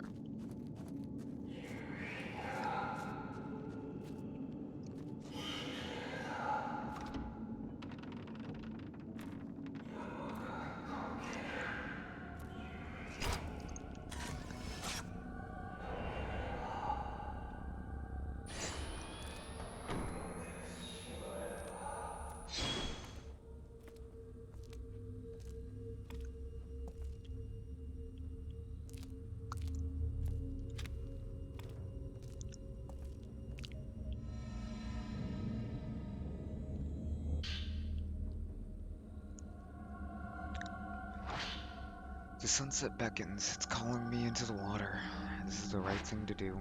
The sunset beckons. It's calling me into the water. This is the right thing to do.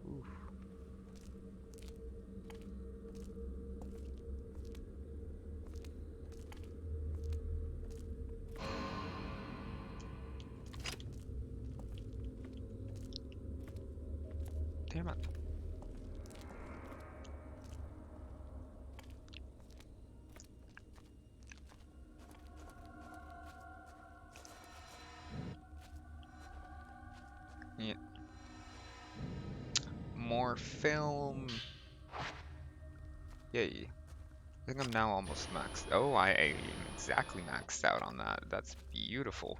Ooh. Damn it. Yeah. More film. Yay. I think I'm now almost maxed. Oh, I am exactly maxed out on that. That's beautiful.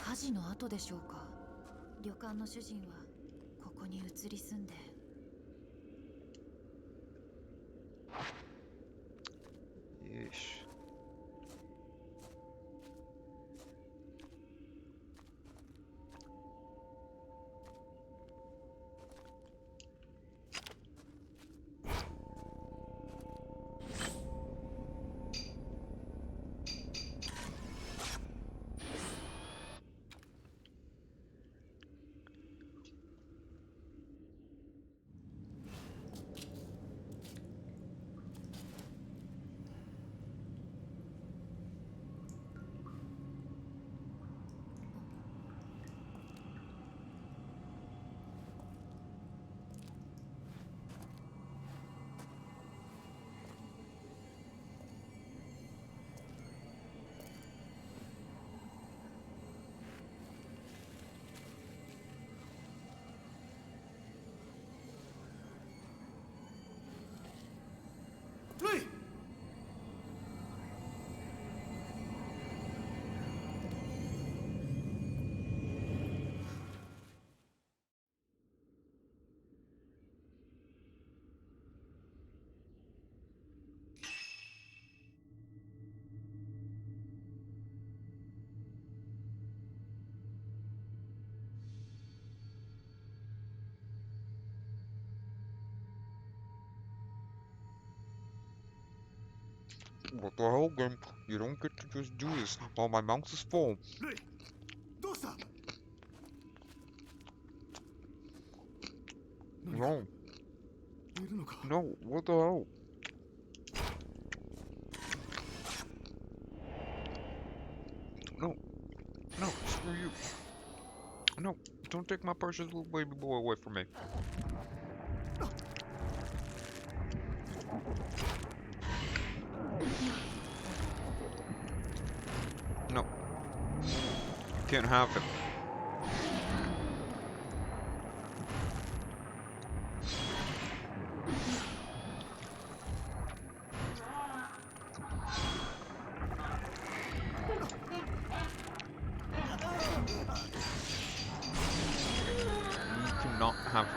火事の後でしょうか。旅館の主人はここに移り住んで。Yeesh. Ray! What the hell, Gimp? You don't get to just do this while my mouth is full. レイどうした何か No, いるのか no, what the hell? No, no, screw you. No, don't take my precious little baby boy away from me. No, you can't have him. You cannot have him.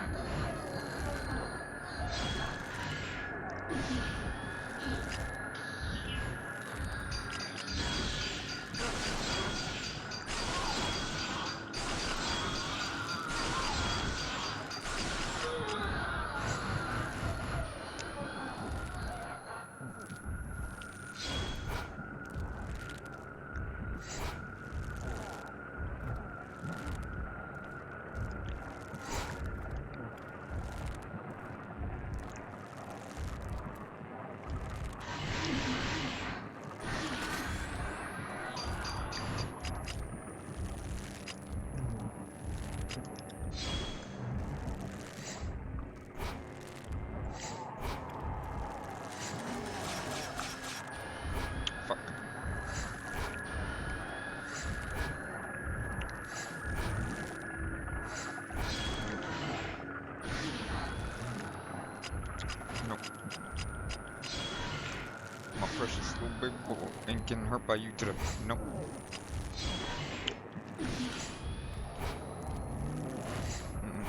Just a little baby boy. Ain't getting hurt by you today. Nope. Mm-mm.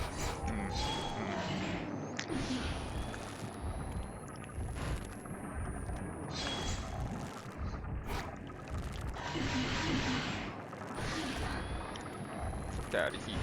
Mm-mm. Fuck out of here.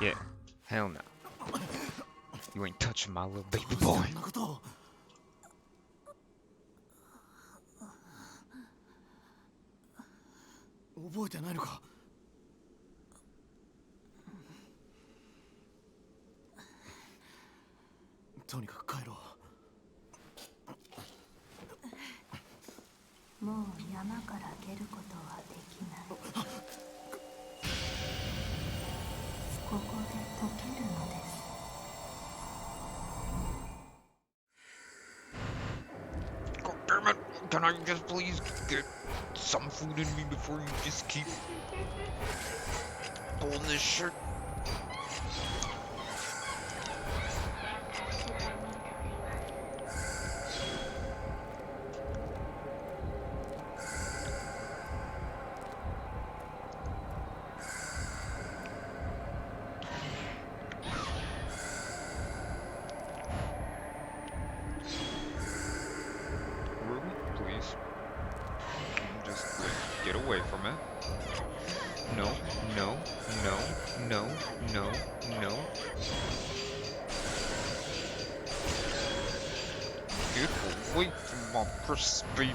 Yeah. Hell no. You ain't touching my little baby どう boy. してこんなことを。覚えてないのか。とにかく帰ろう。もう山から出ることはできない。ここで溶けるのです。God damn it! Can I just please get some food in me before you just keep pulling this shirt? Ruby, please. Just like, get away from it. No, no, no, no, no, no. Get away from my precious baby.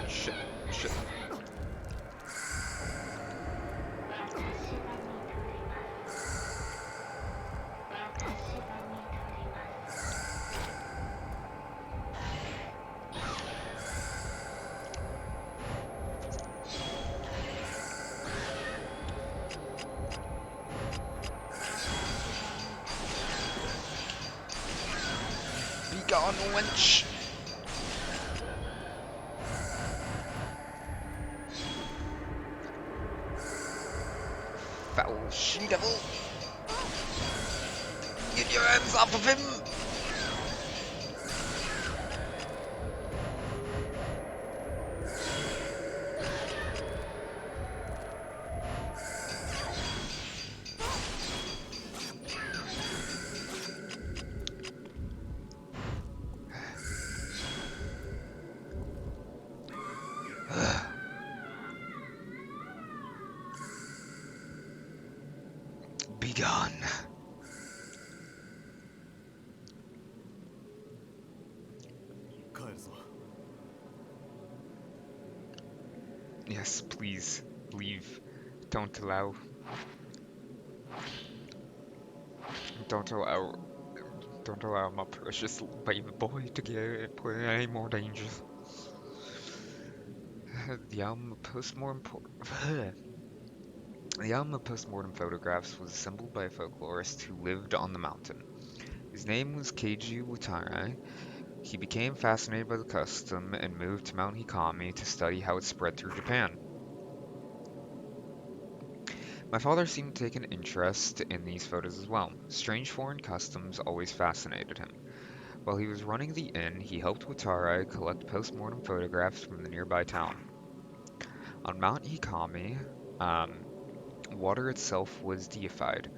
Shit, shit. Be gone, wench! Foul she-devil! Get your hands off of him! Be gone. Yes, please, leave. Don't allow... Don't allow... Don't allow my precious little baby boy to get put in any more danger. The album of postmortem The album of postmortem photographs was assembled by a folklorist who lived on the mountain. His name was Keiji Watanabe. He became fascinated by the custom and moved to Mount Hikami to study how it spread through Japan. My father seemed to take an interest in these photos as well. Strange foreign customs always fascinated him. While he was running the inn, he helped Watarai collect post-mortem photographs from the nearby town. On Mount Hikami, um, water itself was deified.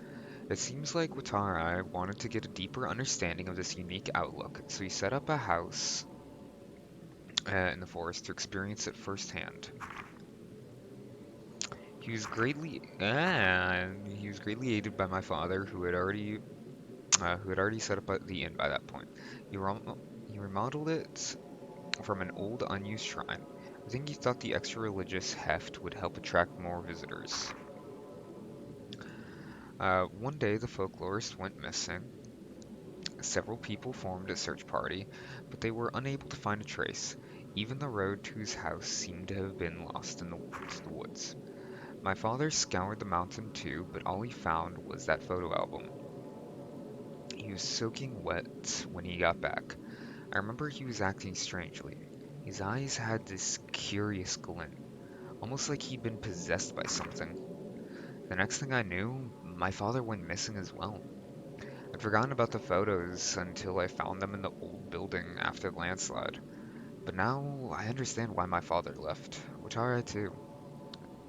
It seems like Watarai wanted to get a deeper understanding of this unique outlook, so he set up a house in the forest to experience it firsthand. He was greatly aided by my father, who had already set up the inn by that point. He remodeled it from an old unused shrine. I think he thought the extra religious heft would help attract more visitors. One day, the folklorist went missing. Several people formed a search party, but they were unable to find a trace. Even the road to his house seemed to have been lost into the woods. My father scoured the mountain too, but all he found was that photo album. He was soaking wet when he got back. I remember he was acting strangely. His eyes had this curious glint, almost like he'd been possessed by something. The next thing I knew, my father went missing as well. I'd forgotten about the photos until I found them in the old building after the landslide. But now I understand why my father left, which I too.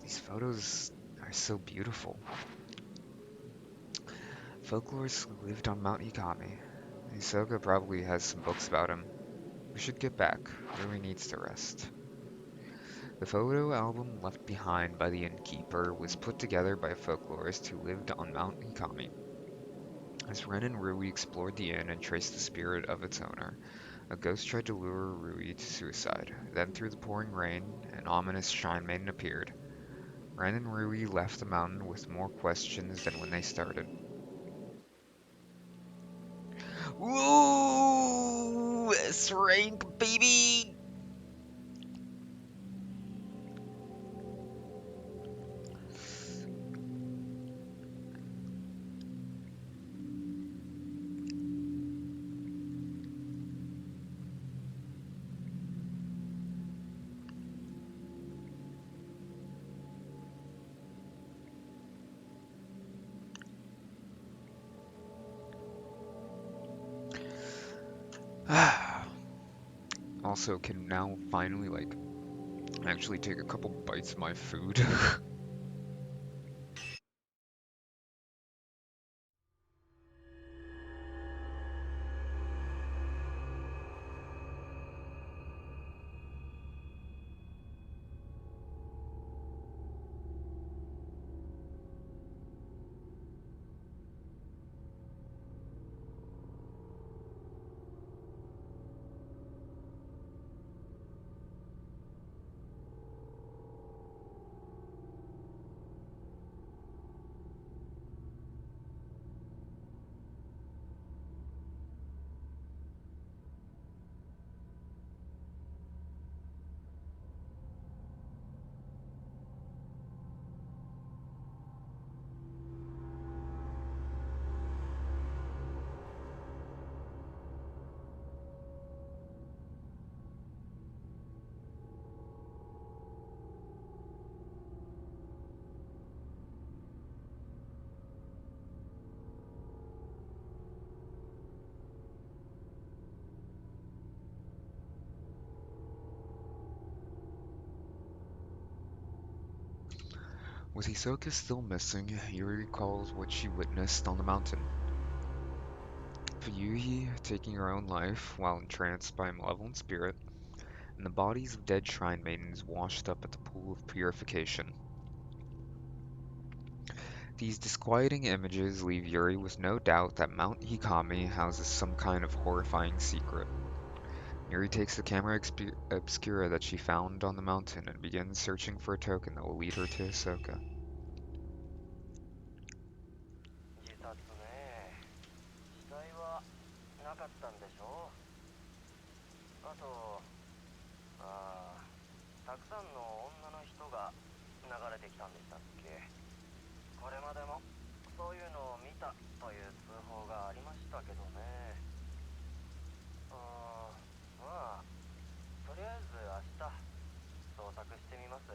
These photos are so beautiful. Folklorist lived on Mount Ikami. Hisoka probably has some books about him. We should get back. Rui needs to rest. The photo album left behind by the innkeeper was put together by a folklorist who lived on Mount Hikami. As Ren and Rui explored the inn and traced the spirit of its owner, a ghost tried to lure Rui to suicide. Then, through the pouring rain, an ominous shrine maiden appeared. Ren and Rui left the mountain with more questions than when they started. Ooh, S rank, baby. Also, can now finally, actually take a couple bites of my food. With Hisoka still missing, Yuri recalls what she witnessed on the mountain. Fuyuhi taking her own life while entranced by a malevolent spirit, and the bodies of dead shrine maidens washed up at the pool of purification. These disquieting images leave Yuri with no doubt that Mount Hikami houses some kind of horrifying secret. Yuri takes the camera obscura that she found on the mountain and begins searching for a token that will lead her to Hisoka. 自殺ね。死体はなかったんでしょ。あと、たくさんの女の人が流れてきたんでしたっけ。これまでもそういうのを見たという通報がありましたけどね。まあとりあえず明日捜索してみます。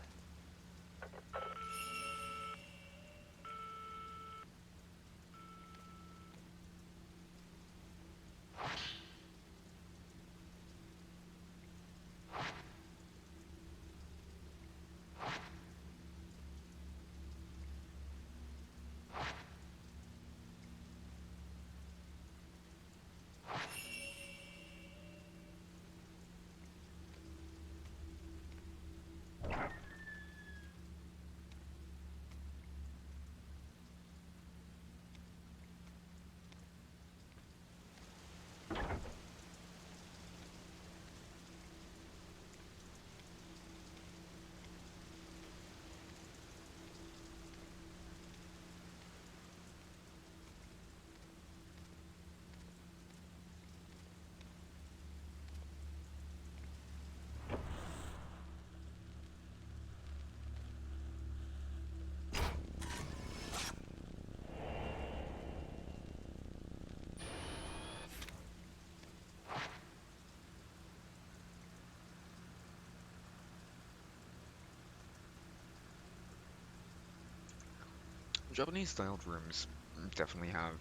Japanese styled rooms definitely have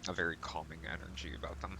a very calming energy about them.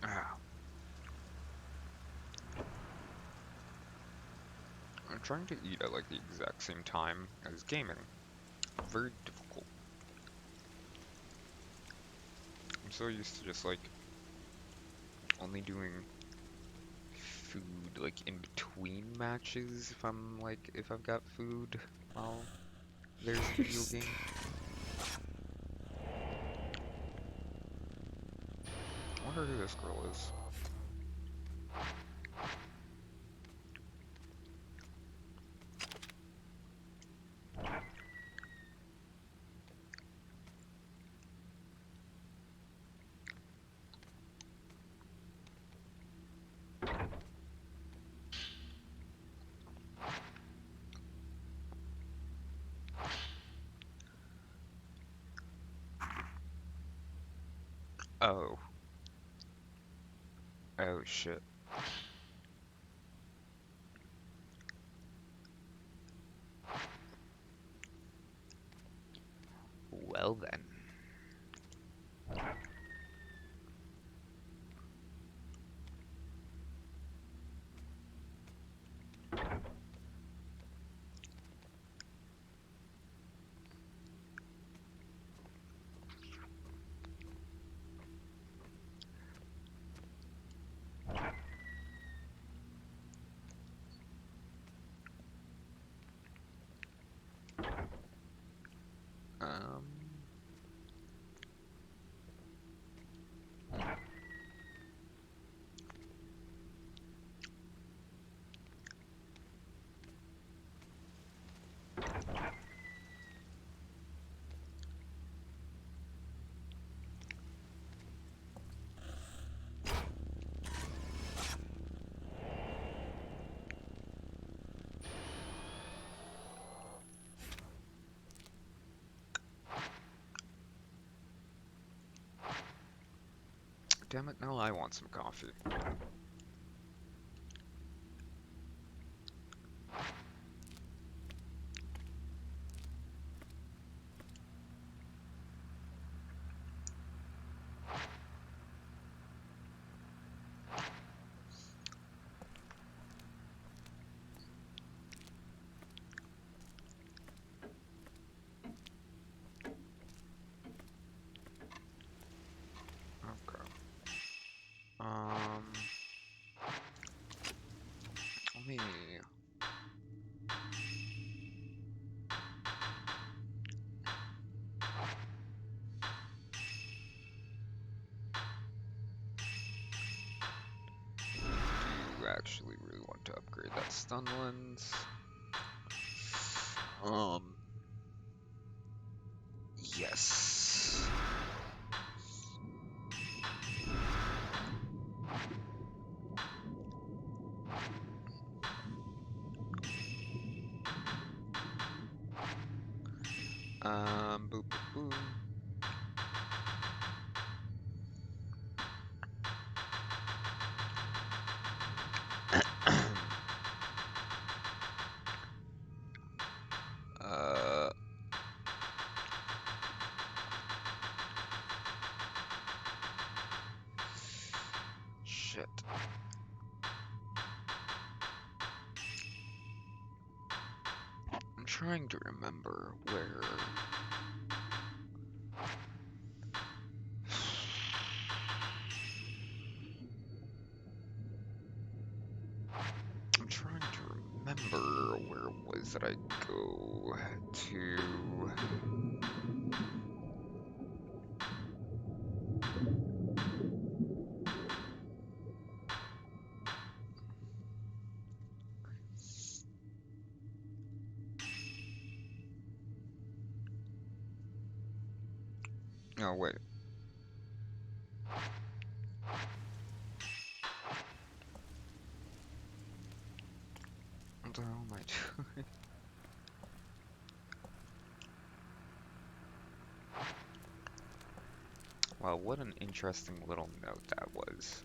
Ah, I'm trying to eat at like the exact same time as gaming. Very difficult. I'm so used to just like only doing food like in between matches if I've got food while there's a 許 video して game. I wonder who this girl is. Oh. Oh shit. Well then. Um. Damn it, now I want some coffee. Okay. Um. Let me. Do actually really want to upgrade that stun lens. Um. Yes. Boop, boop, boom. uh, shit. I'm trying to remember where. I'm trying to remember where it was that I go to. Oh, wait. What the hell am I doing? Well, what an interesting little note that was.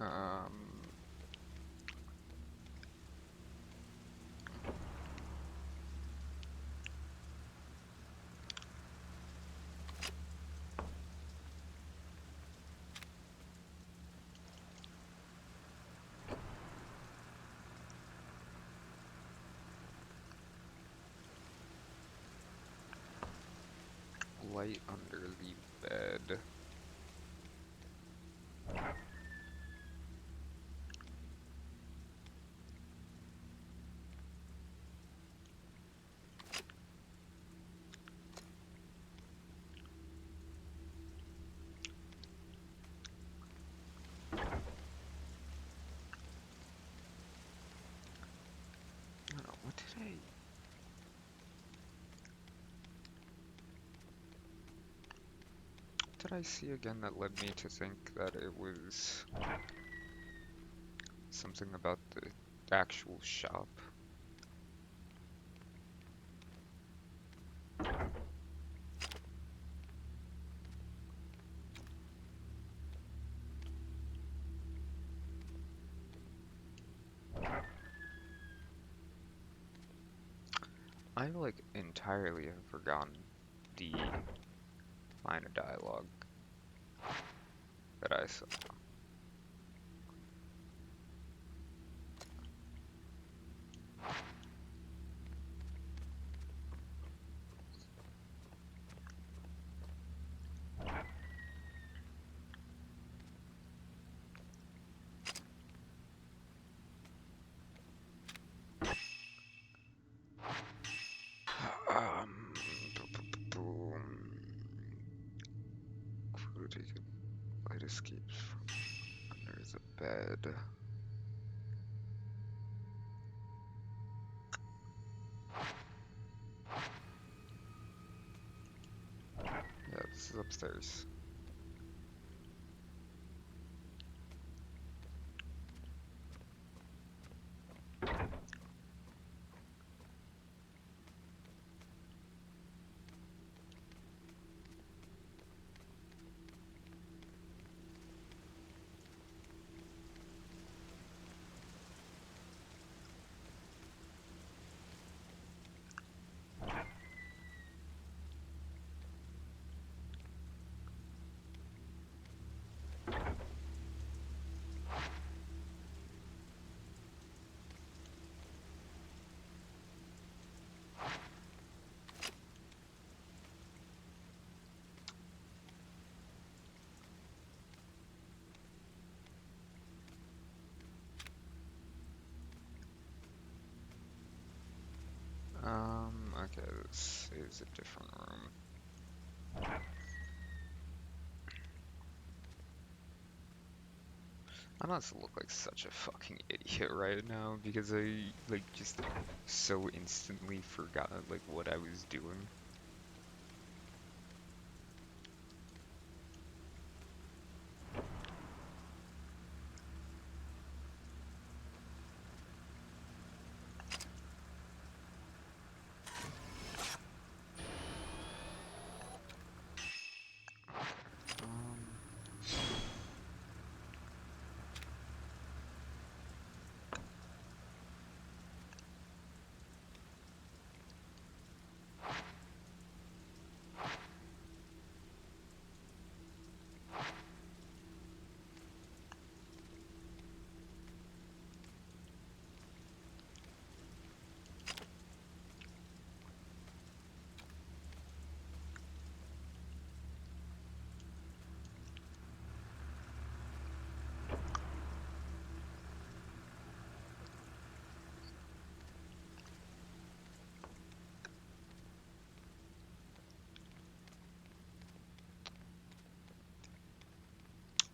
Um, light under the bed. I don't know, what did I... What did I see again that led me to think that it was something about the actual shop? I like entirely have forgotten the line of dialogue that I saw. Boom. Including light escapes from under the bed. Yeah, this is upstairs. Okay, this is a different room. I must look like such a fucking idiot right now because I, like, just so instantly forgot, like, what I was doing. Um,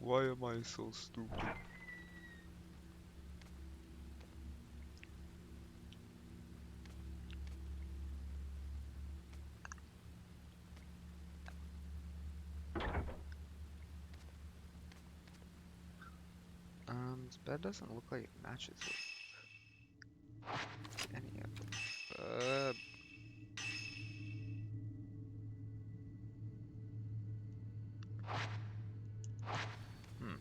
Why am I so stupid? This bed doesn't look like it matches with any of them. Hmm.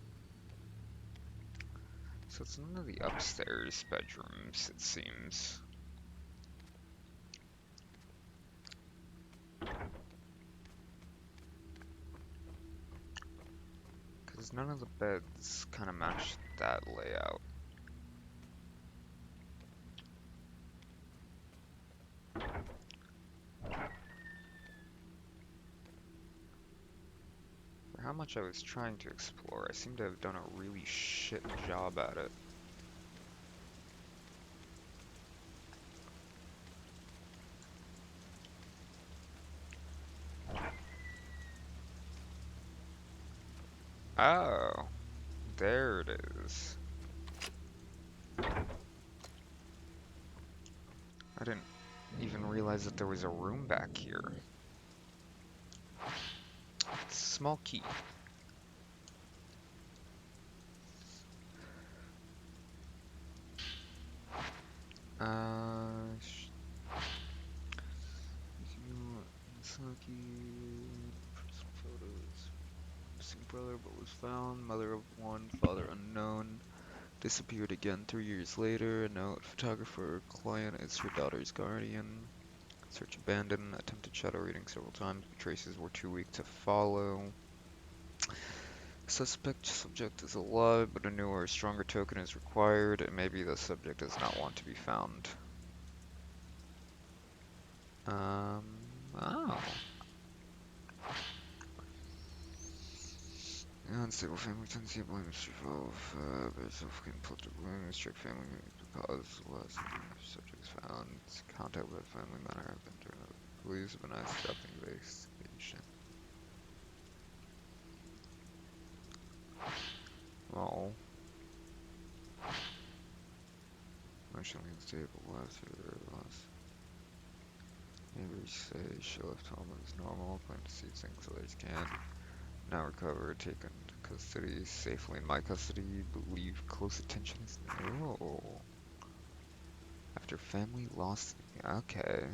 So it's none of the upstairs bedrooms, it seems. Because none of the beds kind of match that layout. For how much I was trying to explore, I seem to have done a really shit job at it. Oh, there it is. I didn't even realize that there was a room back here. Small key. Sh- Saki, personal photos. Missing brother but was found. Mother of one, father unknown. Disappeared again 3 years later. A note. Photographer. Client is her daughter's guardian. Search abandoned. Attempted shadow reading several times, but traces were too weak to follow. Suspect subject is alive, but a newer, stronger token is required, and maybe the subject does not want to be found. Oh. Unstable family tendency, blame Mr. Wolf, but self-contained plot of blame, strict family cause less subjects found. Contact with a family matter have been turned over. Police have been asked to stop the investigation. Oh. Emotionally unstable, loss. Neighbors say she left home as normal, plan to see things others can. Now recovered, taken to custody, safely in my custody, believe close attention is no. After family lost, okay.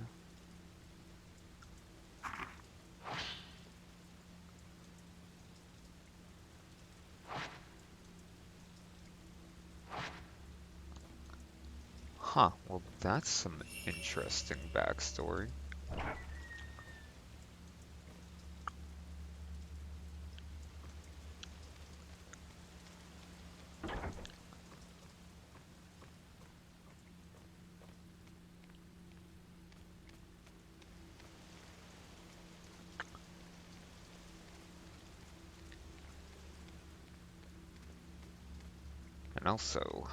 Huh, well that's some interesting backstory. And also,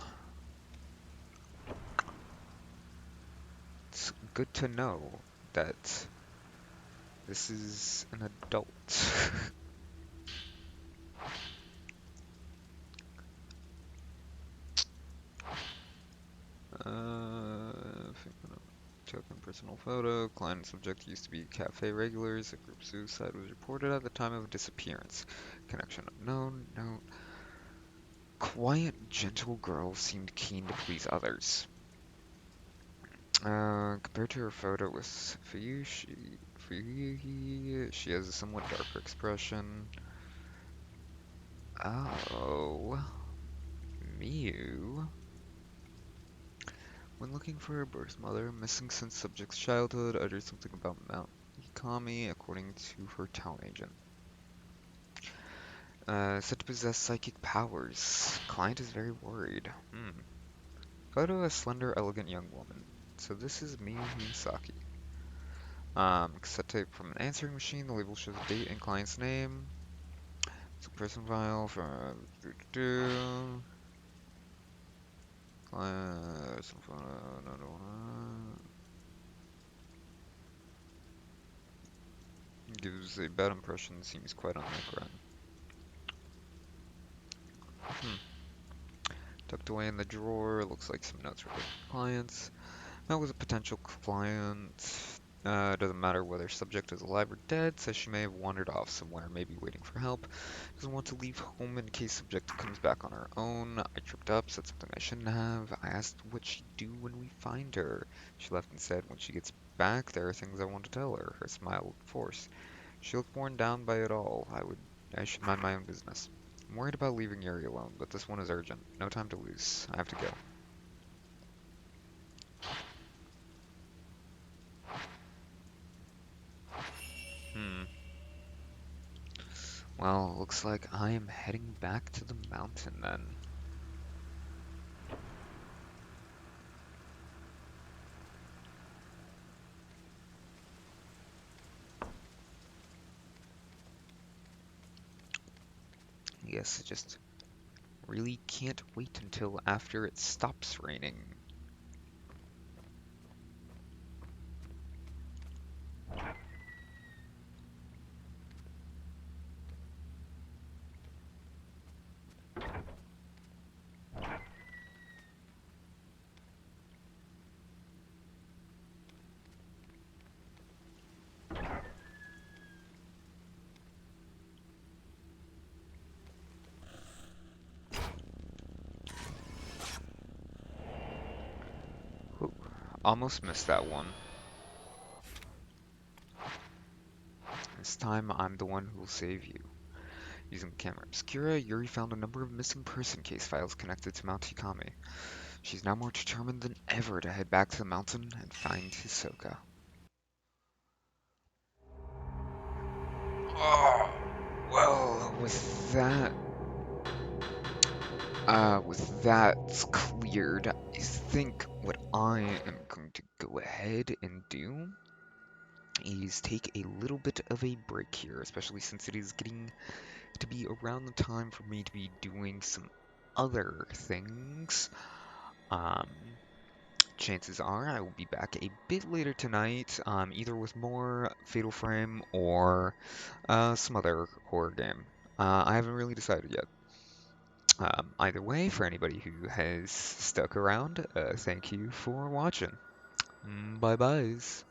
it's good to know that this is an adult. Token personal photo. Client and subject used to be cafe regulars. A group suicide was reported at the time of disappearance. Connection unknown. No. Quiet, gentle girl seemed keen to please others. Compared to her photo with Fuyuhi, she has a somewhat darker expression. Oh, Miu. When looking for her birth mother, missing since subject's childhood, uttered something about Mount Ikami, according to her town agent. Said to possess psychic powers. Client is very worried. Photo of a slender, elegant young woman. So this is Miu Misaki. Cassette tape from an answering machine. The label shows date and client's name. It's a person file from client. Some photo. No. Gives a bad impression. Seems quite unlike Ren. tucked away in the drawer. Looks like some notes regarding clients. Met with a potential client. Doesn't matter whether subject is alive or dead. Says she may have wandered off somewhere, maybe waiting for help. Doesn't want to leave home in case subject comes back on her own. I tripped up, said something I shouldn't have. I asked what she'd do when we find her. She left and said when she gets back, there are things I want to tell her. Her smile looked forced. She looked worn down by it all. I should mind my own business. I'm worried about leaving Yuri alone, but this one is urgent. No time to lose. I have to go. Hmm. Well, looks like I am heading back to the mountain then. I guess I just really can't wait until after it stops raining. Whew, almost missed that one. This time I'm the one who will save you. Using the camera obscura, Yuri found a number of missing person case files connected to Mount Hikami. She's now more determined than ever to head back to the mountain and find Hisoka. Oh, well, with that cleared, I think what I am going to go ahead and do is take a little bit of a break here, especially since it is getting to be around the time for me to be doing some other things. Um, Chances are I will be back a bit later tonight, either with more Fatal Frame or some other horror game. I haven't really decided yet. Either way, for anybody who has stuck around, thank you for watching. Bye byes.